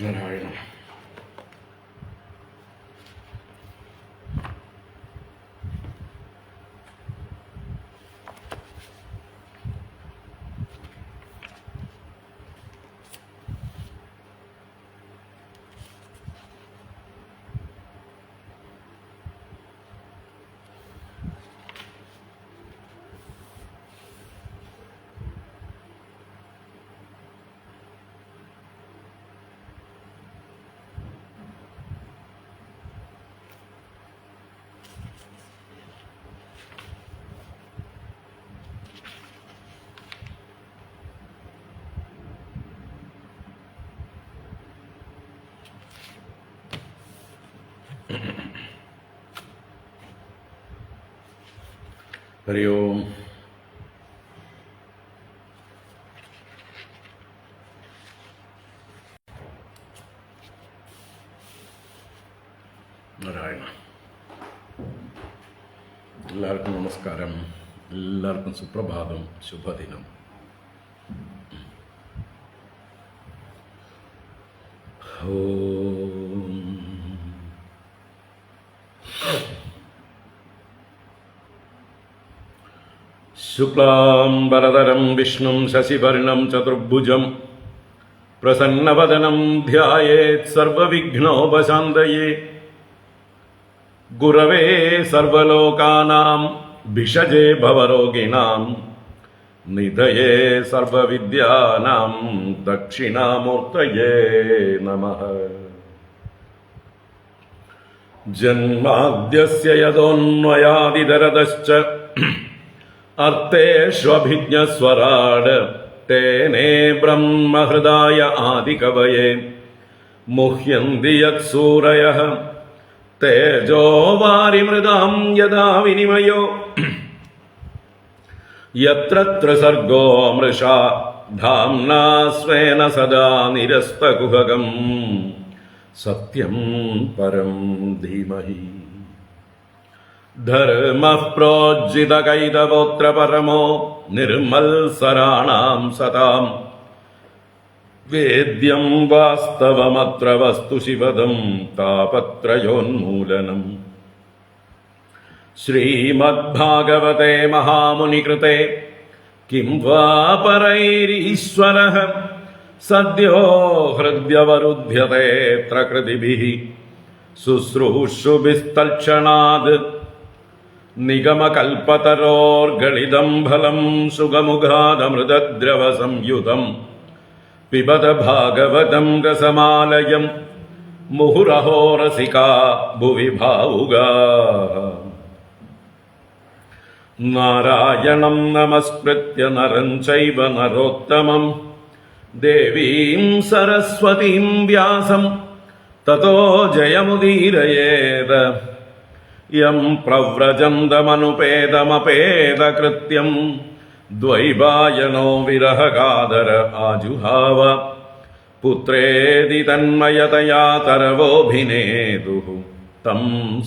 നാരായണ. ഹരി ഓം. നാരായണ. എല്ലാവർക്കും നമസ്കാരം. എല്ലാവർക്കും സുപ്രഭാതം, ശുഭദിനം. ഓം. ശുക്ലാം വരദരം വിഷ്ണും ശശിവർണം ചതുർഭുജം പ്രസന്നവദനം ധ്യായേത് സർവവിഘ്നോപശാന്തയേ. ഗുരവേ സർവലോകാനാം ഭിഷജേ ഭവരോഗിണാം നിധയേ സർവവിദ്യാനാം ദക്ഷിണാമൂർത്തയേ നമഃ. ജന്മാദ്യസ്യ യതോന്വയാദിതരതശ്ച അർത്ഥേഷ്വഭിജ്ഞസ്വരാട് തേനേ ബ്രഹ്മഹൃദായ ആദികവയേ മുഹ്യന്തി യത്സൂരയഃ തേജോ വാരിമൃതാം യഥാ വിനിമയോ യത്ര ത്രിസർഗോ മൃഷാ ധാംനാ സ്വേന സദാ നിരസ്തകുഹകം സത്യം പരം ധീമഹി. ധർമ്മഃ പ്രോജ്ജിതകൈതവോത്ര പരമോ നിർമത്സരാണാം സതാം വേദ്യം വാസ്തവമത്ര വസ്തു ശിവദം താപത്രയോന്മൂലനം. ശ്രീമദ്ഭാഗവതേ മഹാമുനികൃതേ കിം വാ പരൈരീശ്വരഃ സദ്യോ ഹൃദ്യവരുധ്യതേത്ര കൃതിഭിഃ ശുശ്രൂഷുഭിസ്തൽക്ഷണാത് നിഗമകൽപതരോർഗളിതം ഫലം സുഖമുഖാദമൃതദ്രവ സംയുതം പിബത ഭാഗവതം രസമാലയം മുഹുരഹോ രസികാ ഭുവി ഭാവുകാഃ. നാരായണം നമസ്കൃത്യ നരം ചൈവ നരോത്തമം ദേവീം സരസ്വതീം വ്യാസം തതോ ജയമുദീരയേത്. യം പ്രവ്രജന്തമനുപേതമപേതകൃത്യം ദ്വൈപായനോ വിരഹകാതര ആജുഹാവ പുത്രേതി തന്മയതയാ തരവോഭിനേതുഃ തം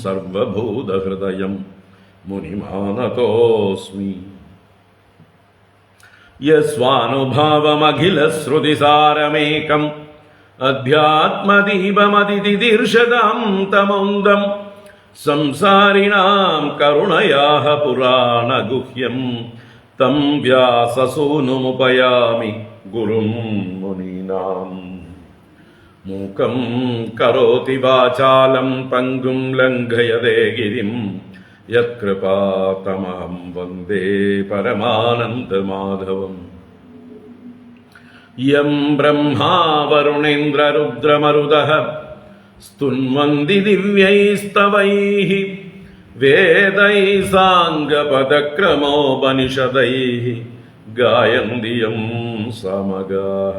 സർവഭൂതഹൃദയം മുനിമാനതോസ്മി. യസ്വാനുഭാവമഖിലശ്രുതിസാരമേകം അധ്യാത്മദീപമതിതിദീർഷതാം തമോന്തം സംസാരിണാം കരുണയാഃ പുരാണഗുഹ്യം തം വ്യാസസൂനുമുപയാമി ഗുരും മുനീനാം. മൂകം കരോതി വാചാലം പങ്കും ലംഘയതേ ഗിരിം യത്കൃപാതമഹം വന്ദേ പരമാനന്ദമാധവം. യം ബ്രഹ്മാ വരുണേന്ദ്രരുദ്രമരുതഃ സ്തുന്വന്തി ദിവ്യൈസ്തവൈഃ വേദൈഃ സാംഗപദക്രമോപനിഷദൈഃ ഗായന്തി യം സമഗാഃ.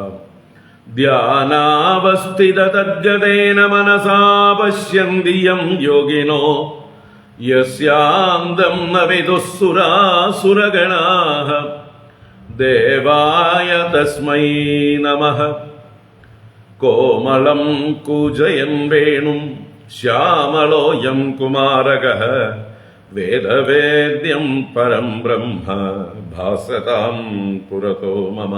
ധ്യാനാവസ്ഥിതതദ്ഗതേന മനസാ പശ്യന്തി യം യോഗിനോ യസ്യാന്തം ന വിദുഃ സുരാസുരഗണാഃ. ദേവായ തസ്മൈ നമഃ. കോമളം കൂജയൻ വേണും ശ്യാമളോയം കുമാരകഃ വേദവേദ്യം പരം ബ്രഹ്മ ഭാസതാം പുരതോ മമ.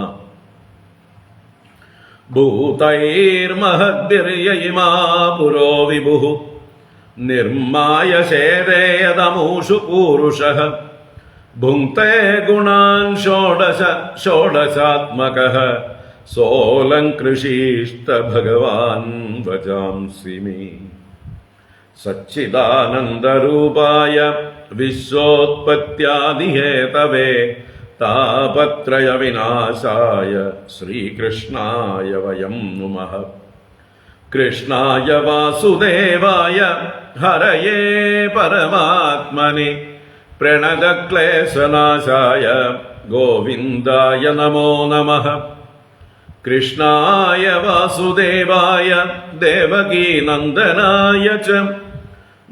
ഭൂതൈർമഹദ്ഭിർയയിമാ പുരോ വിഭുഃ നിർമായ ശേതേയതമൂഷു പൂരുഷഃ ഭുങ്ക്തേ ഗുണാൻ ഷോഡശാത്മകഃ സോലംകൃഷീഷ്ട ഭഗവാൻ വചാംസി മേ. സച്ചിദാനന്ദരൂപായ വിശ്വോത്പത്യാദിഹേതവേ താപത്രയ വിനാശായ ശ്രീകൃഷ്ണായ വയം നുമഃ. കൃഷ്ണായ വാസുദേവായ ഹരയേ പരമാത്മനെ പ്രണതക്ലേശനാശായ ഗോവിന്ദായ നമോ നമഃ. കൃഷ്ണായ വാസുദേവായ ദേവകീനന്ദനായ ച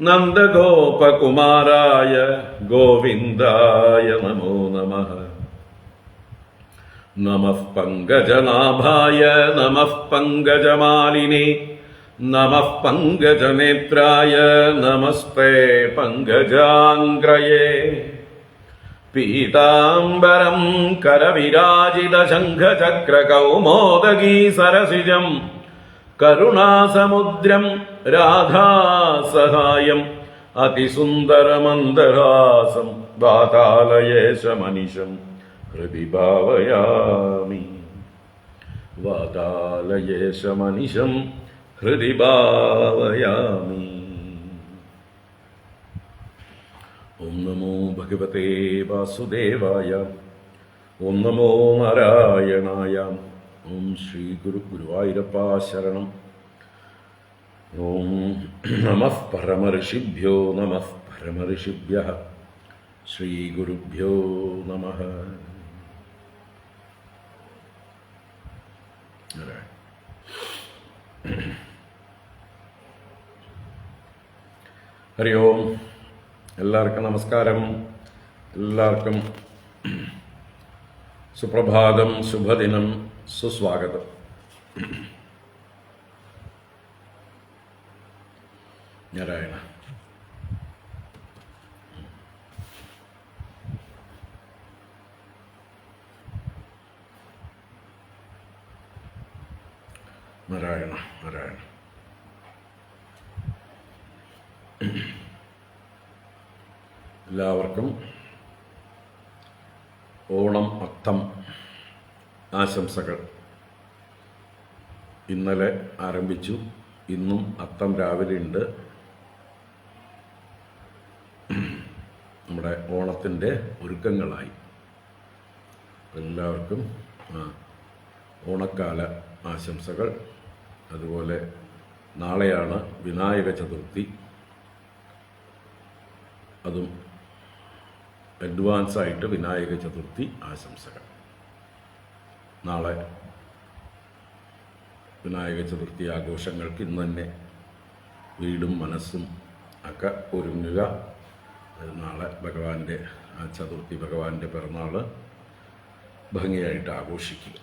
നന്ദഗോപകുമാരായ ഗോവിന്ദായ നമോ നമഃ. നമഃ പങ്കജനാഭായ നമഃ പങ്കജമാലിനേ നമഃ പങ്കജനേത്രായ നമസ്തേ പങ്കജാംഗ്രയേ. പീതാംബരം കരവിരാജിതശംഖചക്രകൗമോദഗീ സരസിജം കരുണാസമുദ്രം രാധാസഹായം അതിസുന്ദരമന്ദഹാസം വാതാലയേശമനിശം ഹൃദി ഭാവയാമി. വാതാലയേശമനിശം ഹൃദി ഭാവയാമി. ഓം നമോ ഭഗവതേ വാസുദേവായ. ഓം നമോ നാരായണായ. ഓം ശ്രീ ഗുരുവായൂരപ്പ ശരണം. ഓം നമഃ പരമഋഷിഭ്യോ നമഃ പരമഋഷിഭ്യഃ. ശ്രീ ഗുരുഭ്യോ നമഃ. ഹരി ഓം. എല്ലാവർക്കും നമസ്കാരം. എല്ലാവർക്കും സുപ്രഭാതം, ശുഭദിനം, സുസ്വാഗതം. നാരായണ. നാരായണ നാരായണ. എല്ലാവർക്കും ഓണം അത്തം ആശംസകൾ. ഇന്നലെ ആരംഭിച്ചു. ഇന്നും അത്തം രാവിലെ ഉണ്ട്. നമ്മുടെ ഓണത്തിൻ്റെ ഒരുക്കങ്ങളായി. എല്ലാവർക്കും ഓണക്കാല ആശംസകൾ. അതുപോലെ നാളെയാണ് വിനായക ചതുർത്ഥി. അതും അഡ്വാൻസായിട്ട് വിനായക ചതുർത്ഥി ആശംസകൾ. നാളെ വിനായക ചതുർത്ഥി ആഘോഷങ്ങൾക്ക് ഇന്ന് തന്നെ വീടും മനസ്സും ഒക്കെ ഒരുങ്ങുക. നാളെ ഭഗവാന്റെ ചതുർത്ഥി, ഭഗവാന്റെ പിറന്നാൾ ഭംഗിയായിട്ട് ആഘോഷിക്കുക.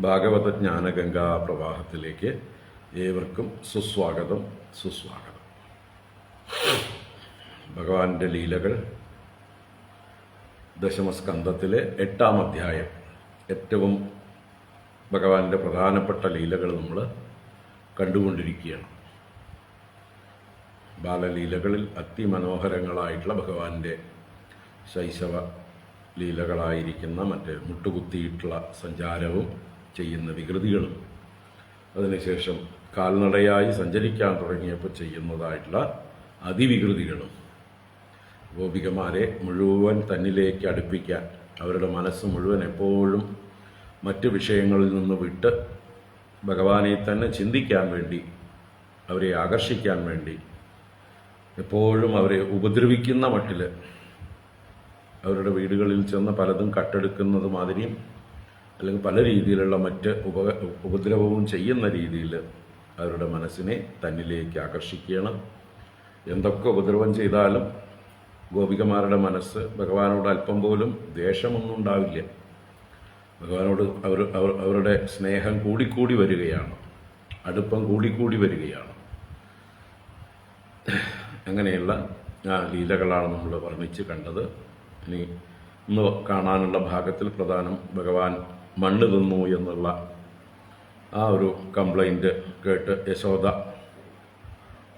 ഭാഗവത ജ്ഞാനഗംഗാ പ്രവാഹത്തിലേക്ക് ഏവർക്കും സുസ്വാഗതം, സുസ്വാഗതം. ഭഗവാന്റെ ലീലകൾ ദശമസ്കന്ധത്തിലെ 8-ാം അധ്യായം. ഏറ്റവും ഭഗവാന്റെ പ്രധാനപ്പെട്ട ലീലകൾ നമ്മൾ കണ്ടുകൊണ്ടിരിക്കുകയാണ്. ബാലലീലകളിൽ അതിമനോഹരങ്ങളായിട്ടുള്ള ഭഗവാന്റെ ശൈശവ ലീലകളായിരിക്കുന്ന മറ്റ് മുട്ടുകുത്തിയിട്ടുള്ള സഞ്ചാരവും ചെയ്യുന്ന വികൃതികളും, അതിനുശേഷം കാൽനടയായി സഞ്ചരിക്കാൻ തുടങ്ങിയപ്പോൾ ചെയ്യുന്നതായിട്ടുള്ള അതിവികൃതികളും ഗോപികമാരെ മുഴുവൻ തന്നിലേക്ക് അടുപ്പിക്കാൻ, അവരുടെ മനസ്സ് മുഴുവൻ എപ്പോഴും മറ്റ് വിഷയങ്ങളിൽ നിന്ന് വിട്ട് ഭഗവാനെ തന്നെ ചിന്തിക്കാൻ വേണ്ടി, അവരെ ആകർഷിക്കാൻ വേണ്ടി, എപ്പോഴും അവരെ ഉപദ്രവിക്കുന്ന മട്ടിൽ അവരുടെ വീടുകളിൽ ചെന്ന് പലതും കട്ടെടുക്കുന്നത് മാതിരിയും അല്ലെങ്കിൽ പല രീതിയിലുള്ള മറ്റ് ഉപദ്രവവും ചെയ്യുന്ന രീതിയിൽ അവരുടെ മനസ്സിനെ തന്നിലേക്ക് ആകർഷിക്കുകയാണ്. എന്തൊക്കെ ഉപദ്രവം ചെയ്താലും ഗോപികമാരുടെ മനസ്സ് ഭഗവാനോട് അല്പം പോലും ദ്വേഷമൊന്നും ഉണ്ടാവില്ല. ഭഗവാനോട് അവരുടെ സ്നേഹം കൂടിക്കൂടി വരികയാണ്, അടുപ്പം കൂടിക്കൂടി വരികയാണ്. അങ്ങനെയുള്ള ലീലകളാണ് നമ്മൾ വർണ്ണിച്ച് കണ്ടത്. ഇനി എന്ന് കാണാനുള്ള ഭാഗത്തിൽ പ്രധാനം ഭഗവാൻ മണ്ണ് തിന്നു എന്നുള്ള ആ ഒരു കംപ്ലൈൻറ്റ് കേട്ട് യശോദ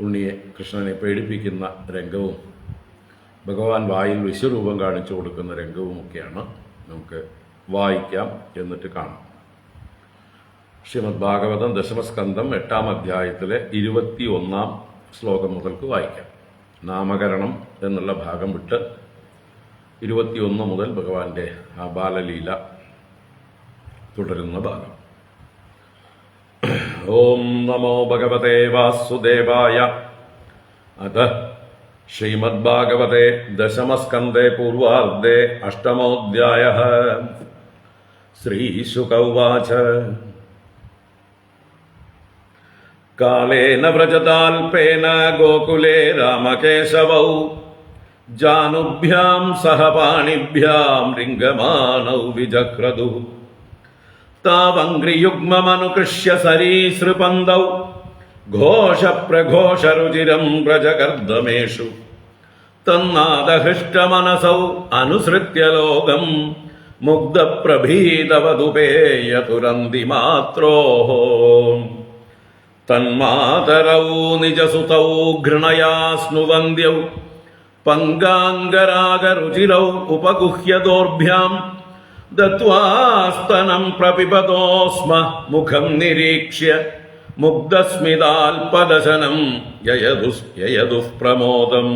ഉണ്ണിയെ കൃഷ്ണനെ പേടിപ്പിക്കുന്ന രംഗവും ഭഗവാൻ വായിൽ വിശ്വരൂപം കാണിച്ചു കൊടുക്കുന്ന രംഗവുമൊക്കെയാണ് നമുക്ക് വായിക്കാം, എന്നിട്ട് കാണാം. ശ്രീമദ് ഭാഗവതം ദശമസ്കന്ധം 8-ാം അധ്യായത്തിലെ 21-ാം ശ്ലോകം മുതൽക്ക് വായിക്കാം. നാമകരണം എന്നുള്ള ഭാഗം വിട്ട് 21 മുതൽ ഭഗവാന്റെ ആ ബാലലീല തുടരുന്ന ഭാഗം. ഓം നമോ ഭഗവതേ വാസുദേവായ. അത ശ്രീമദ് ഭാഗവതേ ദശമസ്കന്ധേ പൂർവാർദ്ധേ 8-മോऽധ്യായഃ. ശ്രീശുക ഉവാച. കാലേന വ്രജതാൽപേന ഗോകുലേ രാമകേശവൗ ജാനുഭ്യാം സഹ പാണിഭ്യാം രിംഗമാനൗ വിജക്രതു. താവംഗ്രിയുഗ്മമനുകൃഷ്യ സരീസൃപന്തൗ ഘോഷപ്രഘോഷരുചിരം വ്രജകർദമേഷു. തന്നാദഹൃഷ്ടമനസൗ അനുസൃത്യ ലോകം മുഗ്ധപ്രഭീതവതുപേയതുരന്തിമാത്രോഃ. തന്മാതരൗ നിജസുതൗ ഘൃണയാ സ്നുവന്ദ്യൗ പങ്കാംഗരാഗരുചിരൗ ഉപഗുഹ്യദോർഭ്യാം ദത്വാസ്തനം പ്രപിബതോ സ്മ മുഖം നിരീക്ഷ്യ മുഗ്ധസ്മിതാൽപദശനം യയതുഃ പ്രമോദം.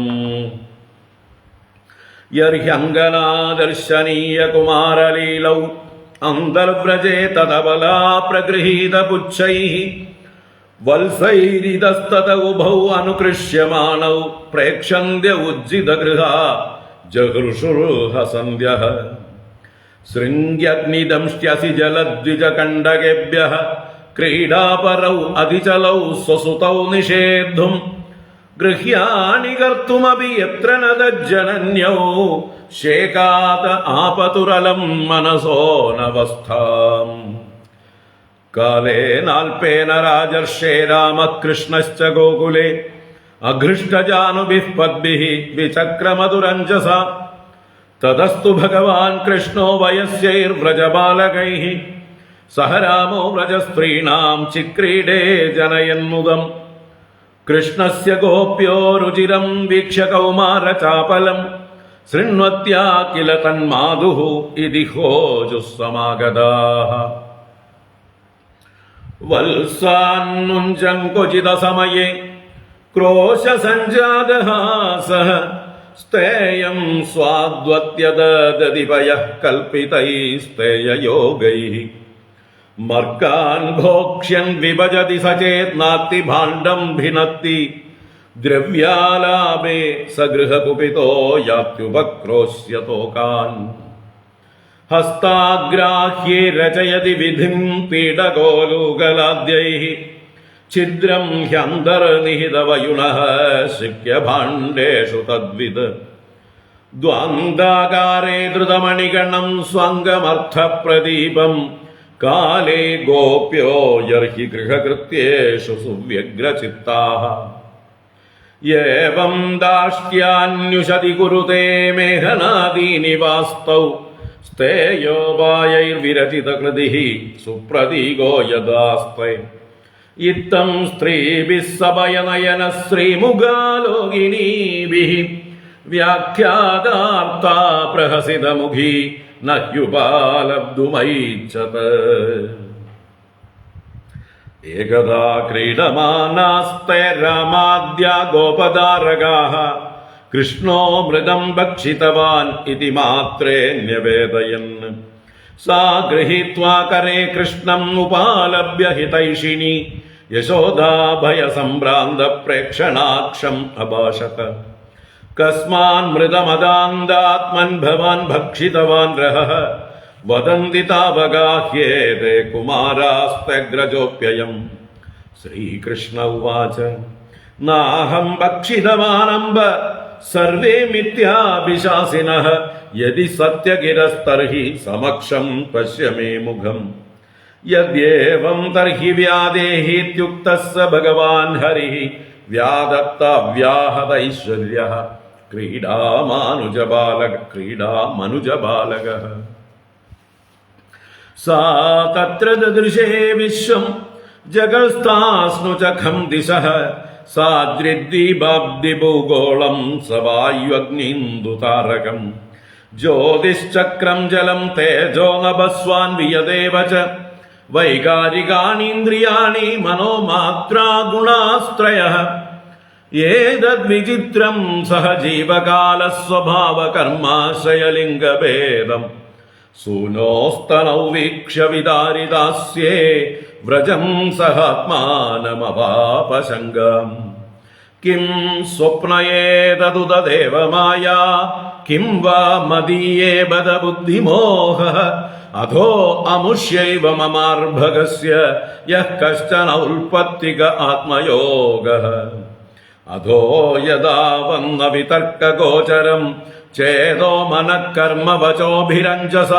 യർഹ്യങ്കനാദർശനീയ കുമാരലീലൗ അന്തർവ്രജേ തദബലാ പ്രഗൃഹീതപുച്ഛൈഃ വത്സൈരിതസ്തത ഉഭൗ അനുകൃഷ്യമാണൗ പ്രേക്ഷന്ത്യ ഉജ്ജിതഗൃഹാ ജഗൃഷുർഹസന്ധ്യഃ. ശൃംഗ്യഗ്നിദംഷ്ട്യസി ജലദ്വിജകണ്ഡകേഭ്യഃ ക്രീഡാപരൗ അധിചലൗ സ്വസുതൗ നിഷേദ്ധും ഗൃഹ്യാണി കർത്തുമപി യത്ര ന തജ്ജനന്യൗ ശേകാത ആപതുരലം മനസോ നവസ്ഥാം. കാലേനാൽപേന രാജർഷേ രാമകൃഷ്ണശ്ച ഗോകുലേ അഘൃഷ്ടജാനുഭിഃ പദ്ഭിഃ വിചക്രമധുരഞ്ജസ. തതസ്തു ഭഗവാൻ കൃഷ്ണോ വയസ്യൈർവ്രജബാലകൈഃ സഹ രാമോ വ്രജസ്ത്രീണാം ചിക്രീഡേ ജനയന്മുദം. കൃഷ്ണസ്യ ഗോപ്യോ രുചിരം വീക്ഷ്യ കൗമാരചാപലം ശൃണ്വത്യാ കില തന്മാതുഃ ഇതി ഘോജുഃ സമാഗതാഃ. വത്സാന്നുഞ്ചം ക്വചിത സമയേ ക്രോശസഞ്ജാതഹാസഃ സ്തേയം സ്വാദ്വത്യദതിപയഃ കൽപ്പിതൈസ്തേയയോഗൈഃ. മർക്കാൻ ഭോക്ഷ്യൻ വിഭജതി സചേത് നാത്തി ഭാണ്ഡം ഭിനത്തി ദ്രവ്യാലാഭേ സഗൃഹകുപിതോ യാത്യുപക്രോശ്യതോകാൻ. ഹസ്താഗ്രാഹ്യേ രചയതി വിധിം പീഡകോലൂകലാദ്യൈഃ ഛിദ്രം ഹ്യന്തർനിഹിതവയുനഃ ശിക്യഭാണ്ഡേഷു തദ്വിത്. ദ്വാന്ദാകാരേ ധൃതമണിഗണം സ്വാംഗമർത്ഥപ്രദീപം കാലേ ഗോപ്യോ യർഹി ഗൃഹകൃത്യേഷു സുവ്യഗ്രചിത്താഃ. യേവം ദാഷ്ട്യാന്യുഷതി കുരുതേ മേഘനാദീനി വാസ്തൗ സ്തേയോപായൈർവിരചിതകൃതിഃ സുപ്രതീകോ യഥാസ്തേ. ഇത്തം സ്ത്രീഭിഃ സഭയനയന ശ്രീമുഖാലോകിനീഭിഃ വ്യാഖ്യാതാർത്താ പ്രഹസിതമുഖീ നഹ്യുപാലബ്ധുമൈച്ഛത്. ഏകദാ ക്രീഡമാനാസ്തേ രാമാദ്യാ ഗോപദാരകാഃ കൃഷ്ണോ മൃഗം ഭക്ഷിതവാൻ ഇതി മാത്രേ ന്യവേദയൻ. സാ ഗൃഹീത്വാ കരേ കൃഷ്ണം ഉപാലഭ്യ ഹിതൈഷിണി യശോദാ ഭയസംഭ്രാന്ത പ്രേക്ഷണാക്ഷം അഭാഷത. കസ്മാൻ മൃതമദാന്താത്മൻ ഭവാൻ ഭക്ഷിതവാൻ രഹഃ വദന്തി താവഗാഹ്യേതേ കുമാരാസ്തഗ്രജോപ്യയം. ശ്രീകൃഷ്ണ ഉവാച. നാഹം ഭക്ഷിതവാനംബ സർവേ മിഥ്യാഭിശാസിനഃ യദി സത്യഗിരസ്തർഹി സമക്ഷം പശ്യ മേ മുഖം. യദ്യേവം തർഹി വ്യാദേഹീത്യുക്തഃ സ ഭഗവാൻ ഹരിഃ വ്യാദത്ത വ്യാഹതൈശ്വര്യഃ ക്രീഡാമനുജബാലക സാ തത്ര ദദൃശേ വിശ്വം ജഗത്സ്ഥാസ്നു ചഖം ദിശഃ സാദ്രിദ്വീപാബ്ദിഭൂഗോളം സവായുഗ്നിന്ദു താരകം ജ്യോതിശ്ചക്രം ജലം തേജോ നഭസ്വാൻ വിയദേവ ച വൈകാരികാണീന്ദ്രിയാണി മനോമാത്രാ ഗുണാസ്ത്രയഃ ഏതദ്വിചിത്രം സഹ ജീവകാലസ്വഭാവകർമാശ്രയലിംഗഭേദം സൂനോസ്തനൗ വീക്ഷ്യ വിദാരിദാസ്യേ വ്രജം സഹാത്മാനമവാപശങ്കം കിം സ്വപ്നയേതദുതദേവമായാ കിം വാ മദീയേ ബദ ബുദ്ധിമോഹഃ അധോ അമുഷ്യൈവ മമാർഭകസ്യ യഃ കശ്ചന ഉൽപത്തിക ആത്മയോഗഃ അധോ യദാ വന്ന വിതർക്കഗോചരം ചേതോ മനഃകർമ്മ വചോഭിരഞ്ജസ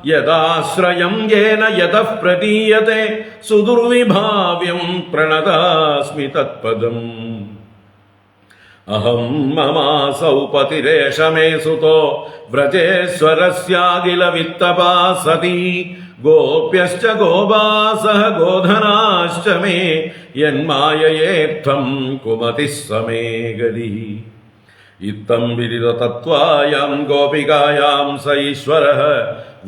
യദാശ്രയം യേന യതഃ പ്രതീയത്തെ സുദുർവിഭാവ്യം പ്രണതാസ്മി തത്പദം അഹം മമാസൗ പതിരേഷ മേ സുതോ വ്രജേശ്വരസ്യാഖില വിത്തപാ സതി ഗോപ്യശ്ച ഗോപാസഃ ഗോധനാശ്ച മേ യന്മായയേത്ഥം കുമതിഃ സമേ ഗതി ഇത്തം വിദിത തത്വായാം ഗോപികായാം സ ഈശ്വരഃ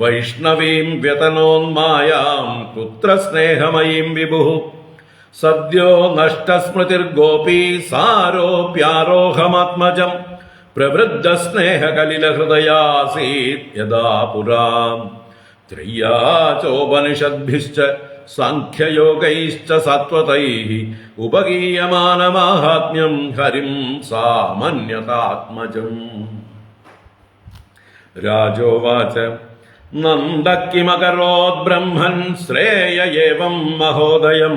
വൈഷ്ണവീം വ്യതനോന്മായാം കുത്ര സ്നേഹമയീം വിഭുഃ സദ്യോ നഷ്ടസ്മൃതിർഗോപീ സാരോപ്യാരോഹമാത്മജം പ്രവൃദ്ധസ്നേഹകലിലഹൃദയാസീത് യദാ പുരാം ത്രയ്യാ ചോപനിഷദ്ഭിശ്ച സാഖ്യയോഗൈശ്ച സത്വതൈഃ ഉപഗീയമാനമാഹാത്മ്യം ഹരിം സാമന്യതാത്മജം. രാജോവാച നന്ദ കിമകരോത് ബ്രഹ്മൻ ശ്രേയ ഏവം മഹോദയം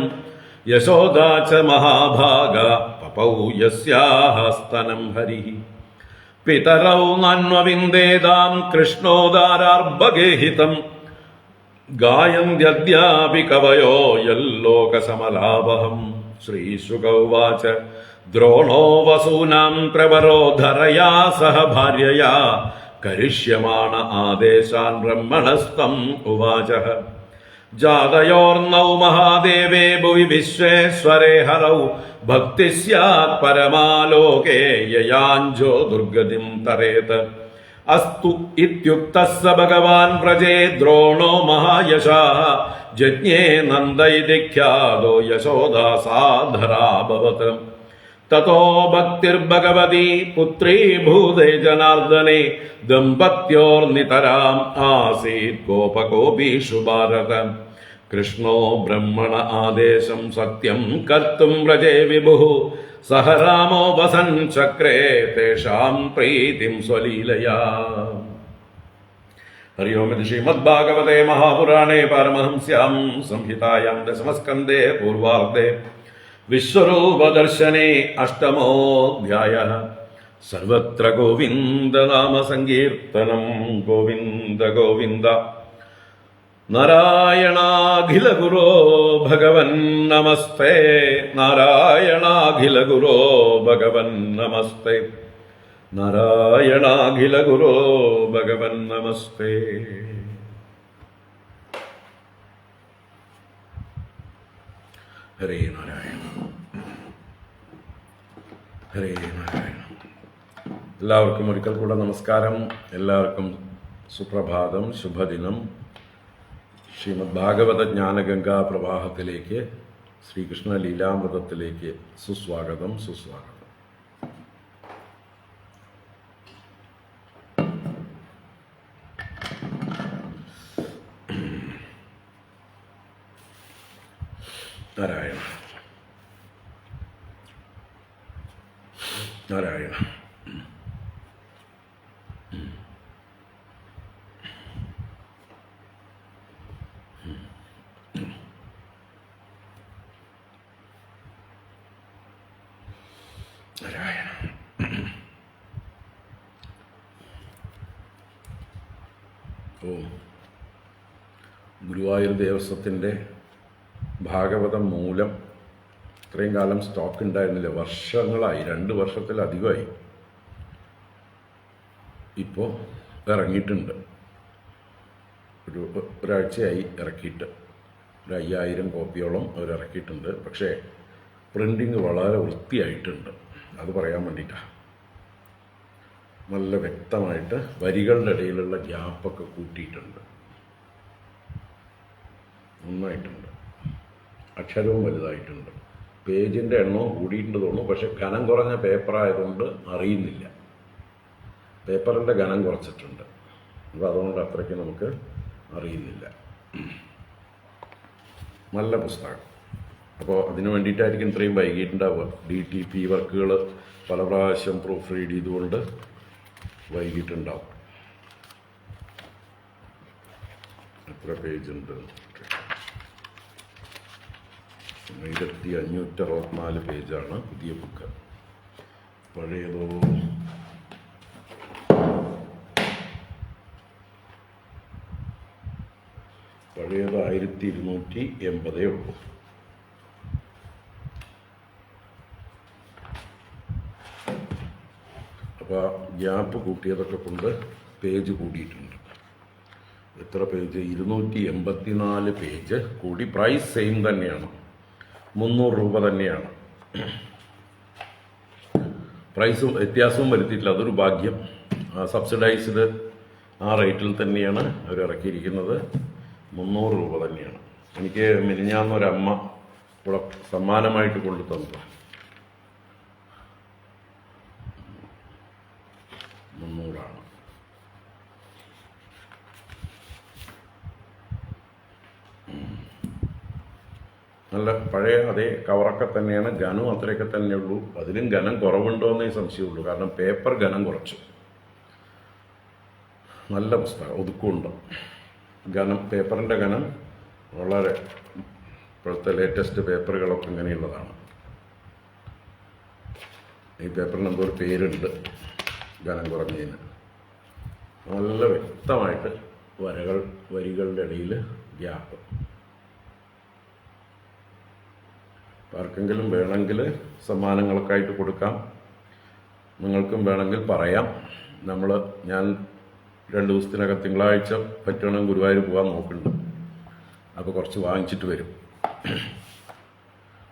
യശോദാ ച മഹാഭാഗ പപൗ യസ്യാഹ സ്തനം ഹരിഃ പിതരൗ നന്വവിന്ദേതാം കൃഷ്ണോദാരാർഭഗേഹിതം ഗായന്ത്യദ്യാപി കവയോ യല്ലോകസമലാപഹം. ശ്രീശുക ഉവാച ദ്രോണോ വസൂനാം പ്രവരോ ധരയാ സഹ ഭാര്യയാ കരിഷ്യമാണ ആദേശാൻ ബ്രഹ്മണസ്തം ഉവാചഃ ജാതയോർനൗ മഹാദേവേ ഭുവി വിശ്വേശ്വരേ ഹരൗ ഭക്തി സ്യാത് പരമാലോകേ യയാഞ്ജോ ദുർഗതിം തരേത് അസ്തു ഇത്യുക്തഃ സ ഭഗവാൻ വ്രജേ ദ്രോണോ മഹായശാഃ ജജ്ഞേ നന്ദ ഇതി ഖ്യാതോ യശോദാസാധരാഭവത് തതോ ഭക്തിർഭഗവതി പുത്രീഭൂതേ ജനാർദ്ദനേ ദമ്പത്യോർനിതരാം ആസീത് ഗോപഗോപീഷു ഭാരത കൃഷ്ണോ ബ്രഹ്മണ ആദേശം സത്യം കർത്തും വ്രജേ വിഭുഃ സഹ രാമോ വസൻ ചക്രേ തേഷാം പ്രീതിം സ്വലീലയാ. ഹരി ഓം. ഇത് ശ്രീമദ്ഭാഗവതേ മഹാപുരാണേ പാരമഹംസ്യാം സംഹിതായാം ദശമസ്കന്ധേ പൂർവാർദ്ധേ വിശ്വരൂപദർശനേ അഷ്ടമോऽധ്യായഃ. സർവത്ര ഗോവിന്ദനാമ സങ്കീർത്തനം. ഗോവിന്ദ ഗോവിന്ദ. നാരായണാഖില ഗുരോ ഭഗവൻ നമസ്തേ. നാരായണാഖില ഗുരോ ഭഗവൻ നമസ്തേ. നാരായണാഖില ഗുരോ ഭഗവൻ നമസ്തേ. ഹരേ നാരായണ ഹരേ നാരായണ. എല്ലാവർക്കും ഒരിക്കൽ കൂടെ നമസ്കാരം. എല്ലാവർക്കും സുപ്രഭാതം, ശുഭദിനം. ശ്രീമദ് ഭാഗവത ജ്ഞാനഗംഗാ പ്രവാഹത്തിലേക്ക്, ശ്രീകൃഷ്ണ ലീലാമൃതത്തിലേക്ക് സുസ്വാഗതം, സുസ്വാഗതം. നാരായണ നാരായണ. നാരായണ. ഓം. ഗുരുവായൂർ ദേവസ്വത്തിൻ്റെ ഭാഗവതം മൂലം ഇത്രയും കാലം സ്റ്റോക്ക് ഉണ്ടായിരുന്നില്ല. വർഷങ്ങളായി, 2 വർഷത്തിലധികമായി. ഇപ്പോൾ ഇറങ്ങിയിട്ടുണ്ട്. ഒരാഴ്ചയായി ഇറക്കിയിട്ട് 5000 കോപ്പിയോളം അവർ ഇറക്കിയിട്ടുണ്ട്. പക്ഷേ പ്രിൻറ്റിങ് വളരെ വൃത്തിയായിട്ടുണ്ട്. അത് പറയാൻ വേണ്ടിയിട്ടാണ്. നല്ല വ്യക്തമായിട്ട് വരികളുടെ ഇടയിലുള്ള ഗ്യാപ്പൊക്കെ കൂട്ടിയിട്ടുണ്ട്. നന്നായിട്ടുണ്ട്. അക്ഷരവും വലുതായിട്ടുണ്ട്. പേജിൻ്റെ എണ്ണവും കൂടിയിട്ടുണ്ട് തോന്നുന്നു. പക്ഷെ കനം കുറഞ്ഞ പേപ്പറായതുകൊണ്ട് അറിയുന്നില്ല. പേപ്പറിൻ്റെ കനം കുറച്ചിട്ടുണ്ട്. അപ്പോൾ അതുകൊണ്ട് അത്രയ്ക്ക് നമുക്ക് അറിയുന്നില്ല. നല്ല പുസ്തകം. അപ്പോൾ അതിന് വേണ്ടിയിട്ടായിരിക്കും ഇത്രയും വൈകിട്ടുണ്ടാവുക. DTP വർക്കുകൾ പല പ്രാവശ്യം പ്രൂഫ് റീഡ് ചെയ്തുകൊണ്ട് വൈകിട്ടുണ്ടാവും. എത്ര പേജുണ്ട്? 1564 പേജാണ് പുതിയ ബുക്ക്. പഴയതോ 1280 ഉള്ളൂ. അപ്പോൾ ഗ്യാപ്പ് കൂട്ടിയതൊക്കെ കൊണ്ട് പേജ് കൂടിയിട്ടുണ്ട്. എത്ര പേജ്? 284 പേജ് കൂടി. പ്രൈസ് സെയിം തന്നെയാണ്, 300 രൂപ തന്നെയാണ്. പ്രൈസും വ്യത്യാസവും വരുത്തിയിട്ടില്ല. അതൊരു ഭാഗ്യം. സബ്സിഡൈസ്ഡ് ആ റേറ്റിൽ തന്നെയാണ് അവർ ഇറക്കിയിരിക്കുന്നത്. 300 രൂപ തന്നെയാണ്. എനിക്ക് മിനിഞ്ഞാന്നൊരമ്മ ഇവിടെ സമ്മാനമായിട്ട് കൊണ്ടു തന്നത് 300. നല്ല പഴയ അതേ കവറൊക്കെ തന്നെയാണ്. ഘനം അത്രയൊക്കെ തന്നെയുള്ളൂ. അതിലും ഘനം കുറവുണ്ടോ എന്നേ സംശയമുള്ളൂ. കാരണം പേപ്പർ ഘനം കുറച്ചു. നല്ല പുസ്തകം, ഒതുക്കുണ്ട്. ഘനം, പേപ്പറിൻ്റെ ഘനം വളരെ ഇപ്പോഴത്തെ ലേറ്റസ്റ്റ് പേപ്പറുകളൊക്കെ ഇങ്ങനെയുള്ളതാണ്. ഈ പേപ്പറിന് എന്തോ ഒരു പേരുണ്ട് ഘനം കുറഞ്ഞതിന്. നല്ല വ്യക്തമായിട്ട് വരികളുടെ ഇടയിൽ ഗ്യാപ്പ്. ആർക്കെങ്കിലും വേണമെങ്കിൽ സമ്മാനങ്ങളൊക്കെ ആയിട്ട് കൊടുക്കാം. നിങ്ങൾക്കും വേണമെങ്കിൽ പറയാം. ഞാൻ 2 ദിവസത്തിനകം തിങ്കളാഴ്ച പറ്റുകയാണെങ്കിൽ ഗുരുവായൂർ പോകാൻ നോക്കുന്നുണ്ട്. അപ്പോൾ കുറച്ച് വാങ്ങിച്ചിട്ട് വരും.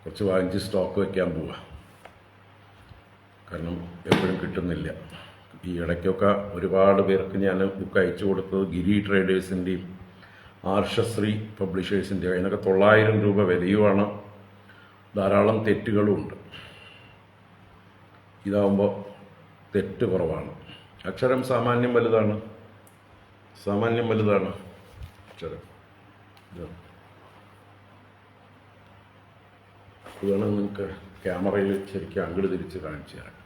കുറച്ച് വാങ്ങിച്ച് സ്റ്റോക്ക് വയ്ക്കാൻ പോവുക. കാരണം എപ്പോഴും കിട്ടുന്നില്ല. ഈ ഇടയ്ക്കൊക്കെ ഒരുപാട് പേർക്ക് ഞാൻ ബുക്ക് അയച്ചു കൊടുത്തത് ഗിരി ട്രേഡേഴ്സിൻ്റെയും ആർഷശ്രീ പബ്ലിഷേഴ്സിൻ്റെയും. അതിനൊക്കെ 900 രൂപ വിലയുമാണ്. ധാരാളം തെറ്റുകളും ഉണ്ട്. ഇതാവുമ്പോൾ തെറ്റ് കുറവാണ്. അക്ഷരം സാമാന്യം വലുതാണ്. അക്ഷരം വേണം. നിങ്ങൾക്ക് ക്യാമറയിൽ ശരിക്കും അങ്ങോട്ട് തിരിച്ച് കാണിച്ചു തരാം.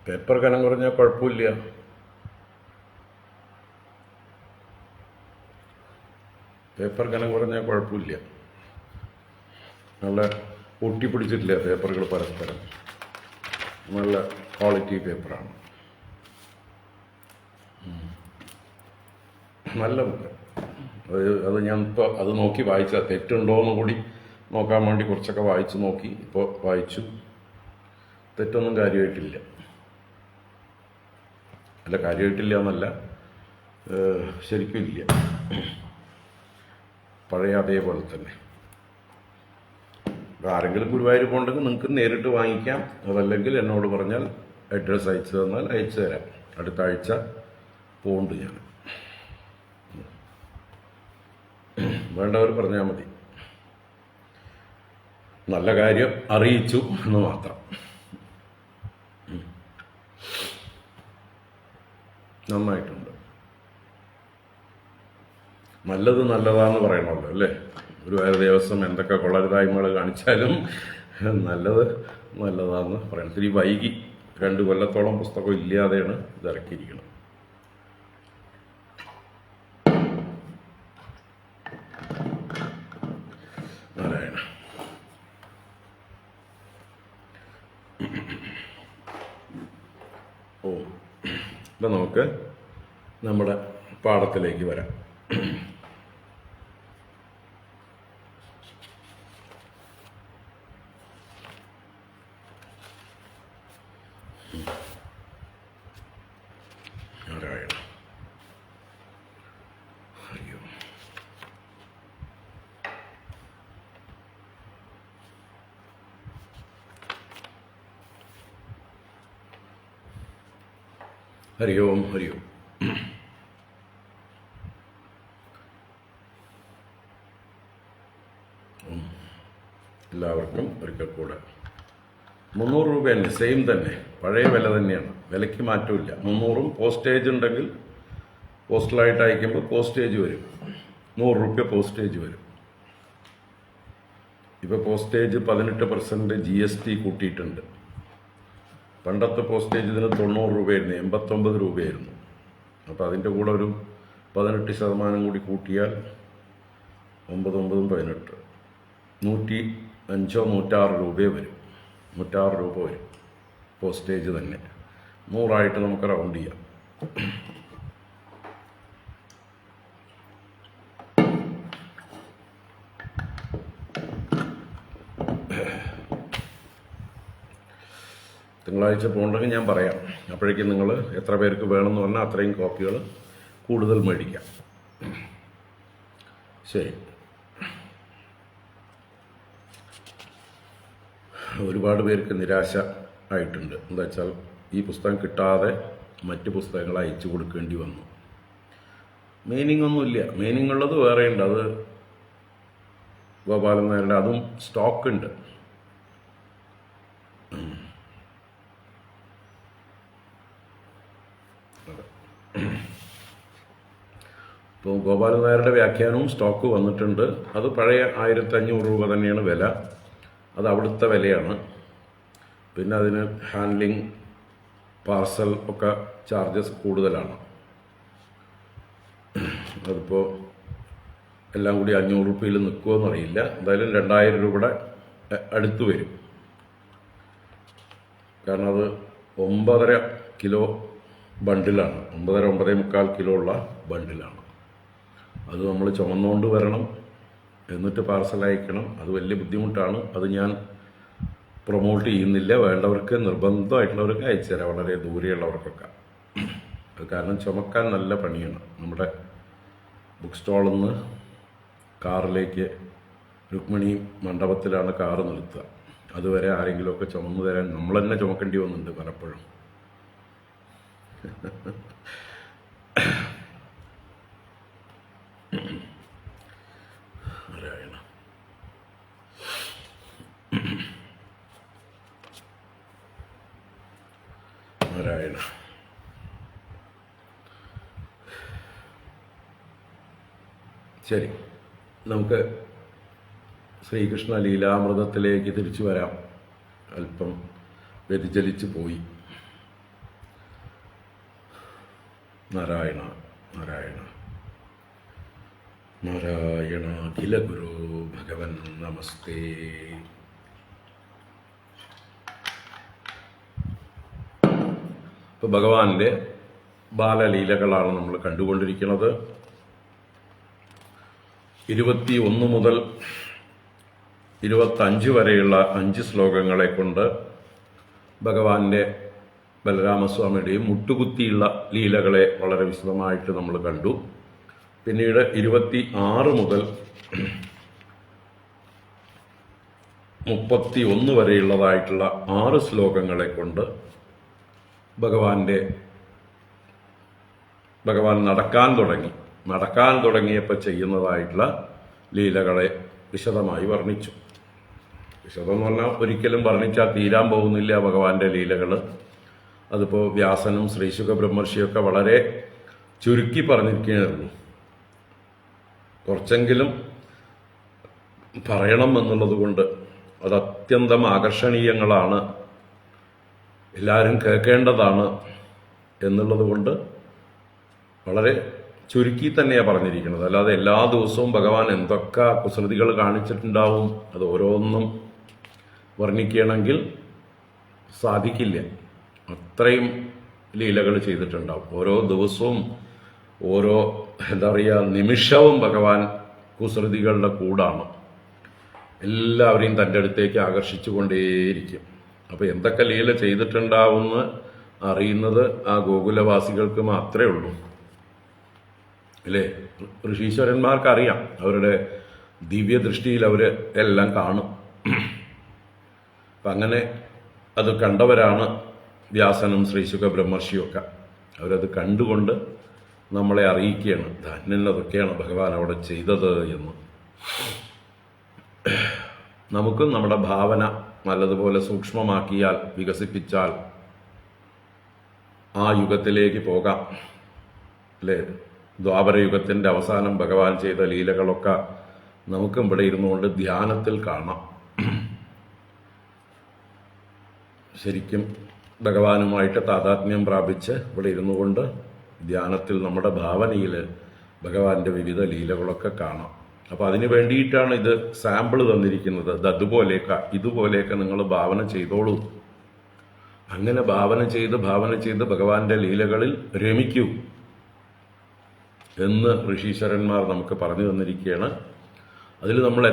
പേപ്പർ കനം കുറഞ്ഞാൽ കുഴപ്പമില്ല. നല്ല ഒട്ടിപ്പിടിച്ചിട്ടില്ല പേപ്പറുകൾ പരസ്പരം. നല്ല ക്വാളിറ്റി പേപ്പറാണ്. നല്ല ബുക്ക്. അത് ഞാൻ ഇപ്പോൾ അത് നോക്കി വായിച്ചാൽ തെറ്റുണ്ടോയെന്ന് കൂടി നോക്കാൻ വേണ്ടി കുറച്ചൊക്കെ വായിച്ചു നോക്കി. ഇപ്പോൾ വായിച്ചു. തെറ്റൊന്നും കാര്യമായിട്ടില്ല. കാര്യമായിട്ടില്ല എന്നല്ല, ശരിക്കും ഇല്ല. പഴയ അതേപോലെ തന്നെ. ആരെങ്കിലും ഗുരുവായൂർ പോകണമെങ്കിൽ നിങ്ങൾക്ക് നേരിട്ട് വാങ്ങിക്കാം. അതല്ലെങ്കിൽ എന്നോട് പറഞ്ഞാൽ അഡ്രസ്സ് അയച്ചു തന്നാൽ അയച്ചു തരാം. അടുത്ത ആഴ്ച പോകുന്നുണ്ട് ഞാൻ. വേണ്ടവർ പറഞ്ഞാൽ മതി. നല്ല കാര്യം അറിയിച്ചു എന്ന് മാത്രം. നന്നായിട്ടുണ്ട്. നല്ലത് നല്ലതാന്ന് പറയണമല്ലോ അല്ലേ? ഗുരുവായൂർ ദേവസ്വം എന്തൊക്കെ കൊള്ളരുതായ്മകൾ കാണിച്ചാലും നല്ലതാണെന്ന് പറയാം. ഇത്തിരി വൈകി 2 കൊല്ലത്തോളം പുസ്തകം ഇല്ലാതെയാണ് ഇത് ഇറക്കിയിരിക്കുന്നത്. നാരായണ. ഇപ്പം നമുക്ക് നമ്മുടെ പാഠത്തിലേക്ക് വരാം. നാരായണ. അയ്യോ. ഹരി ഓം. ഹരി ഓം. എല്ലാവർക്കും ഒരിക്കൽ കൂടെ 300 രൂപ തന്നെ, സെയിം തന്നെ, പഴയ വില തന്നെയാണ്, വിലയ്ക്ക് മാറ്റമില്ല. 300ഉം പോസ്റ്റേജ് ഉണ്ടെങ്കിൽ പോസ്റ്റലായിട്ട് അയക്കുമ്പോൾ പോസ്റ്റേജ് വരും, 100 രൂപ പോസ്റ്റേജ് വരും. ഇപ്പോൾ പോസ്റ്റേജ് 18% GST കൂട്ടിയിട്ടുണ്ട്. പണ്ടത്തെ പോസ്റ്റേജ് ഇതിന് 90 രൂപയായിരുന്നു, 89 രൂപയായിരുന്നു. അപ്പോൾ അതിൻ്റെ കൂടെ ഒരു 18% കൂടി കൂട്ടിയാൽ 9 9 18 105 106 രൂപയെ വരും. 106 രൂപ വരും പോസ്റ്റേജ് തന്നെ. 100 നമുക്ക് റൗണ്ട് ചെയ്യാം. തിങ്കളാഴ്ച പോകണ്ടെങ്കിൽ ഞാൻ പറയാം. അപ്പോഴേക്കും നിങ്ങൾ എത്ര പേർക്ക് വേണമെന്ന് പറഞ്ഞാൽ അത്രയും കോപ്പികൾ കൂടുതൽ മേടിക്കാം. ശരി. ഒരുപാട് പേർക്ക് നിരാശ ആയിട്ടുണ്ട്. എന്താ വെച്ചാൽ ഈ പുസ്തകം കിട്ടാതെ മറ്റ് പുസ്തകങ്ങൾ അയച്ചു കൊടുക്കേണ്ടി വന്നു. മീനിങ് ഒന്നുമില്ല. മീനിങ് ഉള്ളത് വേറെയുണ്ട്. അത് ഗോപാലൻ നായരുടെ അതും സ്റ്റോക്കുണ്ട്. ഇപ്പോൾ ഗോപാലൻ നായരുടെ വ്യാഖ്യാനവും സ്റ്റോക്ക് വന്നിട്ടുണ്ട്. അത് പഴയ 1500 രൂപ തന്നെയാണ് വില. അത് അവിടുത്തെ വിലയാണ്. പിന്നെ അതിന് ഹാൻഡ്ലിങ്, പാർസൽ ഒക്കെ ചാർജസ് കൂടുതലാണ്. അതിപ്പോൾ എല്ലാം കൂടി 500 രൂപയിൽ നിൽക്കുമോ അറിയില്ല. എന്തായാലും 2000 രൂപയുടെ അടുത്ത് വരും. കാരണം അത് 9.5 കിലോ ബണ്ടിലാണ്. 9.5 കിലോ ഉള്ള ബണ്ടിലാണ്. അത് നമ്മൾ ചുമന്നുകൊണ്ട് വരണം, എന്നിട്ട് പാർസൽ അയക്കണം. അത് വലിയ ബുദ്ധിമുട്ടാണ്. അത് ഞാൻ പ്രൊമോട്ട് ചെയ്യുന്നില്ല. വേണ്ടവർക്ക്, നിർബന്ധമായിട്ടുള്ളവർക്ക് അയച്ചു തരാം, വളരെ ദൂരെയുള്ളവർക്കൊക്കെ. അത് കാരണം ചുമക്കാൻ നല്ല പണിയാണ്. നമ്മുടെ ബുക്ക് സ്റ്റോളിൽ നിന്ന് കാറിലേക്ക്, രുക്മിണി മണ്ഡപത്തിലാണ് കാറ് നിർത്തുക. അതുവരെ ആരെങ്കിലുമൊക്കെ ചുമന്നു തരാൻ നമ്മൾ തന്നെ ചുമക്കേണ്ടി വന്നിട്ടുണ്ട് പലപ്പോഴും. നാരായണ. നാരായണ. ശരി, നമുക്ക് ശ്രീകൃഷ്ണ ലീലാമൃതത്തിലേക്ക് തിരിച്ചു വരാം. അല്പം വ്യതിചലിച്ചു പോയി. നാരായണ. നാരായണ. നാരായണ. അഖില ഗുരു ഭഗവൻ നമസ്തേ. ഇപ്പോൾ ഭഗവാന്റെ ബാലലീലകളാണ് നമ്മൾ കണ്ടുകൊണ്ടിരിക്കുന്നത്. 21 മുതൽ 25 വരെയുള്ള 5 ശ്ലോകങ്ങളെ കൊണ്ട് ഭഗവാന്റെ, ബലരാമസ്വാമിയുടെയും മുട്ടുകുത്തിയുള്ള ലീലകളെ വളരെ വിശദമായിട്ട് നമ്മൾ കണ്ടു. പിന്നീട് 26 മുതൽ 31 വരെയുള്ളതായിട്ടുള്ള 6 ശ്ലോകങ്ങളെ കൊണ്ട് ഭഗവാൻ നടക്കാൻ തുടങ്ങിയപ്പോൾ ചെയ്യുന്നതായിട്ടുള്ള ലീലകളെ വിശദമായി വർണ്ണിച്ചു. വിശദം എന്ന് പറഞ്ഞാൽ ഒരിക്കലും വർണ്ണിച്ചാൽ തീരാൻ പോകുന്നില്ല ഭഗവാന്റെ ലീലകൾ. അതിപ്പോൾ വ്യാസനും ശ്രീശുഖ ബ്രഹ്മർഷിയൊക്കെ വളരെ ചുരുക്കി പറഞ്ഞിരിക്കുകയുള്ളൂ. കുറച്ചെങ്കിലും പറയണം എന്നുള്ളത് കൊണ്ട് അത് അത്യന്തം ആകർഷണീയങ്ങളാണ്, എല്ലാവരും കേൾക്കേണ്ടതാണ് എന്നുള്ളത് കൊണ്ട് വളരെ ചുരുക്കി തന്നെയാണ് പറഞ്ഞിരിക്കുന്നത്. അല്ലാതെ എല്ലാ ദിവസവും ഭഗവാൻ എന്തൊക്കെ കുസൃതികൾ കാണിച്ചിട്ടുണ്ടാവും അത് ഓരോന്നും വർണ്ണിക്കുകയാണെങ്കിൽ സാധിക്കില്ല. അത്രയും ലീലകൾ ചെയ്തിട്ടുണ്ടാവും. ഓരോ ദിവസവും ഓരോ എന്താ പറയുക നിമിഷവും ഭഗവാൻ കുസൃതികളുടെ കൂടാണ്. എല്ലാവരെയും തൻ്റെ അടുത്തേക്ക് ആകർഷിച്ചു കൊണ്ടേയിരിക്കും. അപ്പോൾ എന്തൊക്കെ ലീല ചെയ്തിട്ടുണ്ടാവുമെന്ന് അറിയുന്നത് ആ ഗോകുലവാസികൾക്ക് മാത്രമേ ഉള്ളൂ, അല്ലേ? ഋഷീശ്വരന്മാർക്കറിയാം, അവരുടെ ദിവ്യദൃഷ്ടിയിൽ അവർ എല്ലാം കാണും. അപ്പം അങ്ങനെ അത് കണ്ടവരാണ് വ്യാസനും ശ്രീശുഖ ബ്രഹ്മർഷിയൊക്കെ. അവരത് കണ്ടുകൊണ്ട് നമ്മളെ അറിയിക്കുകയാണ് ധന്യനതൊക്കെയാണ് ഭഗവാൻ അവിടെ ചെയ്തത് എന്ന്. നമുക്കും നമ്മുടെ ഭാവന നല്ലതുപോലെ സൂക്ഷ്മമാക്കിയാൽ, വികസിപ്പിച്ചാൽ ആ യുഗത്തിലേക്ക് പോകാം, അല്ലേ? ദ്വാപരയുഗത്തിൻ്റെ അവസാനം ഭഗവാൻ ചെയ്ത ലീലകളൊക്കെ നമുക്കും ഇവിടെ ഇരുന്നുകൊണ്ട് ധ്യാനത്തിൽ കാണാം. ശരിക്കും ഭഗവാനുമായിട്ട് താതാത്മ്യം പ്രാപിച്ച് ഇവിടെ ഇരുന്നു കൊണ്ട് ധ്യാനത്തിൽ നമ്മുടെ ഭാവനയിൽ ഭഗവാന്റെ വിവിധ ലീലകളൊക്കെ കാണാം. അപ്പോൾ അതിന് വേണ്ടിയിട്ടാണ് ഇത് സാമ്പിൾ തന്നിരിക്കുന്നത്. ഇതുപോലെയൊക്കെ നിങ്ങൾ ഭാവന ചെയ്തോളൂ. അങ്ങനെ ഭാവന ചെയ്ത് ഭഗവാന്റെ ലീലകളിൽ രമിക്കൂ എന്ന് ഋഷീശ്വരന്മാർ നമുക്ക് പറഞ്ഞു തന്നിരിക്കുകയാണ്. അതിൽ നമ്മൾ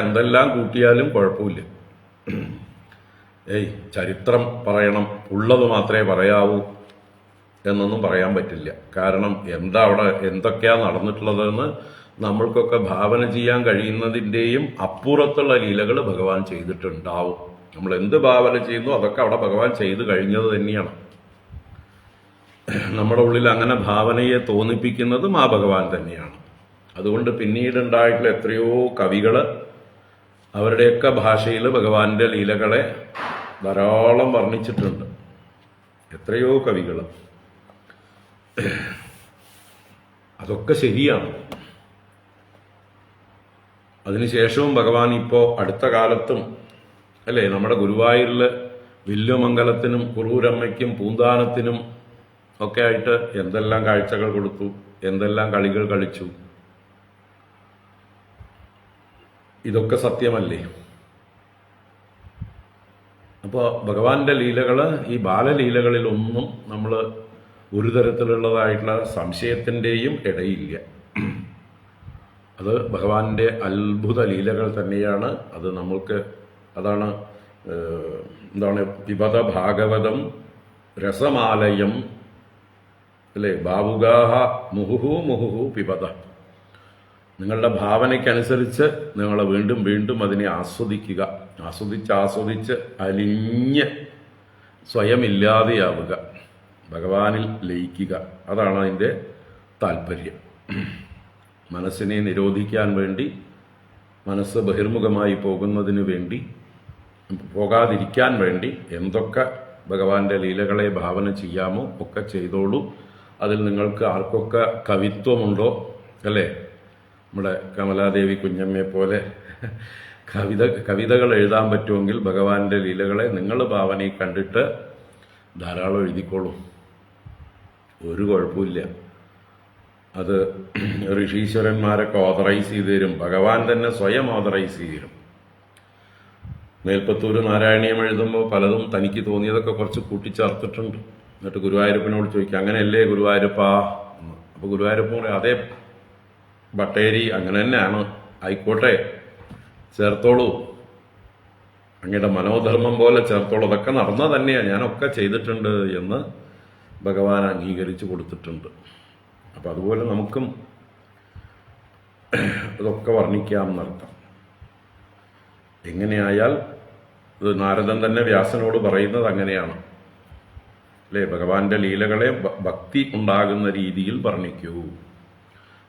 എന്തെല്ലാം കൂട്ടിയാലും കുഴപ്പമില്ല. ചരിത്രം പറയണം, ഉള്ളത് മാത്രമേ പറയാവൂ എന്നൊന്നും പറയാൻ പറ്റില്ല. കാരണം അവിടെ എന്തൊക്കെയാണ് നടന്നിട്ടുള്ളതെന്ന് നമ്മൾക്കൊക്കെ ഭാവന ചെയ്യാൻ കഴിയുന്നതിൻ്റെയും അപ്പുറത്തുള്ള ലീലകൾ ഭഗവാൻ ചെയ്തിട്ടുണ്ടാവും. നമ്മൾ എന്ത് ഭാവന ചെയ്യുന്നു അതൊക്കെ അവിടെ ഭഗവാൻ ചെയ്തു കഴിഞ്ഞത് തന്നെയാണ്. നമ്മുടെ ഉള്ളിൽ അങ്ങനെ ഭാവനയെ തോന്നിപ്പിക്കുന്നതും ആ ഭഗവാൻ തന്നെയാണ്. അതുകൊണ്ട് പിന്നീടുണ്ടായിട്ടുള്ള എത്രയോ കവികൾ അവരുടെയൊക്കെ ഭാഷയിൽ ഭഗവാന്റെ ലീലകളെ ധാരാളം വർണ്ണിച്ചിട്ടുണ്ട്. എത്രയോ കവികൾ. അതൊക്കെ ശരിയാണ്. അതിനുശേഷവും ഭഗവാൻ ഇപ്പോൾ അടുത്ത കാലത്തും, അല്ലേ, നമ്മുടെ ഗുരുവായൂരിൽ വില്ലുമംഗലത്തിനും കുറൂരമ്മയ്ക്കും പൂന്താനത്തിനും ഒക്കെ ആയിട്ട് എന്തെല്ലാം കാഴ്ചകൾ കൊടുത്തു, എന്തെല്ലാം കളികൾ കളിച്ചു. ഇതൊക്കെ സത്യമല്ലേ? അപ്പോൾ ഭഗവാന്റെ ലീലകൾ, ഈ ബാലലീലകളിലൊന്നും നമ്മൾ ഒരു തരത്തിലുള്ളതായിട്ടുള്ള സംശയത്തിൻ്റെയും ഇടയില്ല. അത് ഭഗവാന്റെ അത്ഭുത ലീലകൾ തന്നെയാണ്. അത് അതാണ് എന്താണ് പിബത ഭാഗവതം രസമാലയം, അല്ലേ? ബാബുഗാഹ മുഹുഹു മുഹുഹു പിബത. നിങ്ങളുടെ ഭാവനയ്ക്കനുസരിച്ച് നിങ്ങൾ വീണ്ടും വീണ്ടും അതിനെ ആസ്വദിക്കുക. ആസ്വദിച്ച് അലിഞ്ഞ് സ്വയം ഇല്ലാതെയാവുക, ഭഗവാനിൽ ലയിക്കുക. അതാണ് അതിൻ്റെ താല്പര്യം. മനസ്സിനെ നിരോധിക്കാൻ വേണ്ടി, മനസ്സ് ബഹിർമുഖമായി പോകാതിരിക്കാൻ വേണ്ടി എന്തൊക്കെ ഭഗവാന്റെ ലീലകളെ ഭാവന ചെയ്യാമോ ഒക്കെ ചെയ്തോളൂ. അതിൽ നിങ്ങൾക്ക് ആർക്കൊക്കെ കവിത്വമുണ്ടോ, അല്ലേ? നമ്മുടെ കമലാദേവി കുഞ്ഞമ്മയെ പോലെ കവിതകൾ എഴുതാൻ പറ്റുമെങ്കിൽ ഭഗവാന്റെ ലീലകളെ നിങ്ങൾ ഭാവനയിൽ കണ്ടിട്ട് ധാരാളം എഴുതിക്കോളൂ. ഒരു കുഴപ്പമില്ല. അത് ഋഷീശ്വരന്മാരൊക്കെ ഓതറൈസ് ചെയ്ത് തരും. ഭഗവാൻ തന്നെ സ്വയം ഓതറൈസ് ചെയ്ത് തരും. മേൽപ്പത്തൂർ നാരായണീയം എഴുതുമ്പോൾ പലതും തനിക്ക് തോന്നിയതൊക്കെ കുറച്ച് കൂട്ടിച്ചേർത്തിട്ടുണ്ട്. എന്നിട്ട് ഗുരുവായൂരപ്പനോട് ചോദിക്കുക, അങ്ങനെയല്ലേ ഗുരുവായൂരപ്പാ? അപ്പോൾ ഗുരുവായൂരപ്പൻ പറയും, അതേ ബട്ടേരി അങ്ങനെ തന്നെയാണ്, ആയിക്കോട്ടെ, ചേർത്തോളൂ, അങ്ങയുടെ മനോധർമ്മം പോലെ ചേർത്തോളൂ, അതൊക്കെ നടന്ന തന്നെയാണ്, ഞാനൊക്കെ ചെയ്തിട്ടുണ്ട് എന്ന് ഭഗവാൻ അംഗീകരിച്ചു കൊടുത്തിട്ടുണ്ട്. അപ്പം അതുപോലെ നമുക്കും ഇതൊക്കെ വർണ്ണിക്കാം എന്നർത്ഥം. എങ്ങനെയായാൽ ഇത് നാരദൻ തന്നെ വ്യാസനോട് പറയുന്നത് അങ്ങനെയാണ്, അല്ലേ? ഭഗവാന്റെ ലീലകളെ ഭക്തി ഉണ്ടാകുന്ന രീതിയിൽ വർണ്ണിക്കൂ.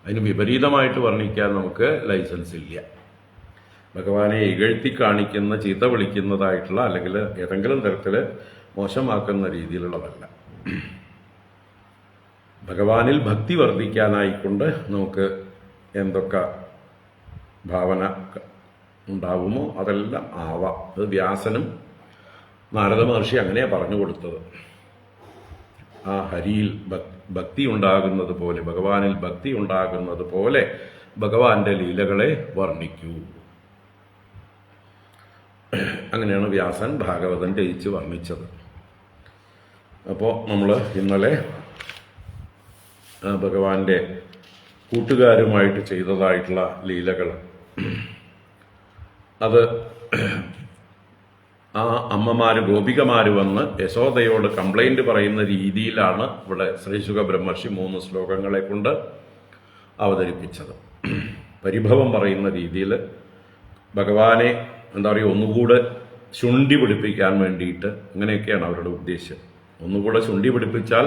അതിന് വിപരീതമായിട്ട് വർണ്ണിക്കാൻ നമുക്ക് ലൈസൻസ് ഇല്ല. ഭഗവാനെ ഇകഴ്ത്തി കാണിക്കുന്ന, ചീത്ത വിളിക്കുന്നതായിട്ടുള്ള, അല്ലെങ്കിൽ ഏതെങ്കിലും തരത്തിൽ മോശമാക്കുന്ന രീതിയിലുള്ളതല്ല. ഭഗവാനിൽ ഭക്തി വർദ്ധിക്കാനായിക്കൊണ്ട് നമുക്ക് എന്തൊക്കെ ഭാവന ഉണ്ടാകുമോ അതെല്ലാം ആവാം. അത് വ്യാസനും നാരദ മഹർഷി അങ്ങനെയാണ് പറഞ്ഞു കൊടുത്തത്. ആ ഹരിയിൽ ഭക്തി ഉണ്ടാകുന്നത് പോലെ, ഭഗവാനിൽ ഭക്തി ഉണ്ടാകുന്നത് പോലെ ഭഗവാന്റെ ലീലകളെ വർണ്ണിക്കൂ. അങ്ങനെയാണ് വ്യാസൻ ഭാഗവതം രചിച്ച് വർണ്ണിച്ചത്. അപ്പോൾ നമ്മൾ ഇന്നലെ ഭഗവാന്റെ കൂട്ടുകാരുമായിട്ട് ചെയ്തതായിട്ടുള്ള ലീലകൾ, അത് ആ അമ്മമാര് ഗോപികമാര് വന്ന് യശോദയോട് കംപ്ലൈന്റ് പറയുന്ന രീതിയിലാണ് ഇവിടെ ശ്രീശുക ബ്രഹ്മർഷി 3 ശ്ലോകങ്ങളെ കൊണ്ട് അവതരിപ്പിച്ചത്. പരിഭവം പറയുന്ന രീതിയിൽ ഭഗവാനെ എന്താ പറയുക, ഒന്നുകൂടെ ശുണ്ഠി പിടിപ്പിക്കാൻ വേണ്ടിയിട്ട്, അങ്ങനെയൊക്കെയാണ് അവരുടെ ഉദ്ദേശ്യം. ഒന്നുകൂടെ ശുണ്ഠി പിടിപ്പിച്ചാൽ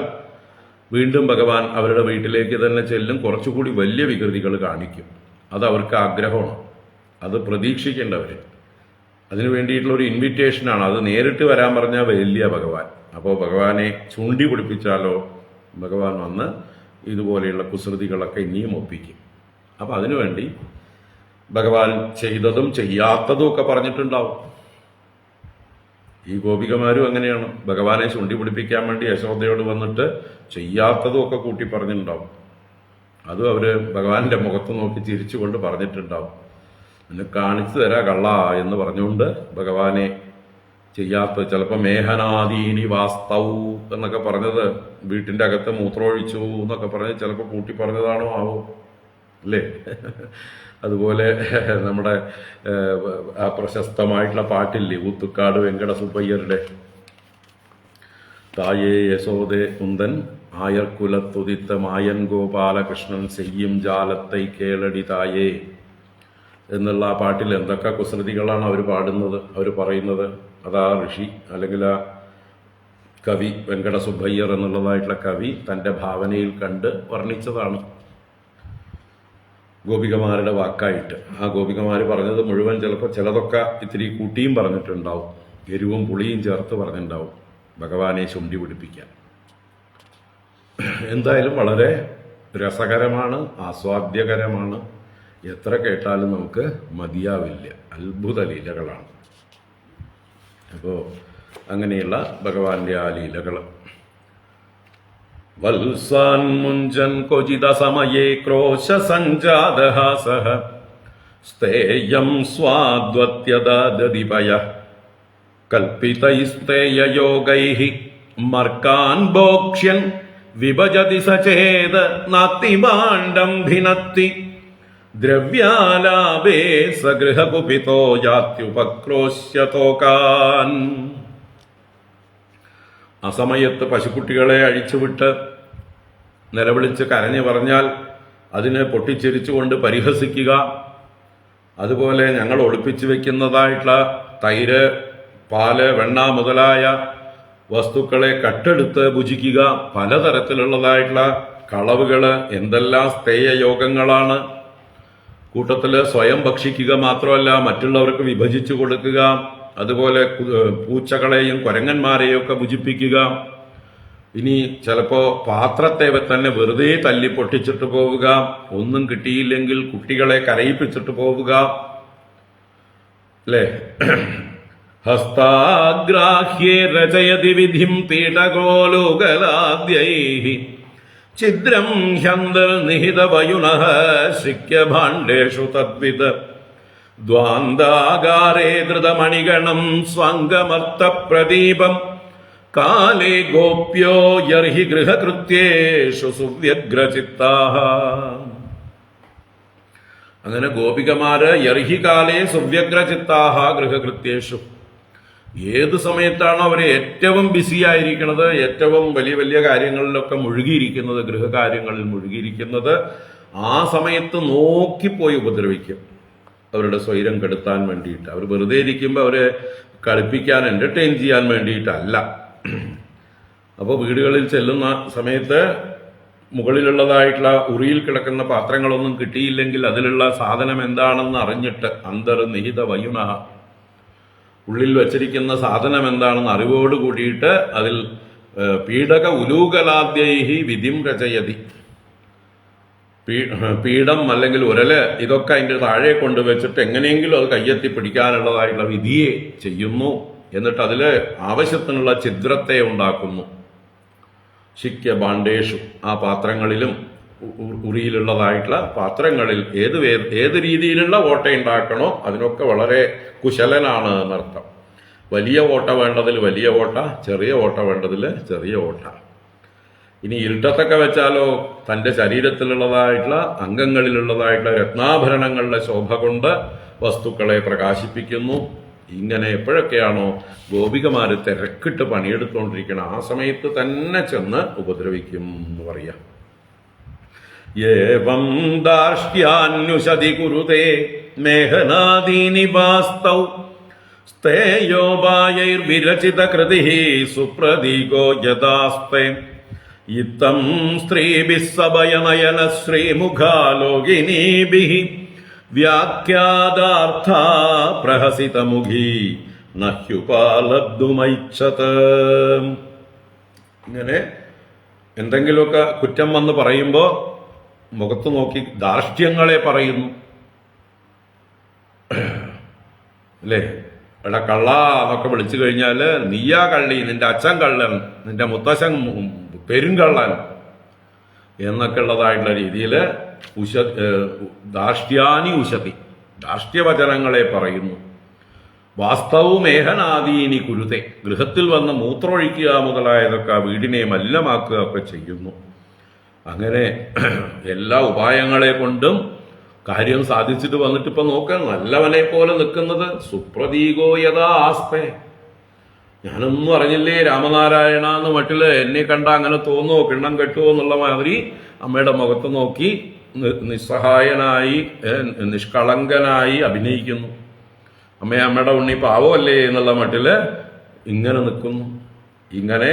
വീണ്ടും ഭഗവാൻ അവരുടെ വീട്ടിലേക്ക് തന്നെ ചെല്ലും, കുറച്ചുകൂടി വലിയ വികൃതികൾ കാണിക്കും. അത് അവർക്ക് ആഗ്രഹമാണ്, അത് പ്രതീക്ഷിക്കേണ്ടവർ. അതിനു വേണ്ടിയിട്ടുള്ള ഒരു ഇൻവിറ്റേഷനാണ്. അത് നേരിട്ട് വരാൻ പറഞ്ഞാൽ വലിയ ഭഗവാൻ. അപ്പോൾ ഭഗവാനെ ചുണ്ടി പിടിപ്പിച്ചാലോ ഭഗവാൻ വന്ന് ഇതുപോലെയുള്ള കുസൃതികളൊക്കെ ഇനിയും ഒപ്പിക്കും. അപ്പം അതിനുവേണ്ടി ഭഗവാൻ ചെയ്തതും ചെയ്യാത്തതും ഒക്കെ പറഞ്ഞിട്ടുണ്ടാവും. ഈ ഗോപികമാരും അങ്ങനെയാണ്. ഭഗവാനെ ചുണ്ടി പിടിപ്പിക്കാൻ വേണ്ടി യശോദയോട് വന്നിട്ട് ചെയ്യാത്തതും ഒക്കെ കൂട്ടി പറഞ്ഞിട്ടുണ്ടാവും. അതും അവര് ഭഗവാന്റെ മുഖത്ത് നോക്കി ചിരിച്ചുകൊണ്ട് പറഞ്ഞിട്ടുണ്ടാവും. എന്നെ കാണിച്ചു തരാ കള്ള എന്ന് പറഞ്ഞുകൊണ്ട് ഭഗവാനെ ചെയ്യാത്ത, ചിലപ്പോൾ മേഹനാദീനി വാസ്തവു എന്നൊക്കെ പറഞ്ഞത് വീട്ടിൻ്റെ അകത്ത് മൂത്രമൊഴിച്ചു എന്നൊക്കെ പറഞ്ഞ് ചിലപ്പോൾ കൂട്ടി പറഞ്ഞതാണോ ആവോ, അല്ലേ? അതുപോലെ നമ്മുടെ ആ പ്രശസ്തമായിട്ടുള്ള പാട്ടില്ലേ, ഊത്തുക്കാട് വെങ്കട സുബ്ബയ്യരുടെ തായേ യശോദേ കുന്ദൻ ആയർക്കുലത്തുതിത്ത മായൻ ഗോപാലകൃഷ്ണൻ ചെയ്യും ജാലത്തൈ കേളടി തായേ എന്നുള്ള ആ പാട്ടിൽ എന്തൊക്കെ കുസൃതികളാണ് അവർ പാടുന്നത്, അവർ പറയുന്നത്. അതാ ഋഷി അല്ലെങ്കിൽ ആ കവി വെങ്കട സുബ്ബയ്യർ എന്നുള്ളതായിട്ടുള്ള കവി തൻ്റെ ഭാവനയിൽ കണ്ട് വർണ്ണിച്ചതാണ് ഗോപികമാരുടെ വാക്കായിട്ട്. ആ ഗോപികമാർ പറഞ്ഞത് മുഴുവൻ ചിലപ്പോൾ ചിലതൊക്കെ ഇത്തിരി കൂട്ടിയും പറഞ്ഞിട്ടുണ്ടാവും, എരിവും പുളിയും ചേർത്ത് പറഞ്ഞിട്ടുണ്ടാവും ഭഗവാനെ ചുണ്ടി പിടിപ്പിക്കാൻ. എന്തായാലും വളരെ രസകരമാണ്, ആസ്വാദ്യകരമാണ്. എത്ര കേട്ടാലും നമുക്ക് മതിയാവില്ല. അത്ഭുത ലീലകളാണ്. അപ്പോൾ അങ്ങനെയുള്ള ഭഗവാന്റെ ആ ലീലകൾ. വത്സാൻ മുഞ്ചൻ ക്വചിത സമയേ ക്രോശ സഞ്ജാതഹാസഃ സ്തേയം സ്വാദ്വത്യദാദതിപയ കൽപ്പിതൈസ്തേയയോഗൈഃ മർക്കാൻ ഭോക്ഷ്യൻ വിഭജതി സചേത നാത്തിഭാണ്ഡം ഭിനത്തി ദ്രവ്യാലാഭേ സഗൃഹകുപിതോ യാത്യുപക്രോശ്യതോകാൻ. ആ സമയത്ത് പശുക്കുട്ടികളെ അഴിച്ചുവിട്ട് നിലവിളിച്ച് കരഞ്ഞു പറഞ്ഞാൽ അതിനെ പൊട്ടിച്ചിരിച്ചുകൊണ്ട് പരിഹസിക്കുക. അതുപോലെ ഞങ്ങൾ ഒളിപ്പിച്ചു വെക്കുന്നതായിട്ടുള്ള തൈര്, പാല്, വെണ്ണ മുതലായ വസ്തുക്കളെ കട്ടെടുത്ത് ഭുജിക്കുക. പലതരത്തിലുള്ളതായിട്ടുള്ള കളവുകൾ, എന്തെല്ലാം സ്ഥേയയോഗങ്ങളാണ്. കൂട്ടത്തിൽ സ്വയം ഭക്ഷിക്കുക മാത്രമല്ല മറ്റുള്ളവർക്ക് വിഭജിച്ചു കൊടുക്കുക. അതുപോലെ പൂച്ചകളെയും കുരങ്ങന്മാരെയും ഒക്കെ ഭുജിപ്പിക്കുക. ഇനി ചിലപ്പോൾ പാത്രത്തെ തന്നെ വെറുതെ തല്ലി പൊട്ടിച്ചിട്ട് പോവുക. ഒന്നും കിട്ടിയില്ലെങ്കിൽ കുട്ടികളെ കരയിപ്പിച്ചിട്ട് പോവുക, അല്ലേ? ഹസ്താഗ്രാഹ്യേ രചയതി വിധിം പീഠകോലോകലാദ്യൈഃ ഛിദ്രം ഹ്യന്തർനിഹിതവയുനഃ ശിക്യഭാണ്ഡേഷു തദ്വിത് ദ്വാന്താകാരേ ധൃതമണിഗണം സ്വാംഗമർത്തപ്രദീപം കാലേ ഗോപ്യോ യർഹി ഗൃഹകൃത്യേഷു സുവ്യഗ്രചിത്താഃ. അങ്ങനെ ഗോപികമാര് യർഹി കാലേ സുവ്യഗ്രചിത്താഃ ഗൃഹകൃത്യേഷു, ഏത് സമയത്താണോ അവർ ഏറ്റവും ബിസി ആയിരിക്കുന്നത്, ഏറ്റവും വലിയ വലിയ കാര്യങ്ങളിലൊക്കെ മുഴുകിയിരിക്കുന്നത്, ഗൃഹകാര്യങ്ങളിൽ മുഴുകിയിരിക്കുന്നത്, ആ സമയത്ത് നോക്കിപ്പോയി ഉപദ്രവിക്കും. അവരുടെ സ്വൈരം കെടുത്താൻ വേണ്ടിയിട്ട്. അവർ വെറുതെ ഇരിക്കുമ്പോൾ അവരെ കളിപ്പിക്കാൻ, എൻ്റർടൈൻ ചെയ്യാൻ വേണ്ടിയിട്ടല്ല. അപ്പോൾ വീടുകളിൽ ചെല്ലുന്ന സമയത്ത് മുകളിലുള്ളതായിട്ടുള്ള ഉറിയിൽ കിടക്കുന്ന പാത്രങ്ങളൊന്നും കിട്ടിയില്ലെങ്കിൽ അതിലുള്ള സാധനം എന്താണെന്ന് അറിഞ്ഞിട്ട് അന്തർനിഹിത വയുനഃ, ഉള്ളിൽ വച്ചിരിക്കുന്ന സാധനം എന്താണെന്ന് അറിവോട് കൂടിയിട്ട് അതിൽ പീഡക ഉലൂകലാദ്യൈഹി വിധിം രചയതി, പീഠം അല്ലെങ്കിൽ ഉരല് ഇതൊക്കെ അതിൻ്റെ താഴെ കൊണ്ടുവച്ചിട്ട് എങ്ങനെയെങ്കിലും അത് കയ്യെത്തി പിടിക്കാനുള്ളതായിട്ടുള്ള വിധിയെ ചെയ്യുന്നു. എന്നിട്ട് അതിൽ ആവശ്യത്തിനുള്ള ഛിദ്രത്തെ ഉണ്ടാക്കുന്നു. ശിക്യ ഭാണ്ഡേഷു, ആ പാത്രങ്ങളിലും ഉറിയിലുള്ളതായിട്ടുള്ള പാത്രങ്ങളിൽ ഏത് രീതിയിലുള്ള ഓട്ട ഉണ്ടാക്കണോ അതിനൊക്കെ വളരെ കുശലനാണ് എന്നർത്ഥം. വലിയ ഓട്ട വേണ്ടതിൽ വലിയ ഓട്ട, ചെറിയ ഓട്ട വേണ്ടതിൽ ചെറിയ ഓട്ട. ഇനി ഇരുട്ടത്തൊക്കെ വെച്ചാലോ തൻ്റെ ശരീരത്തിലുള്ളതായിട്ടുള്ള അംഗങ്ങളിലുള്ളതായിട്ടുള്ള രത്നാഭരണങ്ങളുടെ ശോഭ കൊണ്ട് വസ്തുക്കളെ പ്രകാശിപ്പിക്കുന്നു. ഇങ്ങനെ എപ്പോഴൊക്കെയാണോ ഗോപികമാര് തിരക്കിട്ട് പണിയെടുത്തുകൊണ്ടിരിക്കണം ആ സമയത്ത് തന്നെ ചെന്ന് ഉപദ്രവിക്കും എന്ന് പറയാം. ഏവം ദാർഷ്ട്യാന്യുഷതി കുരുതേ മേഹനാദീനി വാസ്തൗ സ്തേയോപായൈർവിരചിത കൃതിഃ സുപ്രതീകോ യഥാസ്തേ ഇത്തം സ്ത്രീഭിഃ സഭയനയന ശ്രീമുഖാലോകിനീഭിഃ വ്യാഖ്യാതാർത്ഥാ പ്രഹസിതമുഖീ നഹ്യുപാലബ്ധുമൈച്ഛത്. ഇങ്ങനെ എന്തെങ്കിലുമൊക്കെ കുറ്റം വന്ന് പറയുമ്പോൾ മുഖത്ത് നോക്കി ധാർഷ്ട്യങ്ങളെ പറയുന്നു. അല്ലേ, എടാ കള്ള എന്നൊക്കെ വിളിച്ചു കഴിഞ്ഞാൽ നീയാ കള്ളി, നിന്റെ അച്ഛൻ കള്ളൻ, നിന്റെ മുത്തശ്ശൻ പെരുങ്കള്ളൻ എന്നൊക്കെ ഉള്ളതായിട്ടുള്ള രീതിയിൽ ധാർഷ്ട്യാനി ഉശതി, ധാർഷ്ട്യവചനങ്ങളെ പറയുന്നു. വാസ്തവവും ഏഹനാദീനി കുരുതെ, ഗൃഹത്തിൽ വന്ന് മൂത്രമൊഴിക്കുക മുതലായതൊക്കെ വീടിനെ മലിനമാക്കുക ഒക്കെ ചെയ്യുന്നു. അങ്ങനെ എല്ലാ ഉപായങ്ങളെ കൊണ്ടും കാര്യം സാധിച്ചിട്ട് വന്നിട്ട് ഇപ്പൊ നോക്കാൻ നല്ലവനെ പോലെ നിൽക്കുന്നത്. സുപ്രതീകോ യഥാ ആസ്തേ, ഞാനൊന്നും അറിഞ്ഞില്ലേ രാമനാരായണ എന്ന് മട്ടില് എന്നെ കണ്ട അങ്ങനെ തോന്നുമോ, കിണ്ണം കെട്ടുമോ എന്നുള്ള മാതിരി അമ്മയുടെ മുഖത്ത് നോക്കി നിസ്സഹായനായി നിഷ്കളങ്കനായി അഭിനയിക്കുന്നു. അമ്മയുടെ ഉണ്ണി പാവമല്ലേ എന്നുള്ള മട്ടില് ഇങ്ങനെ നിൽക്കുന്നു. ഇങ്ങനെ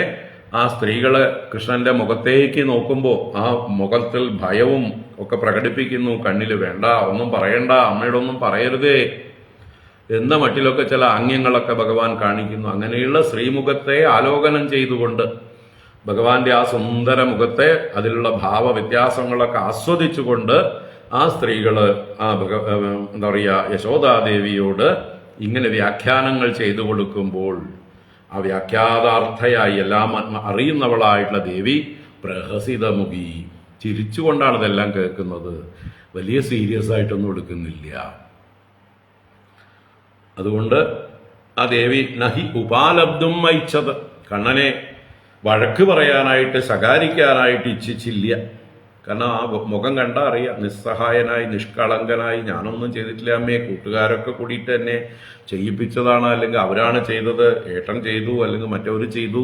ആ സ്ത്രീകള് കൃഷ്ണന്റെ മുഖത്തേക്ക് നോക്കുമ്പോൾ ആ മുഖത്തിൽ ഭയവും ഒക്കെ പ്രകടിപ്പിക്കുന്നു. കണ്ണില് വേണ്ട, ഒന്നും പറയണ്ട, അമ്മയുടെ ഒന്നും പറയരുതേ എന്ന മട്ടിലൊക്കെ ചില ആംഗ്യങ്ങളൊക്കെ ഭഗവാൻ കാണിക്കുന്നു. അങ്ങനെയുള്ള ശ്രീമുഖത്തെ ആലോകനം ചെയ്തുകൊണ്ട് ഭഗവാന്റെ ആ സുന്ദര മുഖത്തെ അതിലുള്ള ഭാവവ്യത്യാസങ്ങളൊക്കെ ആസ്വദിച്ചുകൊണ്ട് ആ സ്ത്രീകള് എന്താ പറയുക യശോദാദേവിയോട് ഇങ്ങനെ വ്യാഖ്യാനങ്ങൾ ചെയ്തു കൊടുക്കുമ്പോൾ ആ വ്യാഖ്യാതാർത്ഥയായി എല്ലാം അറിയുന്നവളായിട്ടുള്ള ദേവി പ്രഹസിതമുഖി, ചിരിച്ചുകൊണ്ടാണ് ഇതെല്ലാം കേൾക്കുന്നത്. വലിയ സീരിയസ് ആയിട്ടൊന്നും എടുക്കുന്നില്ല. അതുകൊണ്ട് ആ ദേവി നഹി ഉപാലബ്ധും ഐച്ഛത്, കണ്ണനെ വഴക്ക് പറയാനായിട്ട് ശകാരിക്കാനായിട്ട് ഇച്ഛിച്ചില്ല. കാരണം ആ മുഖം കണ്ടാൽ അറിയാം, നിസ്സഹായനായി നിഷ്കളങ്കനായി ഞാനൊന്നും ചെയ്തിട്ടില്ല അമ്മേ, കൂട്ടുകാരൊക്കെ കൂടിയിട്ട് എന്നെ ചെയ്യിപ്പിച്ചതാണ്, അല്ലെങ്കിൽ അവരാണ് ചെയ്തത്, ഏട്ടൻ ചെയ്തു അല്ലെങ്കിൽ മറ്റവർ ചെയ്തു,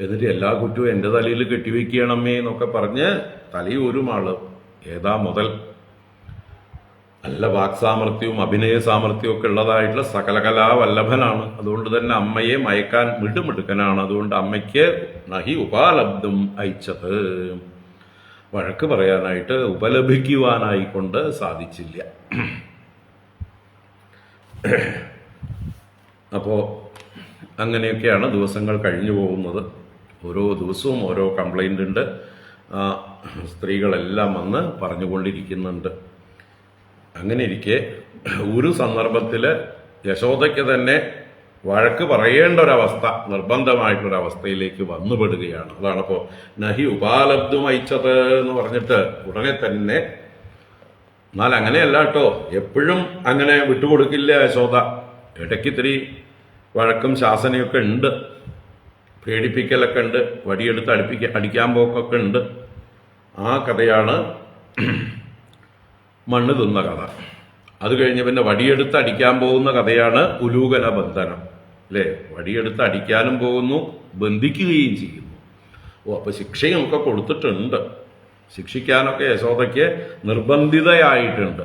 എന്നിട്ട് എല്ലാ കുറ്റവും എൻ്റെ തലയിൽ കെട്ടിവെക്കുകയാണമ്മേ എന്നൊക്കെ പറഞ്ഞ് തലയൂരും ആള്. ഏതാ മുതൽ നല്ല വാക്സാമർത്ഥ്യവും അഭിനയ സാമർത്ഥ്യവും ഒക്കെ ഉള്ളതായിട്ടുള്ള സകലകലാവല്ലഭനാണ്. അതുകൊണ്ട് തന്നെ അമ്മയെ മയക്കാൻ മിടുമിടുക്കനാണ്. അതുകൊണ്ട് അമ്മയ്ക്ക് നഹി ഉപാലബ്ധും ഐച്ഛത്, വഴക്ക് പറയാനായിട്ട് ഉപലഭിക്കുവാനായിക്കൊണ്ട് സാധിച്ചില്ല. അപ്പോൾ അങ്ങനെയൊക്കെയാണ് ദിവസങ്ങൾ കഴിഞ്ഞു പോകുന്നത്. ഓരോ ദിവസവും ഓരോ കംപ്ലൈൻ്റ് ഉണ്ട്. സ്ത്രീകളെല്ലാം വന്ന് പറഞ്ഞുകൊണ്ടിരിക്കുന്നുണ്ട്. അങ്ങനെ ഇരിക്കെ ഒരു സന്ദർഭത്തിൽ യശോദയ്ക്ക് തന്നെ വഴക്ക് പറയേണ്ട ഒരവസ്ഥ, നിർബന്ധമായിട്ടൊരവസ്ഥയിലേക്ക് വന്നുപെടുകയാണ്. അതാണിപ്പോൾ നഹി ഉപാലബ്ധും ഐച്ഛത് എന്ന് പറഞ്ഞിട്ട് ഉടനെ തന്നെ, എന്നാൽ അങ്ങനെയല്ല കേട്ടോ, എപ്പോഴും അങ്ങനെ വിട്ടുകൊടുക്കില്ല യശോദ. ഇടയ്ക്ക് ഇത്തിരി വഴക്കും ശാസനയൊക്കെ ഉണ്ട്, പേടിപ്പിക്കലൊക്കെ ഉണ്ട്, വടിയെടുത്ത് അടിക്കാൻ പോക്കൊക്കെ ഉണ്ട്. ആ കഥയാണ് മണ്ണ് തിന്ന കഥ. അത് കഴിഞ്ഞ് പിന്നെ വടിയെടുത്ത് അടിക്കാൻ പോകുന്ന കഥയാണ് ഉലൂകന ബന്ധനം. അല്ലേ, വടിയെടുത്ത് അടിക്കാനും പോകുന്നു, ബന്ധിക്കുകയും ചെയ്യുന്നു. അപ്പൊ ശിക്ഷയും ഒക്കെ കൊടുത്തിട്ടുണ്ട്. ശിക്ഷിക്കാനൊക്കെ യശോദയ്ക്ക് നിർബന്ധിതയായിട്ടുണ്ട്.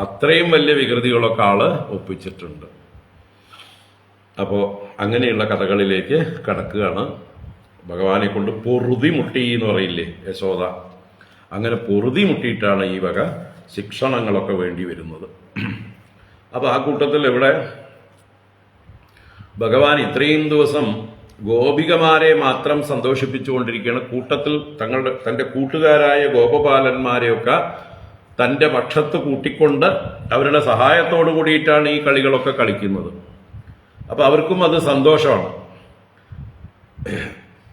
അത്രയും വലിയ വികൃതികളൊക്കെ ആള് ഒപ്പിച്ചിട്ടുണ്ട്. അപ്പോൾ അങ്ങനെയുള്ള കഥകളിലേക്ക് കടക്കുകയാണ്. ഭഗവാനെ കൊണ്ട് പൊറുതി മുട്ടി എന്ന് പറയില്ലേ യശോദ, അങ്ങനെ പൊറുതി മുട്ടിയിട്ടാണ് ഈ വക ശിക്ഷണങ്ങളൊക്കെ വേണ്ടി വരുന്നത്. അപ്പോൾ ആ കൂട്ടത്തിൽ ഇവിടെ ഭഗവാൻ ഇത്രയും ദിവസം ഗോപികമാരെ മാത്രം സന്തോഷിപ്പിച്ചുകൊണ്ടിരിക്കുകയാണ്. കൂട്ടത്തിൽ തന്റെ കൂട്ടുകാരായ ഗോപപാലന്മാരെയൊക്കെ തന്റെ പക്ഷത്ത് കൂട്ടിക്കൊണ്ട് അവരുടെ സഹായത്തോടു കൂടിയിട്ടാണ് ഈ കളികളൊക്കെ കളിക്കുന്നത്. അപ്പൊ അവർക്കും അത് സന്തോഷമാണ്.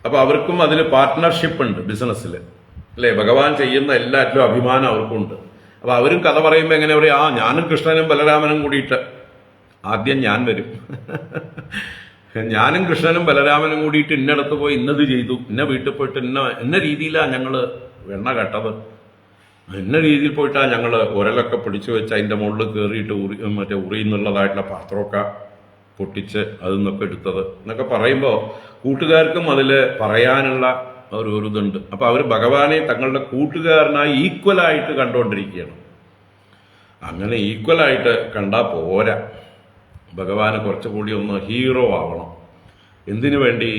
അപ്പൊ അവർക്കും അതിൽ പാർട്ട്ണർഷിപ്പ് ഉണ്ട് ബിസിനസ്സിൽ, അല്ലെ? ഭഗവാൻ ചെയ്യുന്ന എല്ലാറ്റിലും അഭിമാനം അവർക്കുണ്ട്. അപ്പൊ അവരും കഥ പറയുമ്പോൾ എങ്ങനെ പറയും, ഞാനും കൃഷ്ണനും ബലരാമനും കൂടിയിട്ട് ആദ്യം ഞാൻ വരും. ഞാനും കൃഷ്ണനും ബലരാമനും കൂടിയിട്ട് ഇന്നടത്ത് പോയി ഇന്നത് ചെയ്തു, ഇന്ന വീട്ടിൽ പോയിട്ട് ഇന്ന രീതിയിലാണ് ഞങ്ങൾ വെണ്ണ കെട്ടത്, ഇന്ന രീതിയിൽ പോയിട്ടാണ് ഞങ്ങൾ ഉരലൊക്കെ പിടിച്ചു വെച്ച് അതിൻ്റെ മുകളിൽ കയറിയിട്ട് ഉറിയുന്നുള്ളതായിട്ടുള്ള പാത്രമൊക്കെ പൊട്ടിച്ച് അതിൽ നിന്നൊക്കെ എടുത്തത് എന്നൊക്കെ പറയുമ്പോൾ കൂട്ടുകാർക്കും അതിൽ പറയാനുള്ള ഒരു ഇതുണ്ട്. അപ്പൊ അവർ ഭഗവാനെ തങ്ങളുടെ കൂട്ടുകാരനായി ഈക്വലായിട്ട് കണ്ടുകൊണ്ടിരിക്കുകയാണ്. അങ്ങനെ ഈക്വലായിട്ട് കണ്ടാൽ പോരാ, ഭഗവാന് കുറച്ചുകൂടി ഒന്ന് ഹീറോ ആവണം. എന്തിനു വേണ്ടി?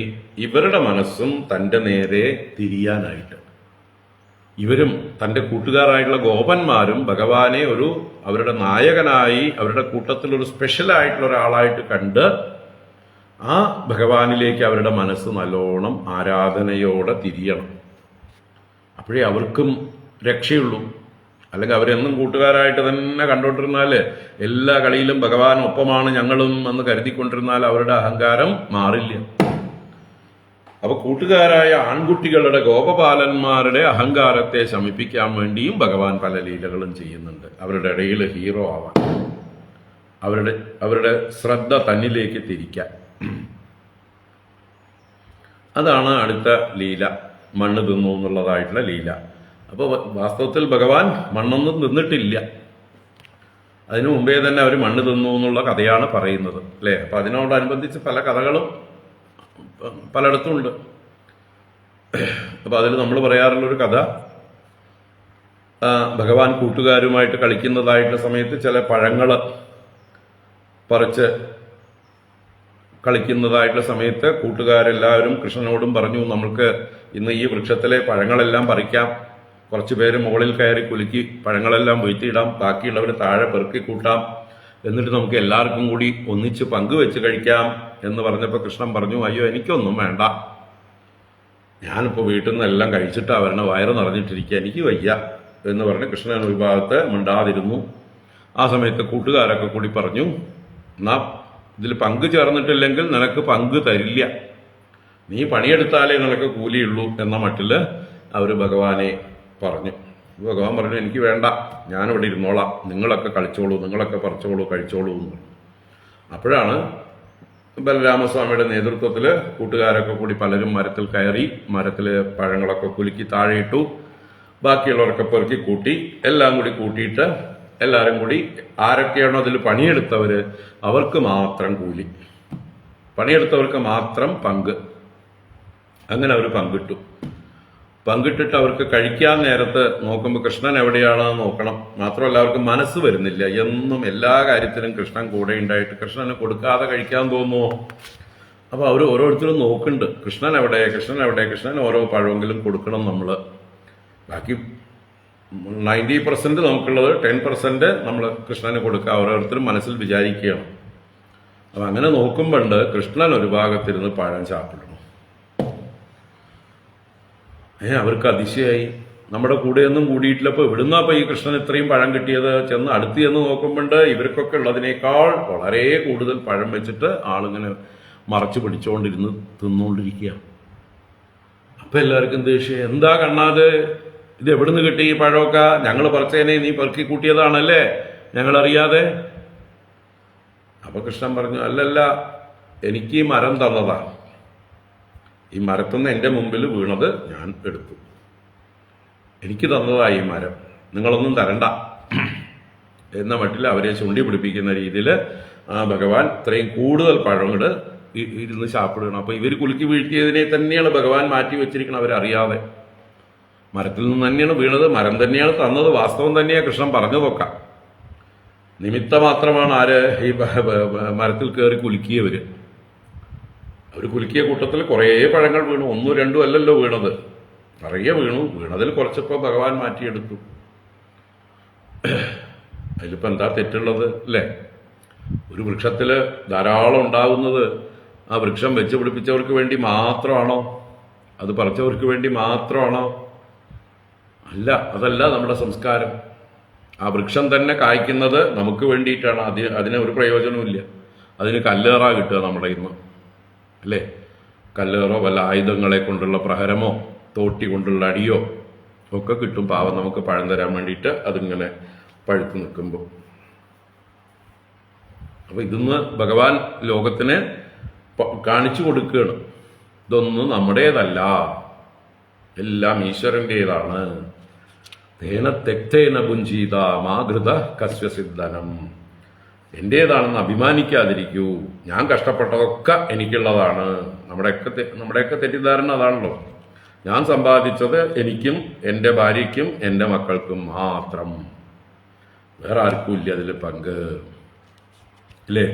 ഇവരുടെ മനസ്സും തൻ്റെ നേരെ തിരിയാനായിട്ട്. ഇവരും തൻ്റെ കൂട്ടുകാരായിട്ടുള്ള ഗോപന്മാരും ഭഗവാനെ അവരുടെ നായകനായി, അവരുടെ കൂട്ടത്തിൽ ഒരു സ്പെഷ്യലായിട്ടുള്ള ഒരാളായിട്ട് കണ്ട് ആ ഭഗവാനിലേക്ക് അവരുടെ മനസ്സ് നല്ലോണം ആരാധനയോടെ തിരിയണം. അപ്പോഴേ അവർക്കും രക്ഷയുള്ളൂ. അല്ലെങ്കിൽ അവരെന്നും കൂട്ടുകാരായിട്ട് തന്നെ കണ്ടോണ്ടിരുന്നാല്, എല്ലാ കളിയിലും ഭഗവാൻ ഒപ്പമാണ് ഞങ്ങളും എന്ന് കരുതിക്കൊണ്ടിരുന്നാൽ അവരുടെ അഹങ്കാരം മാറില്ല. അപ്പൊ കൂട്ടുകാരായ ആൺകുട്ടികളുടെ ഗോപപാലന്മാരുടെ അഹങ്കാരത്തെ ശമിപ്പിക്കാൻ വേണ്ടിയും ഭഗവാൻ പല ലീലകളും ചെയ്യുന്നുണ്ട്. അവരുടെ ഇടയിൽ ഹീറോ ആവാൻ, അവരുടെ ശ്രദ്ധ തന്നിലേക്ക് തിരിക്കാൻ. അതാണ് അടുത്ത ലീല, മണ്ണ് തിന്നു എന്നുള്ളതായിട്ടുള്ള ലീല. അപ്പോൾ വാസ്തവത്തിൽ ഭഗവാൻ മണ്ണൊന്നും തിന്നിട്ടില്ല, അതിനു മുമ്പേ തന്നെ അവർ മണ്ണ് തിന്നു എന്നുള്ള കഥയാണ് പറയുന്നത്, അല്ലേ? അപ്പൊ അതിനോടനുബന്ധിച്ച് പല കഥകളും പലയിടത്തും ഉണ്ട്. അപ്പൊ അതിൽ നമ്മൾ പറയാറുള്ളൊരു കഥ, ഭഗവാൻ കൂട്ടുകാരുമായിട്ട് കളിക്കുന്നതായിട്ടുള്ള സമയത്ത് ചില പഴങ്ങള് പറിച്ച് കളിക്കുന്നതായിട്ടുള്ള സമയത്ത് കൂട്ടുകാരെല്ലാവരും കൃഷ്ണനോടും പറഞ്ഞു, നമുക്ക് ഇന്ന് ഈ വൃക്ഷത്തിലെ പഴങ്ങളെല്ലാം പറിക്കാം, കുറച്ചു പേര് മുകളിൽ കയറി കുലുക്കി പഴങ്ങളെല്ലാം വീഴ്ത്തിയിടാം, ബാക്കിയുള്ളവർ താഴെ പെറുക്കി കൂട്ടാം, എന്നിട്ട് നമുക്ക് എല്ലാവർക്കും കൂടി ഒന്നിച്ച് പങ്കുവെച്ച് കഴിക്കാം എന്ന് പറഞ്ഞപ്പോൾ കൃഷ്ണൻ പറഞ്ഞു, അയ്യോ എനിക്കൊന്നും വേണ്ട, ഞാനിപ്പോൾ വീട്ടിൽ നിന്ന് എല്ലാം കഴിച്ചിട്ടാ വരണ, വയറ് നിറഞ്ഞിട്ടിരിക്കുക, എനിക്ക് വയ്യ എന്ന് പറഞ്ഞ് കൃഷ്ണൻ ഒരു ഭാഗത്ത് മിണ്ടാതിരുന്നു. ആ സമയത്ത് കൂട്ടുകാരൊക്കെ കൂടി പറഞ്ഞു, എന്നാ ഇതിൽ പങ്ക് ചേർന്നിട്ടില്ലെങ്കിൽ നിനക്ക് പങ്ക് തരില്ല, നീ പണിയെടുത്താലേ നിനക്ക് കൂലിയുള്ളൂ എന്ന മട്ടില് അവര് ഭഗവാനെ പറഞ്ഞു. ഭഗവാൻ പറഞ്ഞു, എനിക്ക് വേണ്ട, ഞാനിവിടെ ഇരുന്നോളാം, നിങ്ങളൊക്കെ കളിച്ചോളൂ, നിങ്ങളൊക്കെ പറിച്ചോളൂ, കഴിച്ചോളൂ എന്ന്. അപ്പോഴാണ് ബലരാമസ്വാമിയുടെ നേതൃത്വത്തിൽ കൂട്ടുകാരൊക്കെ കൂടി പലരും മരത്തിൽ കയറി മരത്തിൽ പഴങ്ങളൊക്കെ കുലുക്കി താഴെയിട്ടു, ബാക്കിയുള്ളവരൊക്കെ പെറുക്കി കൂട്ടി, എല്ലാം കൂടി കൂട്ടിയിട്ട് എല്ലാവരും കൂടി ആരൊക്കെയാണോ അതിൽ പണിയെടുത്തവര് അവർക്ക് മാത്രം കൂലി, പണിയെടുത്തവർക്ക് മാത്രം പങ്ക്, അങ്ങനെ അവർ പങ്കിട്ടിട്ട് അവർക്ക് കഴിക്കാൻ നേരത്ത് നോക്കുമ്പോൾ കൃഷ്ണൻ എവിടെയാണെന്ന് നോക്കണം. മാത്രമല്ല അവർക്ക് മനസ്സ് വരുന്നില്ല, എന്നും എല്ലാ കാര്യത്തിലും കൃഷ്ണൻ കൂടെ ഉണ്ടായിട്ട് കൃഷ്ണന് കൊടുക്കാതെ കഴിക്കാൻ തോന്നുമോ? അപ്പൊ അവർ ഓരോരുത്തരും നോക്കുന്നുണ്ട്, കൃഷ്ണൻ എവിടെ, കൃഷ്ണൻ ഓരോ പഴമെങ്കിലും കൊടുക്കണം നമ്മള്. ബാക്കി 90% നമുക്കുള്ളത് 10% നമ്മൾ കൃഷ്ണന് കൊടുക്കുക, ഓരോരുത്തരും മനസ്സിൽ വിചാരിക്കുകയാണ്. അപ്പൊ അങ്ങനെ നോക്കുമ്പോണ്ട് കൃഷ്ണൻ ഒരു ഭാഗത്തിരുന്ന് പഴം ചാപ്പിടണം. അവർക്ക് അതിശയായി, നമ്മുടെ കൂടെയൊന്നും കൂടിയിട്ടില്ലപ്പോ എവിടുന്നാപ്പോ ഈ കൃഷ്ണൻ ഇത്രയും പഴം കിട്ടിയത്? ചെന്ന് അടുത്ത് ചെന്ന് നോക്കുമ്പോണ്ട് ഇവർക്കൊക്കെ ഉള്ളതിനേക്കാൾ വളരെ കൂടുതൽ പഴം വെച്ചിട്ട് ആളിങ്ങനെ മറച്ചു പിടിച്ചുകൊണ്ടിരുന്ന് തിന്നുകൊണ്ടിരിക്കുക. അപ്പൊ എല്ലാവർക്കും ദേഷ്യം, എന്താ കണ്ണാത്, ഇത് എവിടുന്ന് കിട്ടി ഈ പഴമൊക്കെ? ഞങ്ങൾ പറിച്ചതിനെ നീ പെറുക്കി കൂട്ടിയതാണല്ലേ, ഞങ്ങളറിയാതെ. അപ്പൊ കൃഷ്ണൻ പറഞ്ഞു, അല്ലല്ല, എനിക്ക് ഈ മരം തന്നതാ, ഈ മരത്തുനിന്ന് എൻ്റെ മുമ്പിൽ വീണത് ഞാൻ എടുത്തു, എനിക്ക് തന്നതായി ഈ മരം, നിങ്ങളൊന്നും തരണ്ട എന്ന മട്ടിൽ അവരെ ചുണ്ടി പിടിപ്പിക്കുന്ന രീതിയിൽ ഭഗവാൻ ഇത്രയും കൂടുതൽ പഴങ്ങൾ ഇരുന്ന് ചാപ്പിടണം. അപ്പൊ ഇവർ കുലുക്കി വീഴ്ത്തിയതിനെ തന്നെയാണ് ഭഗവാൻ മാറ്റി വെച്ചിരിക്കണം, അവരറിയാതെ. മരത്തിൽ നിന്ന് തന്നെയാണ് വീണത്, മരം തന്നെയാണ് തന്നത്, വാസ്തവം തന്നെയാണ് കൃഷ്ണൻ പറഞ്ഞതൊക്കെ. നിമിത്ത മാത്രമാണ് ആര് ഈ മരത്തിൽ കയറി കുലുക്കിയവര്. അവർ കുലുക്കിയ കൂട്ടത്തിൽ കുറേ പഴങ്ങൾ വീണു, 1, 2 അല്ലല്ലോ വീണത്, നിറയെ വീണതിൽ കുറച്ചപ്പോ ഭഗവാൻ മാറ്റിയെടുത്തു. അതിലിപ്പോ എന്താ തെറ്റുള്ളത്, അല്ലേ? ഒരു വൃക്ഷത്തില് ധാരാളം ഉണ്ടാകുന്നത് ആ വൃക്ഷം വെച്ച് പിടിപ്പിച്ചവർക്ക് വേണ്ടി മാത്രമാണോ? അത് പറിച്ചവർക്ക് വേണ്ടി മാത്രമാണോ? അല്ല, അതല്ല നമ്മുടെ സംസ്കാരം. ആ വൃക്ഷം തന്നെ കായ്ക്കുന്നത് നമുക്ക് വേണ്ടിയിട്ടാണ്. അതിന് ഒരു പ്രയോജനമില്ല. അതിന് കല്ലേറ കിട്ടുക നമ്മുടെ ഇന്ന്, അല്ലേ? കല്ലേറോ വല്ല ആയുധങ്ങളെ കൊണ്ടുള്ള പ്രഹരമോ തോട്ടി കൊണ്ടുള്ള അടിയോ ഒക്കെ കിട്ടും. പാവം നമുക്ക് പഴം തരാൻ വേണ്ടിയിട്ട് അതിങ്ങനെ പഴുത്ത് നിൽക്കുമ്പോൾ. അപ്പൊ ഇതിന്ന് ഭഗവാൻ ലോകത്തിന് കാണിച്ചു കൊടുക്കുകയാണ്, ഇതൊന്നും നമ്മുടേതല്ല, എല്ലാം ഈശ്വരൻ്റെതാണ്. തേന തെക്തേന പുഞ്ചീത മാഘൃത കസ്യസിദ്ധനം. എൻ്റേതാണെന്ന് അഭിമാനിക്കാതിരിക്കൂ. ഞാൻ കഷ്ടപ്പെട്ടതൊക്കെ എനിക്കുള്ളതാണ്. നമ്മുടെയൊക്കെ തെറ്റിദ്ധാരണ അതാണല്ലോ. ഞാൻ സമ്പാദിച്ചത് എനിക്കും എൻ്റെ ഭാര്യയ്ക്കും എൻ്റെ മക്കൾക്കും മാത്രം, വേറെ ആർക്കും ഇല്ല അതിൽ പങ്ക്, ഇല്ലേ?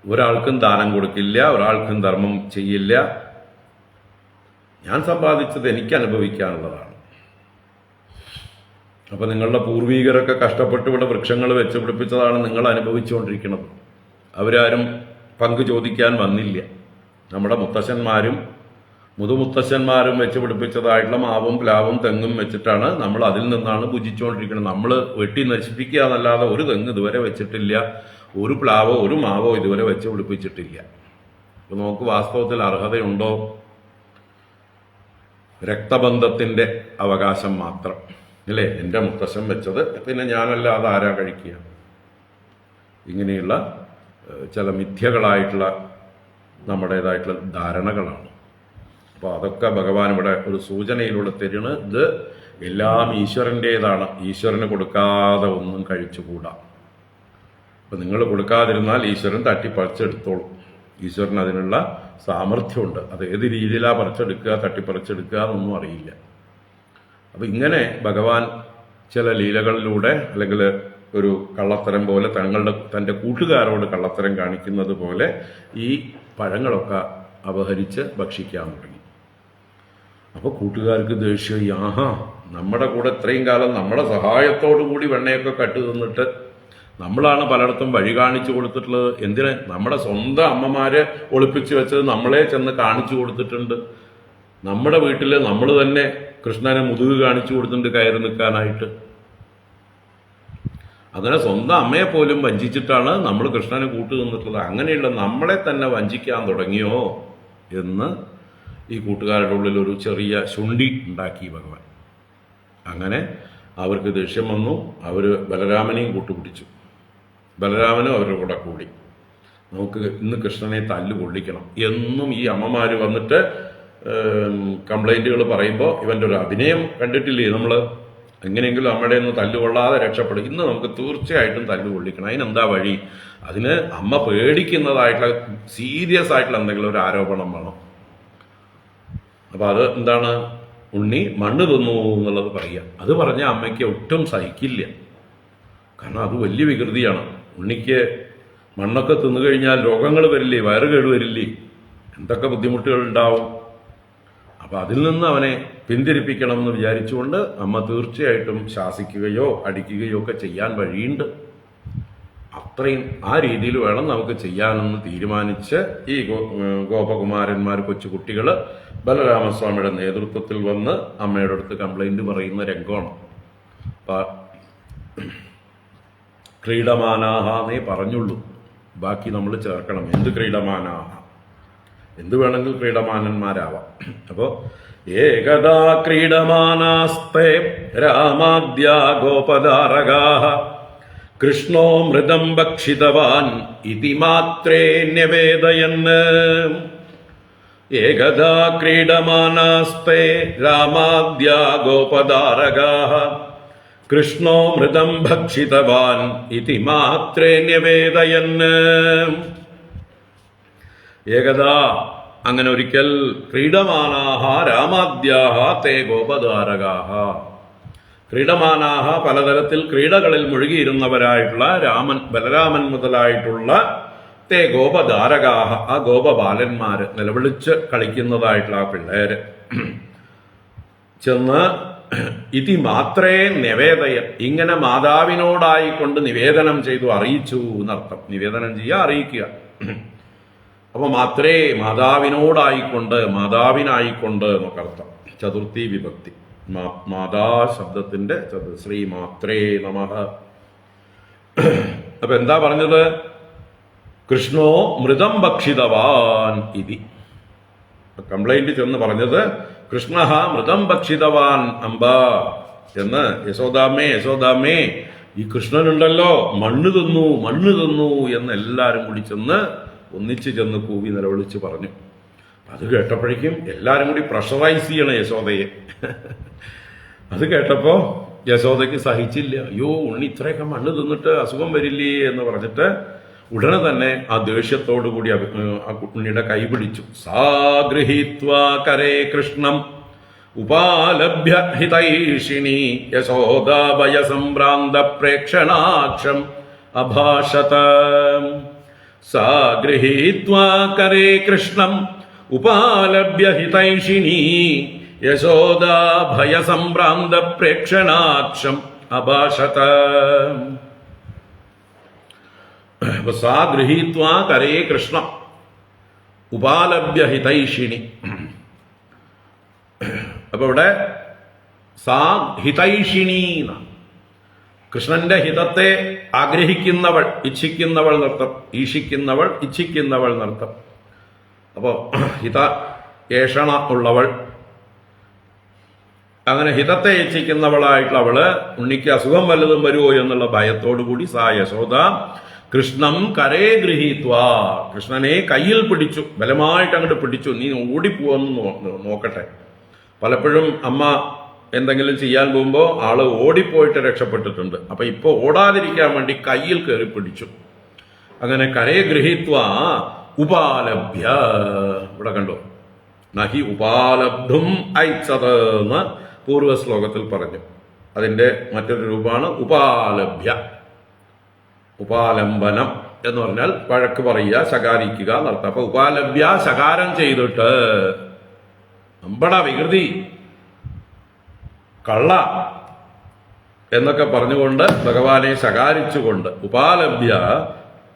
ഒരാൾക്കും ദാനം കൊടുക്കില്ല, ഒരാൾക്കും ധർമ്മം ചെയ്യില്ല. ഞാൻ സമ്പാദിച്ചത് എനിക്ക് അനുഭവിക്കാനുള്ളതാണ്. അപ്പൊ നിങ്ങളുടെ പൂർവീകരൊക്കെ കഷ്ടപ്പെട്ട് ഇവിടെ വൃക്ഷങ്ങൾ വെച്ച് പിടിപ്പിച്ചതാണ് നിങ്ങൾ അനുഭവിച്ചുകൊണ്ടിരിക്കുന്നത്. അവരാരും പങ്ക് ചോദിക്കാൻ വന്നില്ല. നമ്മുടെ മുത്തശ്ശന്മാരും മുതുമുത്തശ്ശന്മാരും വെച്ച് പിടിപ്പിച്ചതായിട്ടുള്ള മാവും പ്ലാവും തെങ്ങും വെച്ചിട്ടാണ് നമ്മൾ അതിൽ നിന്നാണ് ഭുജിച്ചുകൊണ്ടിരിക്കുന്നത്. നമ്മൾ വെട്ടി നശിപ്പിക്കുക എന്നല്ലാതെ ഒരു തെങ്ങ് ഇതുവരെ വെച്ചിട്ടില്ല, ഒരു പ്ലാവോ ഒരു മാവോ ഇതുവരെ വെച്ച് പിടിപ്പിച്ചിട്ടില്ല. അപ്പൊ നമുക്ക് വാസ്തവത്തിൽ അർഹതയുണ്ടോ? രക്തബന്ധത്തിന്റെ അവകാശം മാത്രം, അല്ലേ? എൻ്റെ മുത്തശ്ശൻ വെച്ചത് പിന്നെ ഞാനല്ലാതെ ആരാ കഴിക്കുക? ഇങ്ങനെയുള്ള ചില മിഥ്യകളായിട്ടുള്ള നമ്മുടേതായിട്ടുള്ള ധാരണകളാണ്. അപ്പോൾ അതൊക്കെ ഭഗവാൻ ഇവിടെ ഒരു സൂചനയിലൂടെ തരുന്നത്. ഇത് എല്ലാം ഈശ്വരൻ്റേതാണ്. ഈശ്വരന് കൊടുക്കാതെ ഒന്നും കഴിച്ചുകൂടാ. അപ്പം നിങ്ങൾ കൊടുക്കാതിരുന്നാൽ ഈശ്വരൻ തട്ടിപ്പറിച്ചെടുത്തോളും. ഈശ്വരൻ അതിനുള്ള സാമർഥ്യമുണ്ട്. അത് ഏത് രീതിയിലാണ് പറിച്ചെടുക്കുക, തട്ടിപ്പറിച്ചെടുക്കുക എന്നൊന്നും അറിയില്ല. അപ്പം ഇങ്ങനെ ഭഗവാൻ ചില ലീലകളിലൂടെ അല്ലെങ്കിൽ ഒരു കള്ളത്തരം പോലെ തൻ്റെ കൂട്ടുകാരോട് കള്ളത്തരം കാണിക്കുന്നത് പോലെ ഈ പഴങ്ങളൊക്കെ അപഹരിച്ച് ഭക്ഷിക്കാൻ തുടങ്ങി. അപ്പോൾ കൂട്ടുകാർക്ക് ദേഷ്യമായി. ആഹാ, നമ്മുടെ കൂടെ ഇത്രയും കാലം നമ്മുടെ സഹായത്തോടു കൂടി വെണ്ണയൊക്കെ കട്ട് തിന്നിട്ട് നമ്മളാണ് പലയിടത്തും വഴി കാണിച്ചു കൊടുത്തിട്ടുള്ളത്. എന്തിന്? നമ്മുടെ സ്വന്തം അമ്മമാരെ ഒളിപ്പിച്ച് വെച്ചത് നമ്മളെ ചെന്ന് കാണിച്ചു കൊടുത്തിട്ടുണ്ട്. നമ്മുടെ വീട്ടിൽ നമ്മൾ തന്നെ കൃഷ്ണനെ മുതുക് കാണിച്ചു കൊടുത്തിട്ടുണ്ട് കയറി നിൽക്കാനായിട്ട്. അങ്ങനെ സ്വന്തം അമ്മയെ പോലും വഞ്ചിച്ചിട്ടാണ് നമ്മൾ കൃഷ്ണനെ കൂട്ടു നിന്നിട്ടുള്ളത്. അങ്ങനെയുള്ള നമ്മളെ തന്നെ വഞ്ചിക്കാൻ തുടങ്ങിയോ എന്ന് ഈ കൂട്ടുകാരുടെ ഉള്ളിൽ ഒരു ചെറിയ ശുണ്ഠി ഉണ്ടാക്കി ഭഗവാൻ. അങ്ങനെ അവർക്ക് ദേഷ്യം വന്നു. അവർ ബലരാമനെയും കൂട്ടുപിടിച്ചു. ബലരാമനും അവരുടെ കൂടെ കൂടി. നമുക്ക് ഇന്ന് കൃഷ്ണനെ തല്ലു കൊള്ളിക്കണം എന്നും ഈ അമ്മമാർ വന്നിട്ട് കംപ്ലൈൻറ്റുകൾ പറയുമ്പോൾ ഇവൻ്റെ ഒരു അഭിനയം കണ്ടിട്ടില്ലേ നമ്മൾ? എങ്ങനെയെങ്കിലും അമ്മയുടെ ഒന്ന് തല്ലുകൊള്ളാതെ രക്ഷപ്പെടും. ഇന്ന് നമുക്ക് തീർച്ചയായിട്ടും തല്ലു കൊള്ളിക്കണം. അതിനെന്താ വഴി? അതിന് അമ്മ പേടിക്കുന്നതായിട്ടുള്ള സീരിയസ് ആയിട്ടുള്ള എന്തെങ്കിലും ഒരു ആരോപണം വേണം. അപ്പം അത് എന്താണ്? ഉണ്ണി മണ്ണ് തിന്നു എന്നുള്ളത് പറയുക. അത് പറഞ്ഞാൽ അമ്മയ്ക്ക് ഒട്ടും സഹിക്കില്ല. കാരണം അത് വലിയ വികൃതിയാണ്. ഉണ്ണിക്ക് മണ്ണൊക്കെ തിന്നു കഴിഞ്ഞാൽ രോഗങ്ങൾ വരില്ലേ, വയറുകേട് വരില്ലേ, എന്തൊക്കെ ബുദ്ധിമുട്ടുകൾ ഉണ്ടാവും. അപ്പം അതിൽ നിന്ന് അവനെ പിന്തിരിപ്പിക്കണം എന്ന് വിചാരിച്ചുകൊണ്ട് അമ്മ തീർച്ചയായിട്ടും ശാസിക്കുകയോ അടിക്കുകയോ ഒക്കെ ചെയ്യാൻ വഴിയുണ്ട്. അത്രയും ആ രീതിയിൽ വേണം നമുക്ക് ചെയ്യാനെന്ന് തീരുമാനിച്ച് ഈ ഗോപകുമാരന്മാർ, കൊച്ചുകുട്ടികൾ ബലരാമസ്വാമിയുടെ നേതൃത്വത്തിൽ വന്ന് അമ്മയുടെ അടുത്ത് കംപ്ലൈൻറ്റ് പറയുന്ന രംഗമാണ്. ക്രീഡമാനാഹ എന്നേ പറഞ്ഞുള്ളൂ, ബാക്കി നമ്മൾ ചേർക്കണം. എന്ത് ക്രീഡമാനാഹ? എന്ത് വേണമെങ്കിൽ ക്രീഡമാനന്മാരാവാം. അപ്പോൾ ഏകദാ ക്രീഡമാനാസ്തേ രാമാദ്യാ ഗോപദാരകാഃ കൃഷ്ണോ മൃദം ഭക്ഷിതവാൻ ഇതി മാത്രേ ന്യവേദയന്. ഏകദാ ക്രീഡമാനാസ്തേ രാമാദ്യാ ഗോപദാരകാഃ കൃഷ്ണോ മൃദം ഭക്ഷിതവാൻ ഇതി മാത്രേ ന്യവേദയന്. ഏകദാ, അങ്ങനെ ഒരിക്കൽ, ക്രീഡമാനാഹ രാമാദ്യാഹ തേ ഗോപദാരകാഃ. ക്രീഡമാനാഹ, പലതരത്തിൽ ക്രീഡകളിൽ മുഴുകിയിരുന്നവരായിട്ടുള്ള ബലരാമൻ മുതലായിട്ടുള്ള തേ ഗോപദാരകാഃ, ആ ഗോപബാലന്മാര്, നിലവിളിച്ച് കളിക്കുന്നതായിട്ടുള്ള ആ പിള്ളേര് ചെന്ന് ഇതി മാത്രേ നിവേദയ, ഇങ്ങനെ മാതാവിനോടായിക്കൊണ്ട് നിവേദനം ചെയ്തു, അറിയിച്ചു എന്നർത്ഥം. നിവേദനം ചെയ്യുക, അറിയിക്കുക. അപ്പൊ മാത്രേ മാതാവിനോടായിക്കൊണ്ട്, മാതാവിനായിക്കൊണ്ട് എന്നൊക്കെ അർത്ഥം. ചതുർത്ഥി വിഭക്തി. മാതാ ശബ്ദത്തിന്റെ ശ്രീ മാത്രേ നമഃ. അപ്പൊ എന്താ പറഞ്ഞത്? കൃഷ്ണോ മൃതം ഭക്ഷിതവാൻ ഇതി. കംപ്ലൈന്റ് ചെന്ന് പറഞ്ഞത് കൃഷ്ണ മൃതം ഭക്ഷിതവാൻ അംബ എന്ന്. യശോദാമ്മേ, യശോദാമ്മേ, ഈ കൃഷ്ണനുണ്ടല്ലോ മണ്ണ് തിന്നു, മണ്ണ് തിന്നു എന്ന് എല്ലാവരും കൂടി ചെന്ന് ഒന്നിച്ചു ചെന്ന് കൂവി നിലവിളിച്ച് പറഞ്ഞു. അത് കേട്ടപ്പോഴേക്കും എല്ലാവരും കൂടി പ്രഷറൈസ് ചെയ്യണം യശോദയെ. അത് കേട്ടപ്പോ യശോദയ്ക്ക് സഹിച്ചില്ല. അയ്യോ, ഉണ്ണി ഇത്രയൊക്കെ മണ്ണ് തിന്നിട്ട് അസുഖം വരില്ലേ എന്ന് പറഞ്ഞിട്ട് ഉടനെ തന്നെ ആ ദേഷ്യത്തോടു കൂടി ആ ഉണ്ണിയുടെ കൈ പിടിച്ചു. സാ ഗൃഹീത്വാ കരേ കൃഷ്ണം ഉപാലഭ്യ ഹിതൈഷിണി യശോദാഭയ സംഭ്രാന്ത പ്രേക്ഷണാക്ഷം അഭാഷത. സാ ഗൃഹീത്വാ കരേ കൃഷ്ണം ഉപാലഭ്യ ഹിതൈഷിണി യശോദാഭയ സംഭ്രാന്ത പ്രേക്ഷണാക്ഷം അഭാഷത. സാ ഗൃഹീത്വാ കരേ കൃഷ്ണ ഉപാലഭ്യ ഹിതൈഷിണി. അപ്പൊ ഇവിടെ സാ ഹിതൈഷിണി, കൃഷ്ണന്റെ ഹിതത്തെ ആഗ്രഹിക്കുന്നവൾ, ഇച്ഛിക്കുന്നവൾ നൃത്തം, ഈഷിക്കുന്നവൾ, ഇച്ഛിക്കുന്നവൾ നൃത്തം. അപ്പോ ഹിത ഏഷണ ഉള്ളവൾ, അങ്ങനെ ഹിതത്തെ ഇച്ഛിക്കുന്നവളായിട്ടുള്ള അവള് ഉണ്ണിക്ക് അസുഖം വല്ലതും വരുമോ എന്നുള്ള ഭയത്തോടു കൂടി സാ യശോദ കൃഷ്ണം കരേ ഗൃഹീത്വാ, കൃഷ്ണനെ കയ്യിൽ പിടിച്ചു, ബലമായിട്ട് അങ്ങോട്ട് പിടിച്ചു. നീ ഓടിപ്പോവെന്ന് നോക്കട്ടെ. പലപ്പോഴും അമ്മ എന്തെങ്കിലും ചെയ്യാൻ പോകുമ്പോൾ ആള് ഓടിപ്പോയിട്ട് രക്ഷപ്പെട്ടിട്ടുണ്ട്. അപ്പൊ ഇപ്പൊ ഓടാതിരിക്കാൻ വേണ്ടി കയ്യിൽ കയറി പിടിച്ചു. അങ്ങനെ കരേ ഗൃഹീത്വാ ഉപാലഭ്യ, ഇവിടെ കണ്ടോ, നഹി ഉപാലബ്ധും ഐച്ഛത് എന്ന് പൂർവ്വ ശ്ലോകത്തിൽ പറഞ്ഞു. അതിന്റെ മറ്റൊരു രൂപമാണ് ഉപാലഭ്യ. ഉപാലംബനം എന്ന് പറഞ്ഞാൽ വഴക്ക് പറയുക, ശകാരിക്കുക എന്നർത്ഥം. അപ്പൊ ഉപാലഭ്യ ശകാരം ചെയ്തിട്ട്, അമ്പട വികൃതി, കള്ള എന്നൊക്കെ പറഞ്ഞുകൊണ്ട് ഭഗവാനെ ശകാരിച്ചുകൊണ്ട് ഉപാലഭ്യ.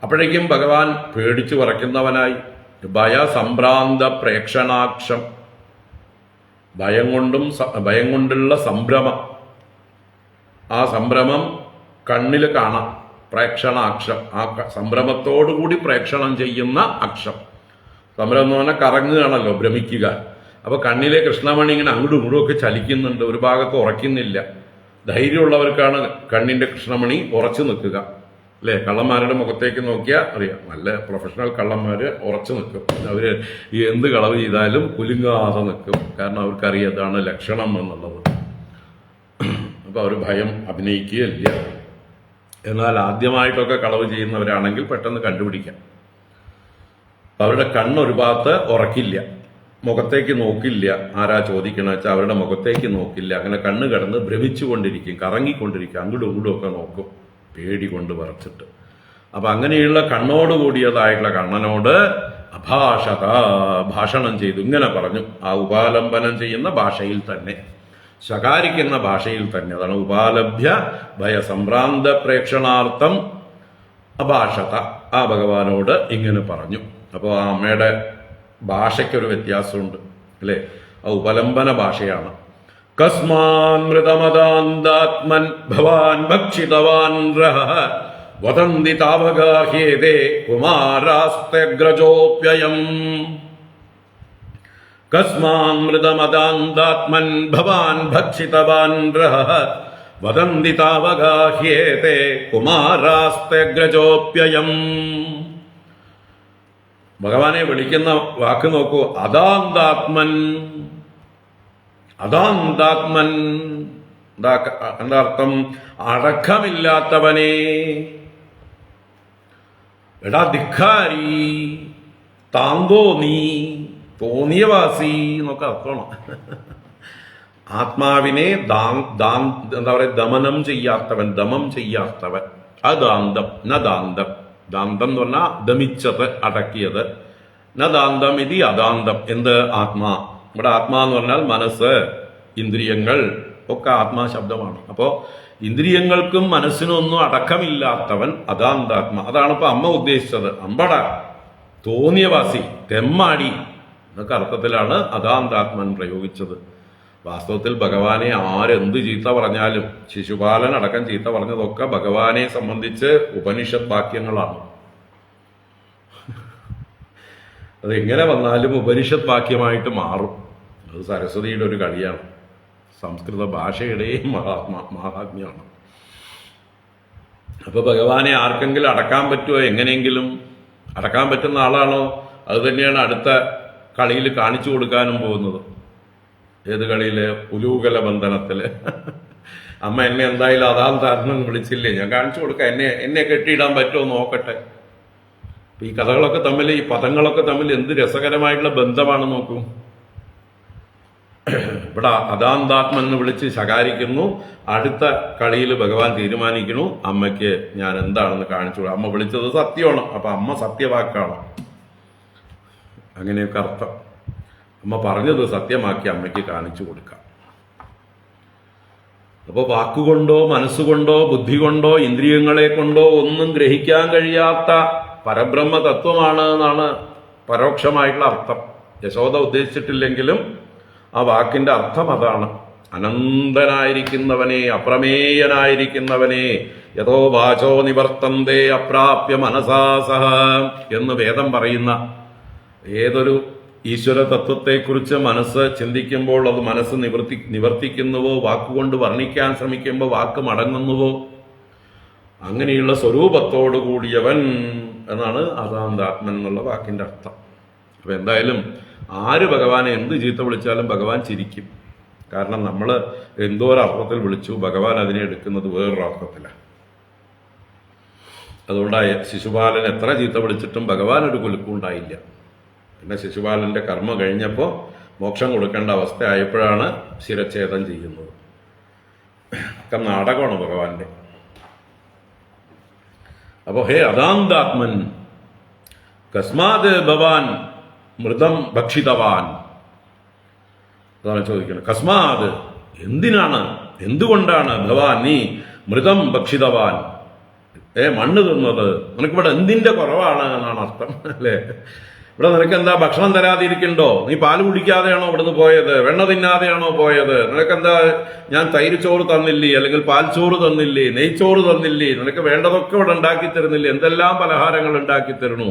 അപ്പോഴേക്കും ഭഗവാൻ പേടിച്ചു വിറയ്ക്കുന്നവനായി. ഭയസംഭ്രാന്ത പ്രേക്ഷണാക്ഷം, ഭയം കൊണ്ടുള്ള സംഭ്രമം, ആ സംഭ്രമം കണ്ണിൽ കാണാം. പ്രേക്ഷണാക്ഷം, ആ സംഭ്രമത്തോടുകൂടി പ്രേക്ഷണം ചെയ്യുന്ന അക്ഷം. സംഭ്രമം എന്ന് പറഞ്ഞാൽ കറങ്ങുകയാണല്ലോ, ഭ്രമിക്കുക. അപ്പൊ കണ്ണിലെ കൃഷ്ണമണി ഇങ്ങനെ അങ്ങോട്ടും ഇങ്ങോട്ടും ഒക്കെ ചലിക്കുന്നുണ്ട്, ഒരു ഭാഗത്ത് ഉറയ്ക്കുന്നില്ല. ധൈര്യമുള്ളവർക്കാണ് കണ്ണിന്റെ കൃഷ്ണമണി ഉറച്ചു നിൽക്കുക, അല്ലെ? കള്ളന്മാരുടെ മുഖത്തേക്ക് നോക്കിയാൽ അറിയാം, നല്ല പ്രൊഫഷണൽ കള്ളന്മാര് ഉറച്ചു നിൽക്കും. അവര് എന്ത് കളവ് ചെയ്താലും കുലുങ്ങാതെ നിൽക്കും, കാരണം അവർക്കറിയാം അതാണ് ലക്ഷണം എന്നുള്ളത്. അപ്പൊ അവർ ഭയം അഭിനയിക്കുകയില്ല. എന്നാൽ ആദ്യമായിട്ടൊക്കെ കളവ് ചെയ്യുന്നവരാണെങ്കിൽ പെട്ടെന്ന് കണ്ടുപിടിക്കാം. അവരുടെ കണ്ണൊരു ഭാഗത്ത് ഉറക്കില്ല, മുഖത്തേക്ക് നോക്കില്ല. ആരാ ചോദിക്കണ വെച്ചാൽ അവരുടെ മുഖത്തേക്ക് നോക്കില്ല. അങ്ങനെ കണ്ണ് കിടന്ന് ഭ്രമിച്ചുകൊണ്ടിരിക്കും, കറങ്ങിക്കൊണ്ടിരിക്കും, അങ്ങോട്ടും ഇങ്ങോട്ടും ഒക്കെ നോക്കും, പേടി കൊണ്ട് വിറച്ചിട്ട്. അപ്പൊ അങ്ങനെയുള്ള കണ്ണോട് കൂടിയതായിട്ടുള്ള കണ്ണനോട് അഭാഷത, ഭാഷണം ചെയ്തു, ഇങ്ങനെ പറഞ്ഞു. ആ ഉപാലംബനം ചെയ്യുന്ന ഭാഷയിൽ തന്നെ, ശകാരിക്കുന്ന ഭാഷയിൽ തന്നെ. അതാണ് ഉപാലഭ്യ ഭയസംഭ്രാന്ത പ്രേക്ഷണാർത്ഥം അഭാഷത. ആ ഭഗവാനോട് ഇങ്ങനെ പറഞ്ഞു. അപ്പോൾ ആ അമ്മയുടെ ഭാഷയ്ക്കൊരു വ്യത്യാസമുണ്ട്, അല്ലേ? ആ ഉപലംബന ഭാഷയാണ്. കസ്മാൻ മൃതമദാന്താത്മൻ ഭവാൻ ഭക്ഷിതവാൻ രഹ വദന്തി താവഗാഹ്യേതേ കുമാരാസ്തഗ്രജോപ്യയം. കസ്മാൻ മൃതമദാന്താത്മൻ ഭവാൻ ഭക്ഷിതവാൻ രഹ വദന്തി താവഗാഹ്യേതേ കുമാരാസ്തഗ്രജോപ്യയം. ഭഗവാനെ വിളിക്കുന്ന വാക്ക് നോക്കൂ, അദാന്താത്മൻ. അദാന്താത്മൻ എന്താ അർത്ഥം? അടക്കമില്ലാത്തവനെ. എടാ ധിക്കാരി, താന്തോ നീ, തോന്നിയവാസി എന്നൊക്കെ അർത്ഥമാണ്. ആത്മാവിനെ എന്താ പറയുക, ദമനം ചെയ്യാത്തവൻ, ദമം ചെയ്യാത്തവൻ. അദാന്തം നദാന്തം. ദാന്തം എന്ന് പറഞ്ഞാൽ ദമിച്ചത്, അടക്കിയത്. നദാന്തം ഇത് അദാന്തം. എന്ത്? ആത്മാ. ഇവിടെ ആത്മാ എന്ന് പറഞ്ഞാൽ മനസ്സ്, ഇന്ദ്രിയങ്ങൾ, ഒക്കെ ആത്മാശബ്ദമാണ്. അപ്പോൾ ഇന്ദ്രിയങ്ങൾക്കും മനസ്സിനും ഒന്നും അടക്കമില്ലാത്തവൻ അതാന്താത്മ. അതാണ് ഇപ്പൊ അമ്മ ഉദ്ദേശിച്ചത്. അമ്പട, തോന്നിയവാസി, തെമ്മാടി എന്നൊക്കെ അർത്ഥത്തിലാണ് അതാന്താത്മൻ പ്രയോഗിച്ചത്. വാസ്തവത്തിൽ ഭഗവാനെ ആരെന്ത് ചീത്ത പറഞ്ഞാലും, ശിശുപാലൻ അടക്കം ചീത്ത പറഞ്ഞതൊക്കെ ഭഗവാനെ സംബന്ധിച്ച് ഉപനിഷത് വാക്യങ്ങളാണ്. അതെങ്ങനെ വന്നാലും ഉപനിഷത് വാക്യമായിട്ട് മാറും. അത് സരസ്വതിയുടെ ഒരു കളിയാണ്, സംസ്കൃത ഭാഷയുടെയും മഹാത്മ്യമാണ്. അപ്പൊ ഭഗവാനെ ആർക്കെങ്കിലും അടക്കാൻ പറ്റുമോ? എങ്ങനെയെങ്കിലും അടക്കാൻ പറ്റുന്ന ആളാണോ? അത് തന്നെയാണ് അടുത്ത കളിയിൽ കാണിച്ചു കൊടുക്കാനും പോകുന്നത്. ഏത് കളിയില്? ഉലൂകല ബന്ധനത്തില്. അമ്മ എന്നെ എന്തായാലും അതാന്താത്മൻ വിളിച്ചില്ലേ, ഞാൻ കാണിച്ചു കൊടുക്കാം, എന്നെ കെട്ടിയിടാൻ പറ്റുമോ നോക്കട്ടെ. ഈ കഥകളൊക്കെ തമ്മിൽ, ഈ പദങ്ങളൊക്കെ തമ്മിൽ എന്ത് രസകരമായിട്ടുള്ള ബന്ധമാണ് നോക്കൂ. ഇവിടെ അതാന്താത്മൻ എന്ന് വിളിച്ച് ശകാരിക്കുന്നു. അടുത്ത കളിയിൽ ഭഗവാൻ തീരുമാനിക്കുന്നു അമ്മയ്ക്ക് ഞാൻ എന്താണെന്ന് കാണിച്ചു. അമ്മ വിളിച്ചത് സത്യമാണ്, അപ്പൊ അമ്മ സത്യവാക്കാണ്. അങ്ങനെയൊക്കെ അർത്ഥം. അമ്മ പറഞ്ഞത് സത്യമാക്കി അമ്മയ്ക്ക് കാണിച്ചു കൊടുക്കാം. അപ്പൊ വാക്കുകൊണ്ടോ മനസ്സുകൊണ്ടോ ബുദ്ധി കൊണ്ടോ ഇന്ദ്രിയങ്ങളെ കൊണ്ടോ ഒന്നും ഗ്രഹിക്കാൻ കഴിയാത്ത പരബ്രഹ്മ തത്വമാണ് എന്നാണ് പരോക്ഷമായിട്ടുള്ള അർത്ഥം. യശോദ ഉദ്ദേശിച്ചിട്ടില്ലെങ്കിലും ആ വാക്കിന്റെ അർത്ഥം അതാണ്. അനന്തനായിരിക്കുന്നവനെ, അപ്രമേയനായിരിക്കുന്നവനെ, യഥോ വാചോ നിവർത്തന്തേ അപ്രാപ്യ മനസാ സഹ എന്ന് വേദം പറയുന്ന ഏതൊരു ഈശ്വര തത്വത്തെക്കുറിച്ച് മനസ്സ് ചിന്തിക്കുമ്പോൾ അത് മനസ്സ് നിവർത്തിക്കുന്നുവോ, വാക്കുകൊണ്ട് വർണ്ണിക്കാൻ ശ്രമിക്കുമ്പോൾ വാക്ക് മടങ്ങുന്നുവോ, അങ്ങനെയുള്ള സ്വരൂപത്തോടു കൂടിയവൻ എന്നാണ് അതാന്താത്മൻ എന്നുള്ള വാക്കിന്റെ അർത്ഥം. അപ്പൊ എന്തായാലും ആര് ഭഗവാനെ എന്ത് ചീത്ത വിളിച്ചാലും ഭഗവാൻ ചിരിക്കും. കാരണം നമ്മൾ എന്തോ ഒരു അർത്ഥത്തിൽ വിളിച്ചു, ഭഗവാൻ അതിനെ എടുക്കുന്നത് വേറൊരു അർത്ഥത്തിലാണ്. അതുകൊണ്ടായ ശിശുപാലൻ എത്ര ചീത്ത വിളിച്ചിട്ടും ഭഗവാൻ ഒരു കുലുക്കുണ്ടായില്ല. പിന്നെ ശിശുപാലന്റെ കർമ്മ കഴിഞ്ഞപ്പോൾ മോക്ഷം കൊടുക്കേണ്ട അവസ്ഥ ആയപ്പോഴാണ് ശിരച്ഛേദം ചെയ്യുന്നത്. ഒക്കെ നാടകമാണ് ഭഗവാന്റെ. അപ്പോ ഹേ അതാന്താത്മൻ, കസ്മാത് ഭവാൻ മൃതം ഭക്ഷിതവാൻ. അതാണ് ചോദിക്കുന്നത്. കസ്മാത്, എന്തിനാണ്, എന്തുകൊണ്ടാണ് ഭവാൻ നീ മൃതം ഭക്ഷിതവാൻ, മണ്ണ് തിന്നത്? നിനക്കിവിടെ എന്തിന്റെ കുറവാണ് എന്നാണ് അർത്ഥം, അല്ലേ? ഇവിടെ നിനക്ക് എന്താ ഭക്ഷണം തരാതിരിക്കണ്ടോ? നീ പാല് കുടിക്കാതെയാണോ ഇവിടുന്ന് പോയത്? വെണ്ണ തിന്നാതെയാണോ പോയത്? നിനക്കെന്താ ഞാൻ തൈര് ചോറ് തന്നില്ലേ, അല്ലെങ്കിൽ പാൽ ചോറ് തന്നില്ലേ, നെയ്ച്ചോറ് തന്നില്ലേ? നിനക്ക് വേണ്ടതൊക്കെ ഇവിടെ ഉണ്ടാക്കി തരുന്നില്ലേ? എന്തെല്ലാം പലഹാരങ്ങൾ ഉണ്ടാക്കി തരണു.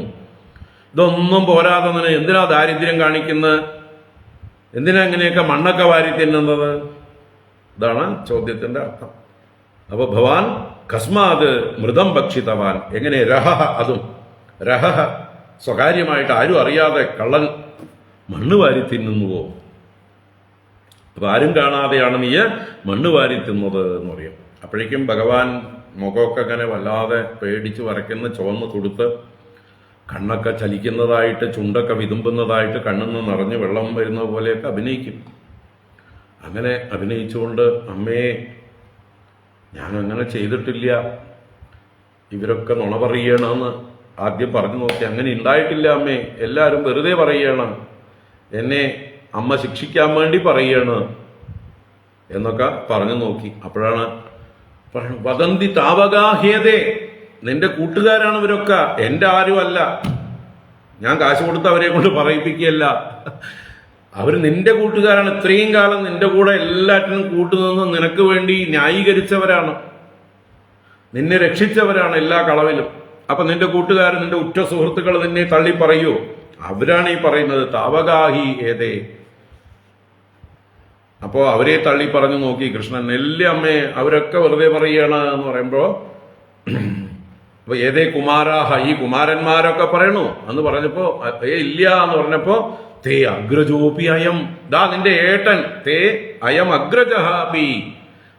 ഇതൊന്നും പോരാതെ നിന്നെ എന്തിനാ ദാരിദ്ര്യം കാണിക്കുന്നത്? എന്തിനാ ഇങ്ങനെയൊക്കെ മണ്ണൊക്കെ വാരി തിന്നുന്നത്? ഇതാണ് ചോദ്യത്തിന്റെ അർത്ഥം. അപ്പൊ ഭവാൻ കസ്മാത് മൃതം ഭക്ഷിതവാൻ, എങ്ങനെ? രഹ, അതും രഹ, സ്വകാര്യമായിട്ട് ആരും അറിയാതെ കള്ളൻ മണ്ണ് വാരി തിന്നുന്നുവോ? അപ്പൊ ആരും കാണാതെയാണ് നീ മണ്ണ് വാരി തിന്നത് എന്ന് പറയും. അപ്പോഴേക്കും ഭഗവാൻ മുഖമൊക്കെ അങ്ങനെ വല്ലാതെ പേടിച്ച് വരയ്ക്കുന്ന, ചുവന്ന് കൊടുത്ത് കണ്ണൊക്കെ ചലിക്കുന്നതായിട്ട്, ചുണ്ടൊക്കെ വിതുമ്പുന്നതായിട്ട്, കണ്ണിന്ന് നിറഞ്ഞ് വെള്ളം വരുന്നത് പോലെയൊക്കെ അഭിനയിക്കും. അങ്ങനെ അഭിനയിച്ചുകൊണ്ട്, അമ്മേ ഞാൻ അങ്ങനെ ചെയ്തിട്ടില്ല, ഇവരൊക്കെ നുണ പറയണമെന്ന് ആദ്യം പറഞ്ഞു നോക്കി. അങ്ങനെ ഉണ്ടായിട്ടില്ല അമ്മേ, എല്ലാവരും വെറുതെ പറയണം, എന്നെ അമ്മ ശിക്ഷിക്കാൻ വേണ്ടി പറയണ് എന്നൊക്കെ പറഞ്ഞു നോക്കി. അപ്പോഴാണ് വദന്തി താവകാഹ്യതേ, നിന്റെ കൂട്ടുകാരാണ് ഇവരൊക്കെ, എന്റെ ആരും അല്ല, ഞാൻ കാശ് കൊടുത്ത് അവരെ കൊണ്ട് പറയിപ്പിക്കുകയല്ല, അവർ നിന്റെ കൂട്ടുകാരാണ്. ഇത്രയും കാലം നിന്റെ കൂടെ എല്ലാറ്റിനും കൂട്ടുനിന്ന് നിനക്ക് വേണ്ടി ന്യായീകരിച്ചവരാണ്, നിന്നെ രക്ഷിച്ചവരാണ് എല്ലാ കളവിലും. അപ്പൊ നിന്റെ കൂട്ടുകാർ, നിന്റെ ഉറ്റ സുഹൃത്തുക്കൾ നിന്നെ തള്ളി പറയൂ? അവരാണ് ഈ പറയുന്നത് താവകാഹി ഏതേ. അപ്പോ അവരെ തള്ളി പറഞ്ഞു നോക്കി കൃഷ്ണൻ. എല്ലാ അമ്മേ അവരൊക്കെ വെറുതെ പറയാണ് എന്ന് പറയുമ്പോ, അപ്പൊ ഏതേ കുമാരാഹ, ഈ കുമാരന്മാരൊക്കെ പറയണു എന്ന് പറഞ്ഞപ്പോ, ഇല്ല എന്ന് പറഞ്ഞപ്പോ, തേ അഗ്രജോപി അയം, ദാ നിന്റെ ഏട്ടൻ, തേ അയം അഗ്രജഹാപി,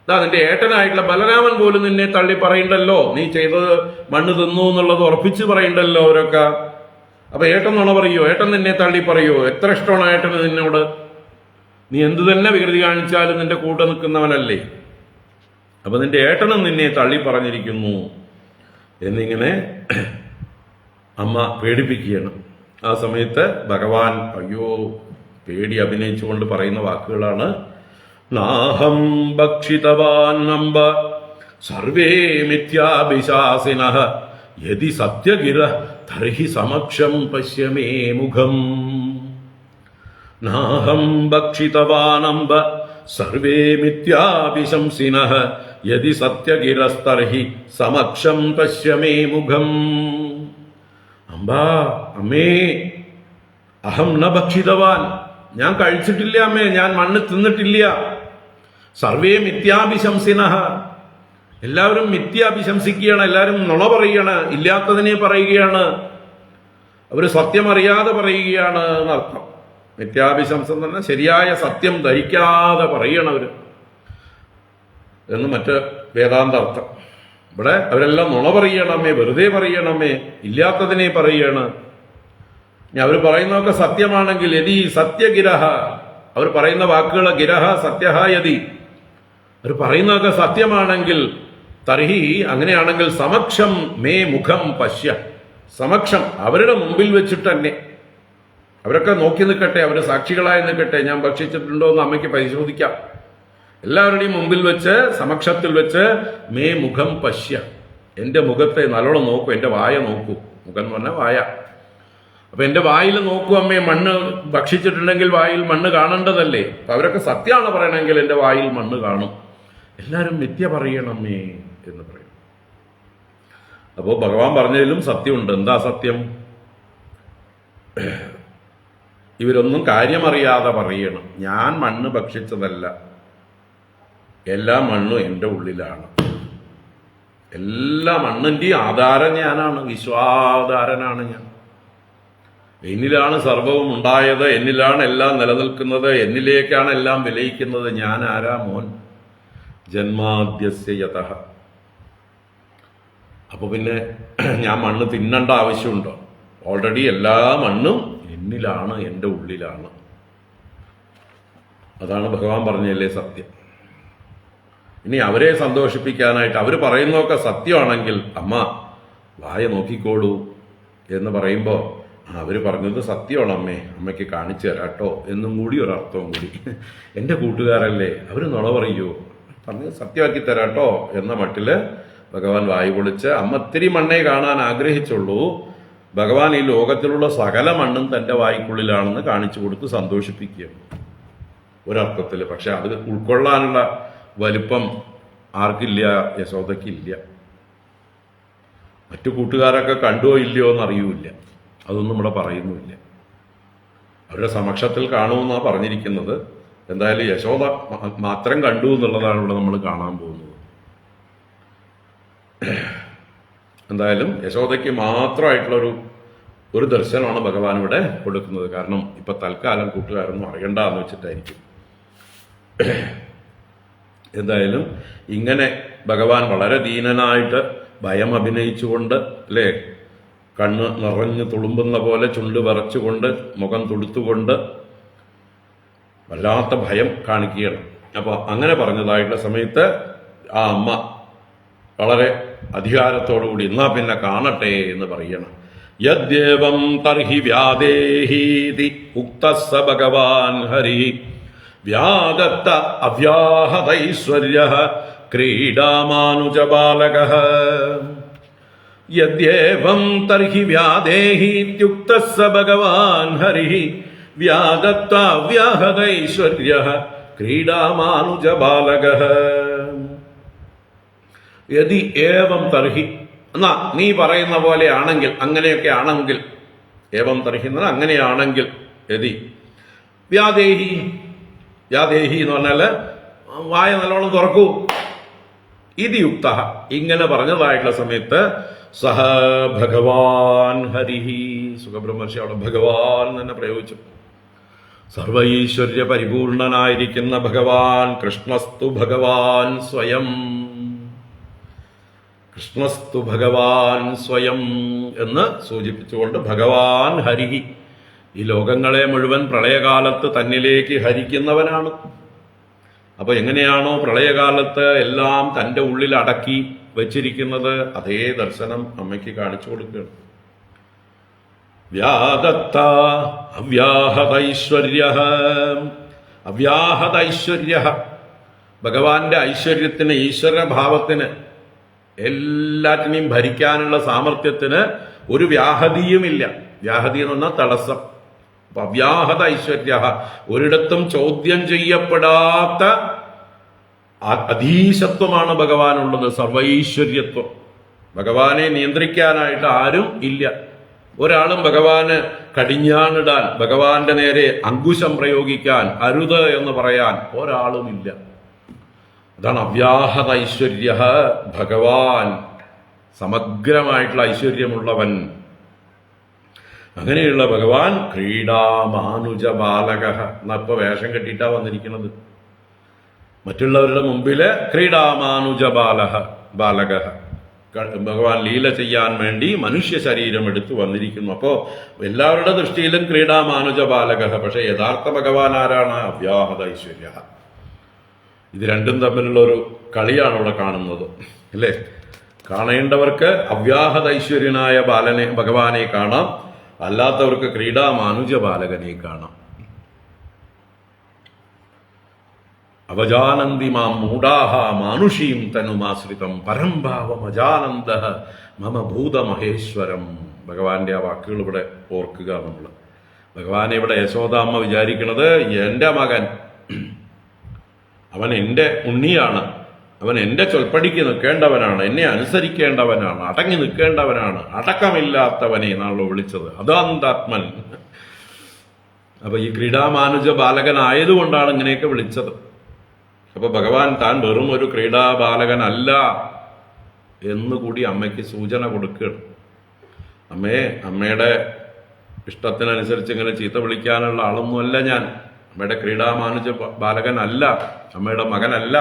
ദാ നിന്റെ ഏട്ടനായിട്ടുള്ള ബലരാമൻ പോലും നിന്നെ തള്ളി പറയണ്ടല്ലോ, നീ ചെയ്തത് മണ്ണ് തിന്നു എന്നുള്ളത് ഉറപ്പിച്ച് പറയണ്ടല്ലോ അവരൊക്കെ. അപ്പൊ ഏട്ടൻ നുണ പറയോ? ഏട്ടൻ നിന്നെ തള്ളി പറയോ? എത്ര ഇഷ്ടമാണ് ഏട്ടന് നിന്നോട്. നീ എന്തു തന്നെ വികൃതി കാണിച്ചാലും നിന്റെ കൂടെ നിൽക്കുന്നവനല്ലേ. അപ്പൊ നിന്റെ ഏട്ടനും നിന്നെ തള്ളി പറഞ്ഞിരിക്കുന്നു എന്നിങ്ങനെ അമ്മ പേടിപ്പിക്കുകയാണ്. ആ സമയത്ത് ഭഗവാൻ അയ്യോ പേടി അഭിനയിച്ചുകൊണ്ട് പറയുന്ന വാക്കുകളാണ്, നാഹം ഭക്ഷിതവാൻ അംബ സർവേ മിഥ്യാഭിശാസിനഃ യദി സത്യഗിര തർഹി സമക്ഷം പശ്യ മേ മുഖം. നാഹം ഭക്ഷിതവാൻ അംബ സർവേ മിഥ്യാഭിശംസിനഃ യദി സത്യഗിരസ്തർഹി സമക്ഷം പശ്യ മേ മുഖം. അമ്പാ, അമ്മേ, അഹം ന ഭക്ഷിതവാൻ, ഞാൻ കഴിച്ചിട്ടില്ല അമ്മേ, ഞാൻ മണ്ണ് തിന്നിട്ടില്ല. സർവേ മിഥ്യാഭിശംസിനഃ, എല്ലാവരും മിഥ്യാഭിശംസിക്കുകയാണ്, എല്ലാവരും നുണ പറയുകയാണ്, ഇല്ലാത്തതിനെ പറയുകയാണ്, അവര് സത്യമറിയാതെ പറയുകയാണ് എന്നർത്ഥം. മിഥ്യാഭിശംസം എന്ന് പറഞ്ഞാൽ ശരിയായ സത്യം ധരിക്കാതെ പറയണവര് എന്ന് മറ്റ് വേദാന്ത അർത്ഥം. ഇവിടെ അവരെല്ലാം നുണ പറയണമേ, വെറുതെ പറയണമേ, ഇല്ലാത്തതിനെ പറയാണ്. ഇനി അവർ പറയുന്നതൊക്കെ സത്യമാണെങ്കിൽ യതി സത്യഗിരഹ, അവർ പറയുന്ന വാക്കുകൾ ഗിരഹ സത്യഹ യതി, അവർ പറയുന്നതൊക്കെ സത്യമാണെങ്കിൽ തർഹി, അങ്ങനെയാണെങ്കിൽ സമക്ഷം മേ മുഖം പശ്യ, സമക്ഷം അവരുടെ മുമ്പിൽ വെച്ചിട്ട് തന്നെ, അവരൊക്കെ നോക്കി നിൽക്കട്ടെ, അവര് സാക്ഷികളായി നിൽക്കട്ടെ, ഞാൻ ഭക്ഷിച്ചിട്ടുണ്ടോ എന്ന് അമ്മയ്ക്ക് പരിശോധിക്കാം. എല്ലാവരുടെയും മുമ്പിൽ വെച്ച്, സമക്ഷത്തിൽ വെച്ച് മേ മുഖം പശ്യ, എന്റെ മുഖത്തെ നല്ലോണം നോക്കൂ, എന്റെ വായ നോക്കൂ. മുഖം എന്ന് പറഞ്ഞാൽ വായ. അപ്പൊ എന്റെ വായിൽ നോക്കൂ അമ്മേ, മണ്ണ് ഭക്ഷിച്ചിട്ടുണ്ടെങ്കിൽ വായിൽ മണ്ണ് കാണേണ്ടതല്ലേ. അപ്പൊ അവരൊക്കെ സത്യമാണ് പറയണമെങ്കിൽ എന്റെ വായിൽ മണ്ണ് കാണും. എല്ലാവരും മിഥ്യ പറയണമേ എന്ന് പറയും. അപ്പോ ഭഗവാൻ പറഞ്ഞതിലും സത്യമുണ്ട്. എന്താ സത്യം? ഇവരൊന്നും കാര്യമറിയാതെ പറയണം, ഞാൻ മണ്ണ് ഭക്ഷിച്ചതല്ല, എല്ലാ മണ്ണും എൻ്റെ ഉള്ളിലാണ്, എല്ലാ മണ്ണിൻ്റെയും ആധാരം ഞാനാണ്, വിശ്വാധാരനാണ് ഞാൻ. എന്നിലാണ് സർവവും ഉണ്ടായത്, എന്നിലാണ് എല്ലാം നിലനിൽക്കുന്നത്, എന്നിലേക്കാണ് എല്ലാം വിലയിക്കുന്നത്. ഞാൻ ആരാ മോൻ? ജന്മാദ്യസ്യ യതഃ. അപ്പൊ പിന്നെ ഞാൻ മണ്ണ് തിന്നേണ്ട ആവശ്യമുണ്ടോ? ഓൾറെഡി എല്ലാ മണ്ണും എന്നിലാണ്, എൻ്റെ ഉള്ളിലാണ്. അതാണ് ഭഗവാൻ പറഞ്ഞല്ലേ സത്യം. ഇനി അവരെ സന്തോഷിപ്പിക്കാനായിട്ട് അവർ പറയുന്നതൊക്കെ സത്യമാണെങ്കിൽ അമ്മ വായ നോക്കിക്കോളൂ എന്ന് പറയുമ്പോൾ അവര് പറഞ്ഞത് സത്യമാണ് അമ്മേ, അമ്മയ്ക്ക് കാണിച്ചു തരാട്ടോ എന്നും കൂടി ഒരർത്ഥവും കൂടി. എൻ്റെ കൂട്ടുകാരല്ലേ, അവര് നുണ പറയൂ, പറഞ്ഞത് സത്യമാക്കി തരാട്ടോ എന്ന മട്ടില് ഭഗവാൻ വായു പൊളിച്ച്, അമ്മ ഇത്തിരി മണ്ണേ കാണാൻ ആഗ്രഹിച്ചുള്ളൂ, ഭഗവാൻ ഈ ലോകത്തിലുള്ള സകല മണ്ണും തൻ്റെ വായ്ക്കുള്ളിലാണെന്ന് കാണിച്ചു കൊടുത്ത് സന്തോഷിപ്പിക്കുക ഒരർത്ഥത്തില്. പക്ഷെ അത് ഉൾക്കൊള്ളാനുള്ള വലിപ്പം ആർക്കില്ല? യശോദയ്ക്കില്ല. മറ്റു കൂട്ടുകാരൊക്കെ കണ്ടോ ഇല്ലയോ എന്നറിയൂല്ല, അതൊന്നും ഇവിടെ പറയുന്നുമില്ല. അവരുടെ സമക്ഷത്തിൽ കാണുമെന്നാണ് പറഞ്ഞിരിക്കുന്നത്. എന്തായാലും യശോദ മാത്രം കണ്ടു എന്നുള്ളതാണ് ഇവിടെ നമ്മൾ കാണാൻ പോകുന്നത്. എന്തായാലും യശോദയ്ക്ക് മാത്രമായിട്ടുള്ളൊരു ഒരു ദർശനമാണ് ഭഗവാൻ ഇവിടെ കൊടുക്കുന്നത്. കാരണം ഇപ്പൊ തൽക്കാലം കൂട്ടുകാരൊന്നും അറിയണ്ട എന്ന് വെച്ചിട്ടായിരിക്കും. എന്തായാലും ഇങ്ങനെ ഭഗവാൻ വളരെ ദീനനായിട്ട് ഭയം അഭിനയിച്ചുകൊണ്ട്, അല്ലേ, കണ്ണ് നിറഞ്ഞു തുളുമ്പുന്ന പോലെ ചുണ്ട് വിറച്ചുകൊണ്ട് മുഖം തുടുത്തുകൊണ്ട് വല്ലാത്ത ഭയം കാണിക്കുകയാണ്. അപ്പൊ അങ്ങനെ പറഞ്ഞതായിട്ടുള്ള സമയത്ത് ആ അമ്മ വളരെ അധികാരത്തോടുകൂടി എന്നാ പിന്നെ കാണട്ടെ എന്ന് പറയണം. യദ്യേവം തർഹി വ്യാദേഹീതി ഉക്തസ്സ ഭഗവാൻ ഹരി വ്യാദത്ത അവ്യാഹതൈശ്വര്യഃ ക്രീഡാമാനുജബാലകഃ. യദ്യേവം തർഹി വ്യാദേഹീത്യുക്തസ്സ ഭഗവാൻ ഹരി വ്യാദത്ത അവ്യാഹതൈശ്വര്യഃ ക്രീഡാമാനുജബാലകഃ. യദി ഏവം തർഹി, എന്നാ നീ പറയുന്ന പോലെ ആണെങ്കിൽ, അങ്ങനെയൊക്കെ ആണെങ്കിൽ, ഏവം തർഹി എന്നാൽ അങ്ങനെയാണെങ്കിൽ, യദി വ്യാദേഹി, വ്യാദേഹി എന്ന് പറഞ്ഞാല് വായ നല്ലോണം തുറക്കൂ. ഇതി യുക്ത, ഇങ്ങനെ പറഞ്ഞതായിട്ടുള്ള സമയത്ത് സഹ ഭഗവാൻ ഹരിഹി, സുഖബ്രഹ്മർഷി അവിടെ ഭഗവാൻ തന്നെ പ്രയോഗിച്ചു. സർവൈശ്വര്യ പരിപൂർണനായിരിക്കുന്ന ഭഗവാൻ, കൃഷ്ണസ്തു ഭഗവാൻ സ്വയം, കൃഷ്ണസ്തു ഭഗവാൻ സ്വയം എന്ന് സൂചിപ്പിച്ചുകൊണ്ട് ഭഗവാൻ ഹരിഹി, ഈ ലോകങ്ങളെ മുഴുവൻ പ്രളയകാലത്ത് തന്നിലേക്ക് ഹരിക്കുന്നവനാണ്. അപ്പൊ എങ്ങനെയാണോ പ്രളയകാലത്ത് എല്ലാം തൻ്റെ ഉള്ളിൽ അടക്കി വച്ചിരിക്കുന്നത്, അതേ ദർശനം അമ്മയ്ക്ക് കാണിച്ചു കൊടുക്കുകയാണ്. വ്യാദത്ത അവ്യാഹതൈശ്വര്യ, അവ്യാഹതൈശ്വര്യ, ഭഗവാന്റെ ഐശ്വര്യത്തിന്, ഈശ്വരഭാവത്തിന്, എല്ലാറ്റിനെയും ഭരിക്കാനുള്ള സാമർഥ്യത്തിന് ഒരു വ്യാഹതിയുമില്ല. വ്യാഹതി എന്ന് പറഞ്ഞാൽ തടസ്സം. അവ്യാഹത ഐശ്വര്യ, ഒരിടത്തും ചോദ്യം ചെയ്യപ്പെടാത്ത അധീശത്വമാണ് ഭഗവാനുള്ളത്, സർവൈശ്വര്യത്വം. ഭഗവാനെ നിയന്ത്രിക്കാനായിട്ട് ആരും ഇല്ല. ഒരാളും ഭഗവാന് കടിഞ്ഞാണിടാൻ, ഭഗവാന്റെ നേരെ അങ്കുശം പ്രയോഗിക്കാൻ, അരുത് എന്ന് പറയാൻ ഒരാളുമില്ല. അതാണ് അവ്യാഹത ഐശ്വര്യ. ഭഗവാൻ സമഗ്രമായിട്ടുള്ള ഐശ്വര്യമുള്ളവൻ. അങ്ങനെയുള്ള ഭഗവാൻ ക്രീഡാമാനുജ ബാലക എന്നപ്പോ വേഷം കെട്ടിയിട്ടാ വന്നിരിക്കുന്നത്. മറ്റുള്ളവരുടെ മുമ്പില് ക്രീഡാമാനുജ ബാലക, ഭഗവാൻ ലീല ചെയ്യാൻ വേണ്ടി മനുഷ്യ ശരീരം എടുത്തു വന്നിരിക്കുന്നു. അപ്പോ എല്ലാവരുടെ ദൃഷ്ടിയിലും ക്രീഡാമാനുജ ബാലക. പക്ഷെ യഥാർത്ഥ ഭഗവാൻ ആരാണ്? അവ്യാഹത ഐശ്വര്യ. ഇത് രണ്ടും തമ്മിലുള്ള ഒരു കളിയാണ് ഇവിടെ കാണുന്നത്, അല്ലേ? കാണേണ്ടവർക്ക് അവ്യാഹത ഐശ്വര്യനായ ഭഗവാനെ കാണാം, അല്ലാത്തവർക്ക് ക്രീഡാമാനുജ ബാലകനെ കാണാം. അവജാനന്തി മാം മൂഢാഹ മാനുഷീം തനുമാശ്രിതം പരംഭാവമജാനന്ദ മമ ഭൂതമഹേശ്വരം. ഭഗവാന്റെ ആ വാക്കുകൾ ഇവിടെ ഓർക്കുക നമ്മൾ. ഭഗവാനെ ഇവിടെ യശോദാമ്മ വിചാരിക്കുന്നത് എൻ്റെ മകൻ, അവൻ എൻ്റെ ഉണ്ണിയാണ്, അവൻ എൻ്റെ ചൊൽപ്പടിക്ക് നിൽക്കേണ്ടവനാണ്, എന്നെ അനുസരിക്കേണ്ടവനാണ്, അടങ്ങി നിൽക്കേണ്ടവനാണ്, അടക്കമില്ലാത്തവനെ എന്നാണല്ലോ വിളിച്ചത്, അതാന്താത്മൻ. അപ്പൊ ഈ ക്രീഡാമാനുജ ബാലകനായതുകൊണ്ടാണ് ഇങ്ങനെയൊക്കെ വിളിച്ചത്. അപ്പൊ ഭഗവാൻ താൻ വെറും ഒരു ക്രീഡാബാലകനല്ല എന്നുകൂടി അമ്മയ്ക്ക് സൂചന കൊടുക്കുകയാണ്. അമ്മയുടെ ഇഷ്ടത്തിനനുസരിച്ച് ഇങ്ങനെ ചീത്ത വിളിക്കാനുള്ള ആളൊന്നുമല്ല ഞാൻ, അമ്മയുടെ ക്രീഡാമാനുജ ബാലകനല്ല, അമ്മയുടെ മകനല്ല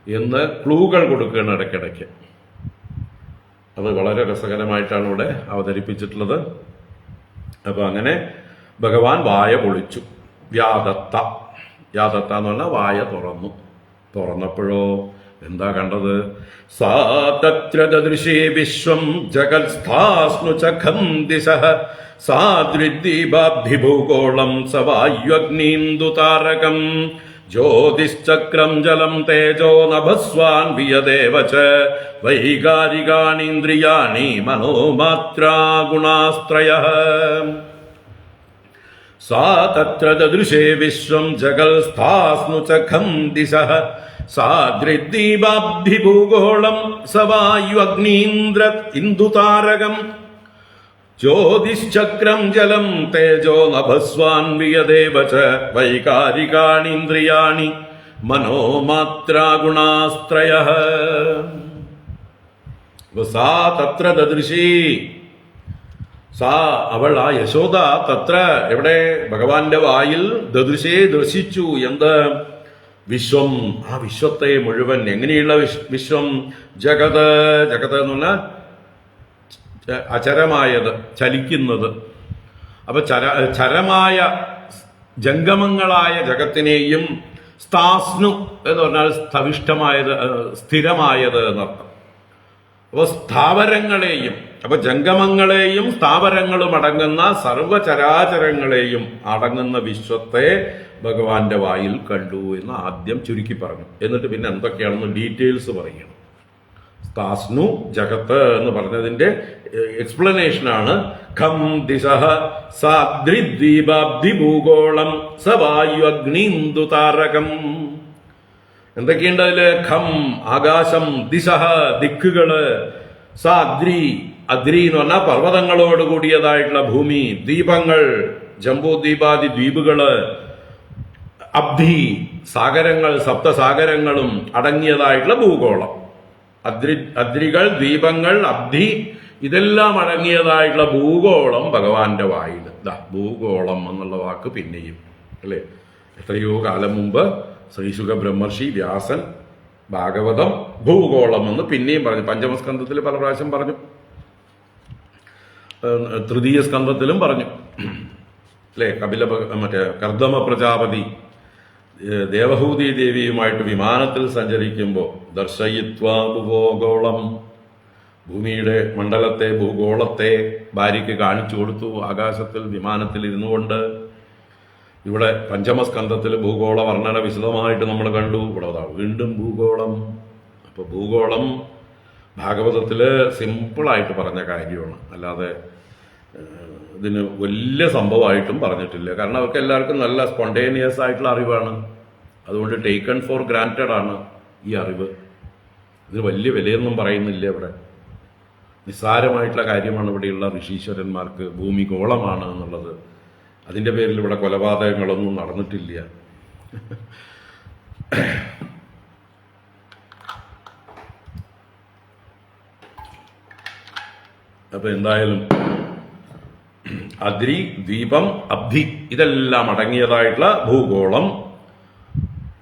എന്ന് ക്ലൂകൾ കൊടുക്കുകയാണ് ഇടയ്ക്കിടയ്ക്ക്. അത് വളരെ രസകരമായിട്ടാണ് ഇവിടെ അവതരിപ്പിച്ചിട്ടുള്ളത്. അപ്പൊ അങ്ങനെ ഭഗവാൻ വായ പൊളിച്ചു. വ്യാദത്ത എന്ന് പറഞ്ഞാൽ വായ തുറന്നപ്പോഴോ എന്താ കണ്ടത്? സാ തത്ര ദദൃശേ വിശ്വം ജഗത്സ്ഥാസ്നു ചഖം ദിശഃ സാദ്രിദ്ദീപാഭിഭൂഗോളം സവായുഗ്നീന്ദുതാരകം ജ്യോതിശ്ചക്രം ജലം തേജോ നഭസ്വാൻ വിയദേവ ച വൈകാരികാണീന്ദ്രിയാണി മനോമാത്രാ ഗുണാസ്ത്രയഃ. സാ തത്ര ദദൃശേ വിശ്വം ജഗത്സ്ഥാസ്നു ചഖം ദിശഃ സാദ്രിദ്ദീപാഭിഭൂഗോളം സവായുഗ്നീന്ദ്ര ഇന്ദുതാരകം ജ്യോതിശ്ചക്രം ജലം തേജോ നഭസ്വാൻ വിയദേവ ച വൈകാരികാണീന്ദ്രിയാണി മനോമാത്രാ ഗുണാസ്ത്രയഃ. സാ തത്ര ദദൃശി, സാ അവൾ, ആ യശോദ, തത്ര എവിടെ? ഭഗവാന്റെ വായിൽ ദദൃശേ ദർശിച്ചു. എന്ത്? വിശ്വം, ആ വിശ്വത്തെ മുഴുവൻ. എങ്ങനെയുള്ള വിശ്വം? ജഗത് എന്ന് പറഞ്ഞാൽ അചരമായത്, ചലിക്കുന്നത്. അപ്പൊ ചരമായ ജംഗമങ്ങളായ ജഗത്തിനെയും സ്ഥാസ്നു എന്ന് പറഞ്ഞാൽ സ്ഥവിഷ്ടമായത്, സ്ഥിരമായത് എന്നർത്ഥം. അപ്പൊ സ്ഥാവരങ്ങളെയും, അപ്പൊ ജംഗമങ്ങളെയും സ്ഥാവരങ്ങളും അടങ്ങുന്ന സർവചരാചരങ്ങളെയും അടങ്ങുന്ന വിശ്വത്തെ ഭഗവാന്റെ വായിൽ കണ്ടു എന്ന് ആദ്യം ചുരുക്കി പറഞ്ഞു. എന്നിട്ട് പിന്നെ എന്തൊക്കെയാണെന്ന് ഡീറ്റെയിൽസ് പറയണം. സ്ഥാസ്നു ജഗത്ത് എന്ന് പറഞ്ഞതിന്റെ എക്സ്പ്ലനേഷനാണ് ഖം ദിശഃ സാദ്രിദ്ദീപാബ്ധിഭൂഗോളം സവായുഗ്നീന്ദുതാരകം. എന്തൊക്കെയുണ്ട് അതില്? ഖം ആകാശം, ദിശഃ ദിക്കുകള്, സാദ്രി അദ്രി എന്ന് പറഞ്ഞാൽ പർവ്വതങ്ങളോട് കൂടിയതായിട്ടുള്ള ഭൂമി, ദ്വീപങ്ങൾ, ജംബൂദ്വീപാദി ദ്വീപുകള്, അബ്ധി സാഗരങ്ങൾ, സപ്തസാഗരങ്ങളും അടങ്ങിയതായിട്ടുള്ള ഭൂഗോളം. അദ്രികൾ, ദ്വീപങ്ങൾ, അബ്ധി ഇതെല്ലാം അടങ്ങിയതായിട്ടുള്ള ഭൂഗോളം ഭഗവാന്റെ വായിൽ. ഭൂഗോളം എന്നുള്ള വാക്ക് പിന്നെയും, അല്ലേ, എത്രയോ കാലം മുമ്പ് ശ്രീശുക ബ്രഹ്മർഷി വ്യാസൻ ഭാഗവതം ഭൂഗോളം എന്ന് പിന്നെയും പറഞ്ഞു. പഞ്ചമസ്കന്ധത്തിൽ പല പ്രാവശ്യം പറഞ്ഞു, തൃതീയ സ്കന്ധത്തിലും പറഞ്ഞു, അല്ലേ. മറ്റേ കർദമ പ്രജാപതി ദേവഹൂതി ദേവിയുമായിട്ട് വിമാനത്തിൽ സഞ്ചരിക്കുമ്പോൾ ദർശയിത്വാ ഭൂഗോളം, ഭൂമിയുടെ മണ്ഡലത്തെ, ഭൂഗോളത്തെ ഭാര്യയ്ക്ക് കാണിച്ചു കൊടുത്തു. ആകാശത്തിൽ വിമാനത്തിൽ ഇരുന്നു കൊണ്ട് ഇവിടെ പഞ്ചമസ്കന്ധത്തിൽ ഭൂഗോള വർണ്ണന വിശദമായിട്ട് നമ്മൾ കണ്ടു. ഇവിടെ വീണ്ടും ഭൂഗോളം. അപ്പോൾ ഭൂഗോളം ഭാഗവതത്തിൽ സിമ്പിളായിട്ട് പറഞ്ഞ കാര്യമാണ്, അല്ലാതെ ഇതിന് വലിയ സംഭവമായിട്ടും പറഞ്ഞിട്ടില്ല. കാരണം അവർക്ക് എല്ലാവർക്കും നല്ല സ്പോണ്ടേനിയസ് ആയിട്ടുള്ള അറിവാണ്. അതുകൊണ്ട് ടേക്കൺ ഫോർ ഗ്രാൻറ്റഡ് ആണ് ഈ അറിവ്. ഇത് വലിയ വിലയൊന്നും പറയുന്നില്ല. ഇവിടെ നിസ്സാരമായിട്ടുള്ള കാര്യമാണ് ഇവിടെയുള്ള ഋഷീശ്വരന്മാർക്ക്. ഭൂമി ഗോളമാണ് എന്നുള്ളത്. അതിൻ്റെ പേരിൽ ഇവിടെ കൊലപാതകങ്ങളൊന്നും നടന്നിട്ടില്ല. അപ്പൊ എന്തായാലും അദ്രി, ദ്വീപം, അബ്ധി ഇതെല്ലാം അടങ്ങിയതായിട്ടുള്ള ഭൂഗോളം.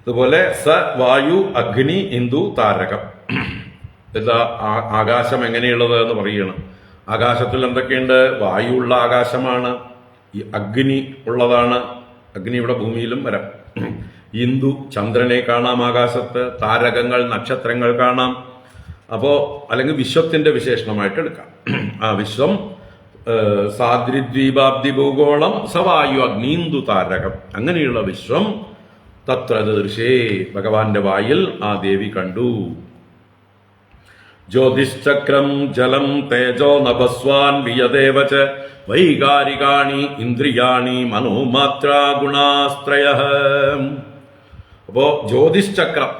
അതുപോലെ സ, വായു, അഗ്നി, ഇന്ദു, താരകം. എന്താ ആകാശം എങ്ങനെയുള്ളത് എന്ന് പറയണം. ആകാശത്തിൽ എന്തൊക്കെയുണ്ട്? വായുവുള്ള ആകാശമാണ്. ഈ അഗ്നി ഉള്ളതാണ്. അഗ്നി ഇവിടെ ഭൂമിയിലും വരാം. ഇന്ദു, ചന്ദ്രനെ കാണാം ആകാശത്ത്. താരകങ്ങൾ, നക്ഷത്രങ്ങൾ കാണാം. അപ്പോ അല്ലെങ്കിൽ വിശ്വത്തിന്റെ വിശേഷണമായിട്ട് എടുക്കാം. ആ വിശ്വം സാദ്രിദ്വീപാബ്ദി ഭൂഗോളം സവായു അഗ്നീന്ദു താരകം, അങ്ങനെയുള്ള വിശ്വം തത്ര ദൃശേ, ഭഗവാന്റെ വായിൽ ആ ദേവി കണ്ടു. ജ്യോതിശ്ചക്രം ജലം തേജോ നഭസ്വാൻ വിയദേവച വൈകാരികാണി ഇന്ദ്രിയാണി മനോമാത്ര ഗുണാസ്ത്രയ. അപ്പോ ജ്യോതിശ്ചക്രം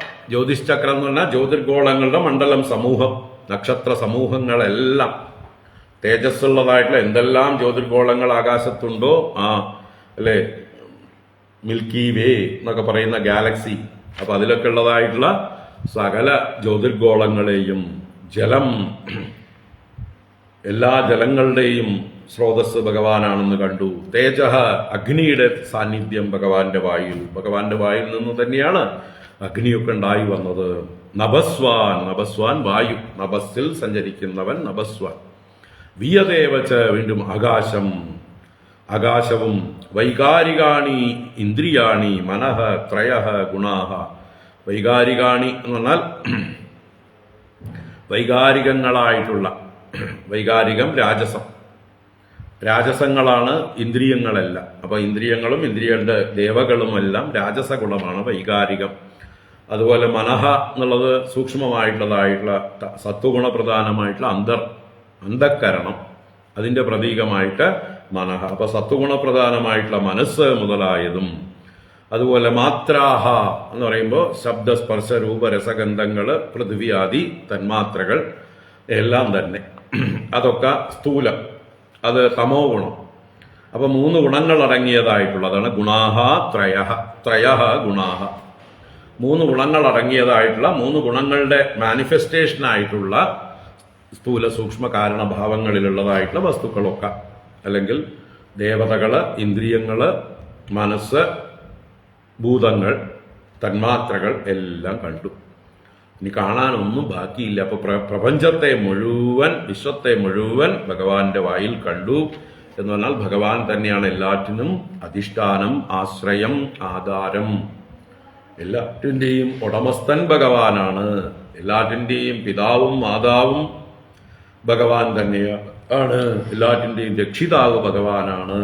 എന്ന് പറഞ്ഞാൽ ജ്യോതിർഗോളങ്ങളുടെ മണ്ഡലം സമൂഹം, നക്ഷത്ര സമൂഹങ്ങളെല്ലാം തേജസ്സുള്ളതായിട്ടുള്ള എന്തെല്ലാം ജ്യോതിർഗോളങ്ങൾ ആകാശത്തുണ്ടോ അല്ലെ, മിൽക്കി വേ എന്നൊക്കെ പറയുന്ന ഗാലക്സി, അപ്പൊ അതിലൊക്കെ ഉള്ളതായിട്ടുള്ള സകല ജ്യോതിർഗോളങ്ങളെയും, ജലം, എല്ലാ ജലങ്ങളുടെയും സ്രോതസ് ഭഗവാനാണെന്ന് കണ്ടു. തേജ, അഗ്നിയുടെ സാന്നിധ്യം ഭഗവാന്റെ വായിൽ നിന്ന് തന്നെയാണ് അഗ്നിയൊക്കെ ഉണ്ടായി വന്നത്. നഭസ്വാൻ വായു, നഭസ്സിൽ സഞ്ചരിക്കുന്നവൻ നഭസ്വാൻ. വിയദേവച്ച, വീണ്ടും ആകാശവും. വൈകാരികാണി ഇന്ദ്രിയാണി മനഃ ത്രയഃ ഗുണാഹ. വൈകാരികാണി എന്ന് പറഞ്ഞാൽ വൈകാരികങ്ങളായിട്ടുള്ള, വൈകാരികം രാജസങ്ങളാണ് ഇന്ദ്രിയങ്ങളെല്ലാം. അപ്പൊ ഇന്ദ്രിയങ്ങളും ഇന്ദ്രിയങ്ങളുടെ ദേവകളുമെല്ലാം രാജസഗുണമാണ് വൈകാരികം. അതുപോലെ മനഃ എന്നുള്ളത് സൂക്ഷ്മമായിട്ടുള്ളതായിട്ടുള്ള സത്വഗുണപ്രധാനമായിട്ടുള്ള അന്തഃകരണം, അതിന്റെ പ്രതീകമായിട്ട് മനഃ. അപ്പൊ സത്വഗുണപ്രധാനമായിട്ടുള്ള മനസ്സ് മുതലായതും, അതുപോലെ മാത്രാഹ എന്ന് പറയുമ്പോൾ ശബ്ദസ്പർശ രൂപ രസഗന്ധങ്ങള്, പൃഥ്വി ആദി തന്മാത്രകൾ എല്ലാം തന്നെ, അതൊക്കെ സ്ഥൂലം, അത് തമോ ഗുണം. അപ്പൊ 3 ഗുണങ്ങൾ അടങ്ങിയതായിട്ടുള്ളതാണ് ഗുണാഹ ത്രയഃ ഗുണാഹ. 3 ഗുണങ്ങൾ അടങ്ങിയതായിട്ടുള്ള 3 ഗുണങ്ങളുടെ മാനിഫെസ്റ്റേഷൻ ആയിട്ടുള്ള സ്ഥൂല സൂക്ഷ്മ കാരണഭാവങ്ങളിലുള്ളതായിട്ടുള്ള വസ്തുക്കളൊക്കെ, അല്ലെങ്കിൽ ദേവതകള്, ഇന്ദ്രിയങ്ങള്, മനസ്സ്, ഭൂതങ്ങൾ, തന്മാത്രകൾ എല്ലാം കണ്ടു. ഇനി കാണാനൊന്നും ബാക്കിയില്ല. അപ്പൊ പ്രപഞ്ചത്തെ മുഴുവൻ, വിശ്വത്തെ മുഴുവൻ ഭഗവാന്റെ വായിൽ കണ്ടു എന്ന് പറഞ്ഞാൽ ഭഗവാൻ തന്നെയാണ് എല്ലാറ്റിനും അധിഷ്ഠാനം, ആശ്രയം, ആധാരം. എല്ലാറ്റിൻ്റെയും ഉടമസ്ഥൻ ഭഗവാനാണ്. എല്ലാറ്റിൻ്റെയും പിതാവും മാതാവും ഭഗവാൻ തന്നെയാണ്. എല്ലാറ്റിൻ്റെയും രക്ഷിതാവ് ഭഗവാനാണ്.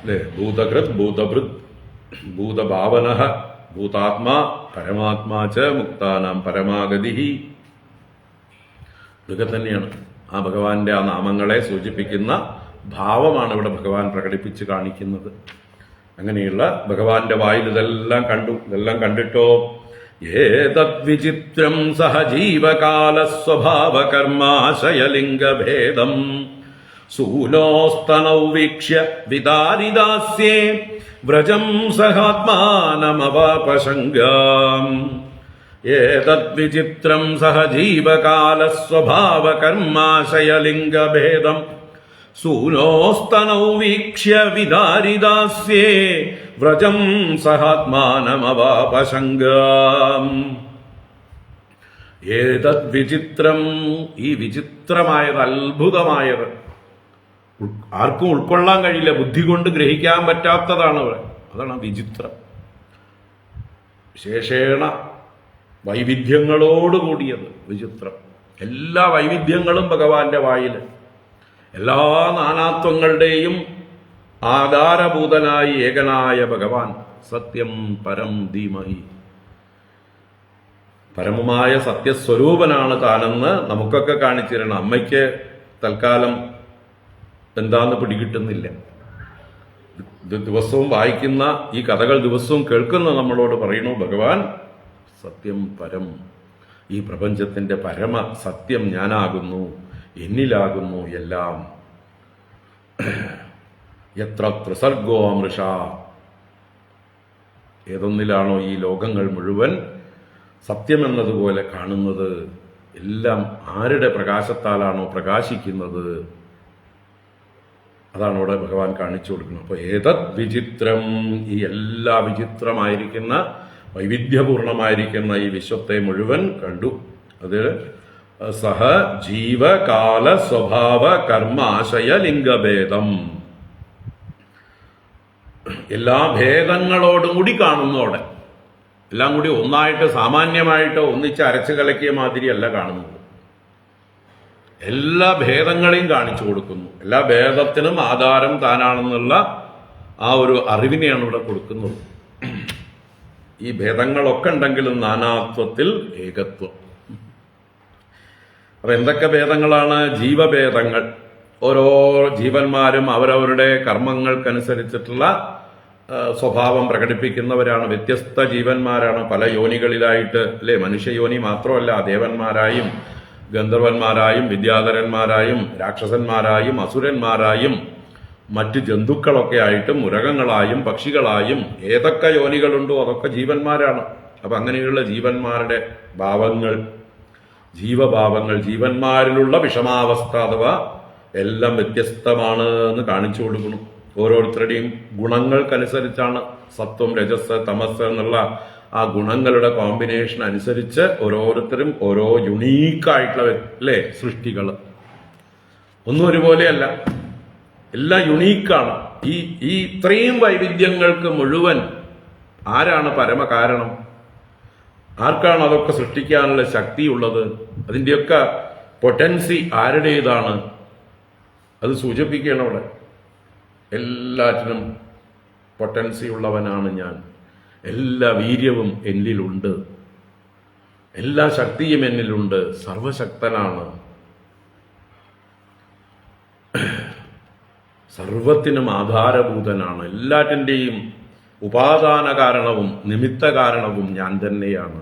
അല്ലെ, ഭൂതകൃത് ഭൂതഭൃത് ഭൂതഭാവന ഭൂതാത്മാ പരമാത്മാ ച മുക്താനാം പരമാഗതി. ഇതൊക്കെ തന്നെയാണ് ആ ഭഗവാന്റെ ആ നാമങ്ങളെ സൂചിപ്പിക്കുന്ന ഭാവമാണ് ഇവിടെ ഭഗവാൻ പ്രകടിപ്പിച്ച് കാണിക്കുന്നത്. അങ്ങനെയുള്ള ഭഗവാന്റെ വായിൽ ഇതെല്ലാം കണ്ടു. ഇതെല്ലാം കണ്ടിട്ടോ ഏതദ്വിചിത്രം സഹജീവകാല സ്വഭാവ കർമാശയലിംഗഭേദം സൂനോസ്തനൗ വീക്ഷ്യ വിതാരിദാസ്യേ വ്രജം സഹാത്മാനമവാപശങ്കാം. ഏതദ്വിചിത്രം സഹജീവകാല സ്വഭാവ കർമാശയലിംഗഭേദം സൂനോസ്തനൗ വീക്ഷ്യ വിദാരിദാസ്യേ വ്രജം സഹാത്മാനമവാപശങ്കാം. ഏതദ്വിചിത്രം, ഈ വിചിത്രമായത്, അത്ഭുതമായത്, ആർക്കും ഉൾക്കൊള്ളാൻ കഴിയില്ല, ബുദ്ധി കൊണ്ട് ഗ്രഹിക്കാൻ പറ്റാത്തതാണ്. അതാണ് വിചിത്രം. വിശേഷേണ വൈവിധ്യങ്ങളോടുകൂടിയത് വിചിത്രം. എല്ലാ വൈവിധ്യങ്ങളും ഭഗവാന്റെ വായിൽ, എല്ലാ നാനാത്വങ്ങളുടെയും ആധാരഭൂതനായി ഏകനായ ഭഗവാൻ സത്യം പരം ധീമഹി, പരമമായ സത്യസ്വരൂപനാണ് താനെന്ന് നമുക്കൊക്കെ കാണിച്ചു തരണം. അമ്മയ്ക്ക് തൽക്കാലം എന്താന്ന് പിടികിട്ടുന്നില്ല. ദിവസവും വായിക്കുന്ന ഈ കഥകൾ ദിവസവും കേൾക്കുന്ന നമ്മളോട് പറയണു, ഭഗവാൻ സത്യം പരം, ഈ പ്രപഞ്ചത്തിന്റെ പരമ സത്യം ഞാനാകുന്നു, എന്നിലാകുന്നു എല്ലാം. എത്ര ത്രിസർഗോ അമൃഷ, ഏതൊന്നിലാണോ ഈ ലോകങ്ങൾ മുഴുവൻ സത്യമെന്നതുപോലെ കാണുന്നത്, എല്ലാം ആരുടെ പ്രകാശത്താലാണോ പ്രകാശിക്കുന്നത്, അതാണ് ഇവിടെ ഭഗവാൻ കാണിച്ചു കൊടുക്കുന്നത്. അപ്പോൾ ഏതത് വിചിത്രം, ഈ എല്ലാ വിചിത്രമായിരിക്കുന്ന വൈവിധ്യപൂർണമായിരിക്കുന്ന ഈ വിശ്വത്തെ മുഴുവൻ കണ്ടു. അത് സഹ ജീവകാല സ്വഭാവ കർമാശയ ലിംഗഭേദം, എല്ലാ ഭേദങ്ങളോടും കൂടി കാണുന്നതോടെ, എല്ലാം കൂടി ഒന്നായിട്ട് സാമാന്യമായിട്ട് ഒന്നിച്ച് അരച്ചു കലക്കിയ മാതിരിയല്ല കാണുന്നത്. എല്ലാ ഭേദങ്ങളെയും കാണിച്ചു കൊടുക്കുന്നു. എല്ലാ ഭേദത്തിനും ആധാരം താനാണെന്നുള്ള ആ ഒരു അറിവിനെയാണ് ഇവിടെ കൊടുക്കുന്നത്. ഈ ഭേദങ്ങളൊക്കെ ഉണ്ടെങ്കിലും നാനാത്വത്തിൽ ഏകത്വം. അപ്പൊ എന്തൊക്കെ ഭേദങ്ങളാണ്? ജീവഭേദങ്ങൾ. ഓരോ ജീവന്മാരും അവരവരുടെ കർമ്മങ്ങൾക്കനുസരിച്ചിട്ടുള്ള സ്വഭാവം പ്രകടിപ്പിക്കുന്നവരാണ്. വ്യത്യസ്ത ജീവന്മാരാണ്, പല യോനികളിലായിട്ട്, അല്ലെ? മനുഷ്യയോനി മാത്രമല്ല, ദേവന്മാരായും ഗന്ധർവന്മാരായും വിദ്യാധരന്മാരായും രാക്ഷസന്മാരായും അസുരന്മാരായും മറ്റ് ജന്തുക്കളൊക്കെ ആയിട്ടും മൃഗങ്ങളായും പക്ഷികളായും ഏതൊക്കെ യോനികളുണ്ടോ അതൊക്കെ ജീവന്മാരാണ്. അപ്പൊ അങ്ങനെയുള്ള ജീവന്മാരുടെ ഭാവങ്ങൾ, ജീവഭാവങ്ങൾ, ജീവന്മാരിലുള്ള വിഷമാവസ്ഥ അഥവാ എല്ലാം വ്യത്യസ്തമാണ് എന്ന് കാണിച്ചു കൊടുക്കണം. ഓരോരുത്തരുടെയും ഗുണങ്ങൾക്കനുസരിച്ചാണ് സത്വം രജസ് തമസ് എന്നുള്ള ആ ഗുണങ്ങളുടെ കോമ്പിനേഷൻ അനുസരിച്ച് ഓരോരുത്തരും ഓരോ യുണീക്കായിട്ടുള്ള, അല്ലേ, സൃഷ്ടികൾ. ഒന്നും ഒരുപോലെയല്ല, എല്ലാം യുണീക്കാണ്. ഈ ഇത്രയും വൈവിധ്യങ്ങൾക്ക് മുഴുവൻ ആരാണ് പരമകാരണം? ആർക്കാണ് അതൊക്കെ സൃഷ്ടിക്കാനുള്ള ശക്തിയുള്ളത്? അതിൻ്റെയൊക്കെ പൊട്ടൻസി ആരുടേതാണ്? അത് സൂചിപ്പിക്കുകയാണ് അവിടെ. എല്ലാറ്റിനും പൊട്ടൻസി ഉള്ളവനാണ് ഞാൻ, എല്ലാ വീര്യവും എന്നിലുണ്ട്, എല്ലാ ശക്തിയും എന്നിലുണ്ട്, സർവശക്തനാണ്, സർവത്തിനും ആധാരഭൂതനാണ്, എല്ലാറ്റിൻ്റെയും ഉപാദാന കാരണവും നിമിത്ത കാരണവും ഞാൻ തന്നെയാണ്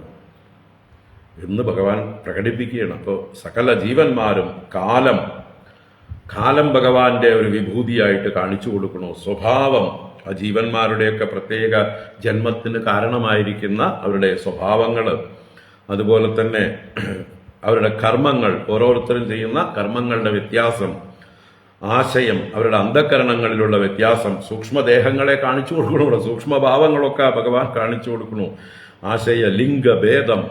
എന്ന് ഭഗവാൻ പ്രകടിപ്പിക്കുകയാണ്. അപ്പോൾ സകല ജീവന്മാരും കാലം ഭഗവാന്റെ ഒരു വിഭൂതിയായിട്ട് കാണിച്ചു കൊടുക്കണു. സ്വഭാവം, ആ ജീവന്മാരുടെയൊക്കെ പ്രത്യേക ജന്മത്തിന് കാരണമായിരിക്കുന്ന അവരുടെ സ്വഭാവങ്ങൾ, അതുപോലെ തന്നെ അവരുടെ കർമ്മങ്ങൾ, ഓരോരുത്തരും ചെയ്യുന്ന കർമ്മങ്ങളുടെ വ്യത്യാസം, ആശയം, അവരുടെ അന്ധകരണങ്ങളിലുള്ള വ്യത്യാസം, സൂക്ഷ്മദേഹങ്ങളെ കാണിച്ചു കൊടുക്കണു. സൂക്ഷ്മഭാവങ്ങളൊക്കെ ഭഗവാൻ കാണിച്ചു കൊടുക്കണു. ആശയ ലിംഗഭേദം,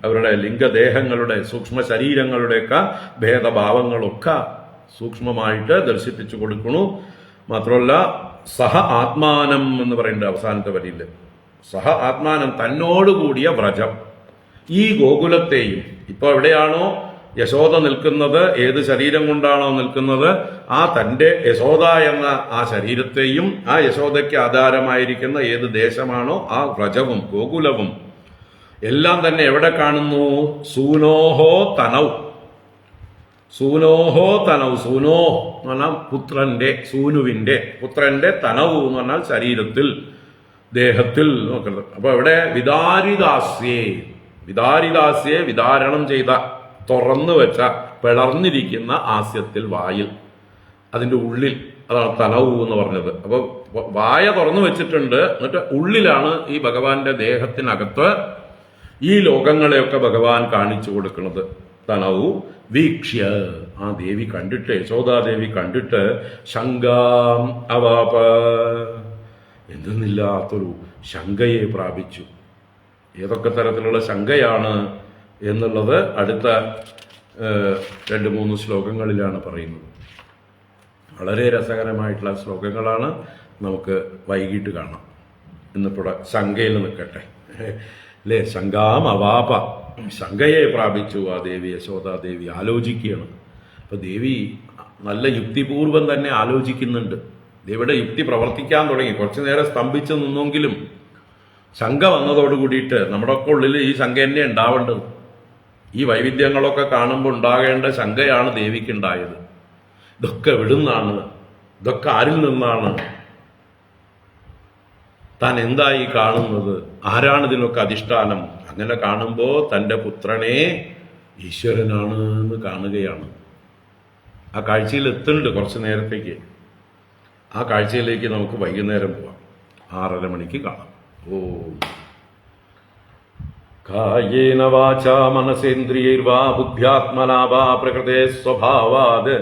അവരുടെ ലിംഗദേഹങ്ങളുടെ സൂക്ഷ്മ ശരീരങ്ങളുടെയൊക്കെ ഭേദഭാവങ്ങളൊക്കെ സൂക്ഷ്മമായിട്ട് ദർശിപ്പിച്ചു കൊടുക്കണു. മാത്രമല്ല സഹ ആത്മാനം എന്ന് പറയുന്നത് അവസാനത്തെ വരിയിൽ, സഹ ആത്മാനം, തന്നോടുകൂടിയ വ്രജം, ഈ ഗോകുലത്തെയും, ഇപ്പോൾ എവിടെയാണോ യശോദ നിൽക്കുന്നത്, ഏത് ശരീരം കൊണ്ടാണോ നിൽക്കുന്നത്, ആ തൻ്റെ യശോദ എന്ന ആ ശരീരത്തെയും ആ യശോദയ്ക്ക് ആധാരമായിരിക്കുന്ന ഏത് ദേശമാണോ ആ വ്രജവും ഗോകുലവും എല്ലാം തന്നെ എവിടെ കാണുന്നു? സൂനോഹോ തനൗ, സൂനോഹോ തനൗ, സൂനോ എന്ന് പറഞ്ഞാൽ പുത്രന്റെ, സൂനുവിന്റെ, പുത്രന്റെ തനവു എന്ന് പറഞ്ഞാൽ ശരീരത്തിൽ, ദേഹത്തിൽ നോക്കുന്നത്. അപ്പൊ ഇവിടെ വിദാരിദാസ്യേ, വിദാരിദാസ്യെ വിദാരണം ചെയ്ത, തുറന്നു വെച്ച, പിളർന്നിരിക്കുന്ന ആസ്യത്തിൽ, വായിൽ, അതിന്റെ ഉള്ളിൽ, അതാണ് തനവു എന്ന് പറഞ്ഞത്. അപ്പൊ വായ തുറന്നു വെച്ചിട്ടുണ്ട്, എന്നിട്ട് ഉള്ളിലാണ് ഈ ഭഗവാന്റെ ദേഹത്തിനകത്ത് ഈ ലോകങ്ങളെയൊക്കെ ഭഗവാൻ കാണിച്ചു കൊടുക്കുന്നത്. തനവു വീക്ഷ്യ, ആ ദേവി കണ്ടിട്ട്, യശോദാദേവി കണ്ടിട്ട്, ശങ്കാം അവാപ, എന്തെന്നില്ലാത്തൊരു ശങ്കയെ പ്രാപിച്ചു. ഏതൊക്കെ തരത്തിലുള്ള ശങ്കയാണ് എന്നുള്ളത് അടുത്ത 2-3 ശ്ലോകങ്ങളിലാണ് പറയുന്നത്. വളരെ രസകരമായിട്ടുള്ള ശ്ലോകങ്ങളാണ്, നമുക്ക് വൈകിട്ട് കാണാം. ഇന്നിപ്പോൾ ശങ്കയിൽ നിൽക്കട്ടെ, അല്ലേ? ശങ്കാം അവാപ, ശങ്കയെ പ്രാപിച്ചു ആ ദേവി, യശോദാദേവി ആലോചിക്കുകയാണ്. അപ്പൊ ദേവി നല്ല യുക്തിപൂർവം തന്നെ ആലോചിക്കുന്നുണ്ട്. ഇവിടെ യുക്തി പ്രവർത്തിക്കാൻ തുടങ്ങി. കുറച്ചു നേരം സ്തംഭിച്ച് നിന്നെങ്കിലും ശങ്ക വന്നതോട് കൂടിയിട്ട് നമ്മുടെ ഒക്കെ ഉള്ളിൽ ഈ ശങ്ക തന്നെ ഉണ്ടാവേണ്ടത്. ഈ വൈവിധ്യങ്ങളൊക്കെ കാണുമ്പോൾ ഉണ്ടാകേണ്ട ശങ്കയാണ് ദേവിക്കുണ്ടായത്. ഇതൊക്കെ എവിടുന്നാണ്? ഇതൊക്കെ ആരിൽ നിന്നാണ്? താൻ എന്തായി കാണുന്നത്? ആരാണ് ഇതിനൊക്കെ അധിഷ്ഠാനം? അങ്ങനെ കാണുമ്പോൾ തൻ്റെ പുത്രനെ ഈശ്വരനാണ് എന്ന് കാണുകയാണ്. ആ കാഴ്ചയിൽ എത്തുന്നുണ്ട് കുറച്ച് നേരത്തേക്ക്. ആ കാഴ്ചയിലേക്ക് നമുക്ക് വൈകുന്നേരം പോവാം. 6:30 മണിക്ക് കാണാം. കായേന വാചാ മനസേന്ദ്രിയൈർവാ ബുദ്ധ്യാത്മനാ വാ പ്രകൃതേ സ്വഭാവാത്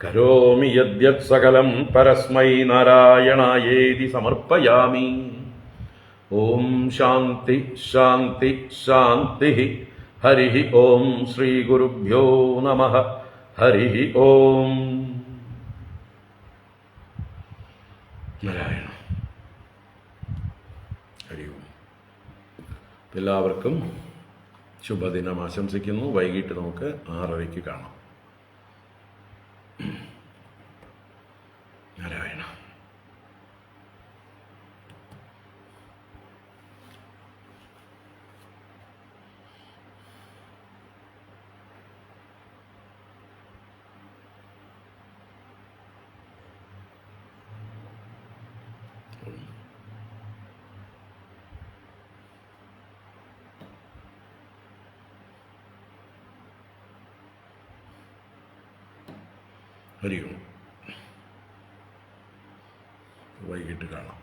കരോമി യദ്യത് സകലം പരസ്മൈ നാരായണായേതി സമർപ്പയാമി. ഓം ശാന്തി ശാന്തി ശാന്തി. ഹരി ഓം ശ്രീ ഗുരുഭ്യോ നമഃ. ഹരി ഓം. നാരായണ. ഹരി ഓം. എല്ലാവർക്കും ശുഭദിനം ആശംസിക്കുന്നു. വൈകിട്ട് നമുക്ക് 6:30 കാണാം. നാരായണ. ഹരി ഓം. വൈകിട്ട് കാണാം.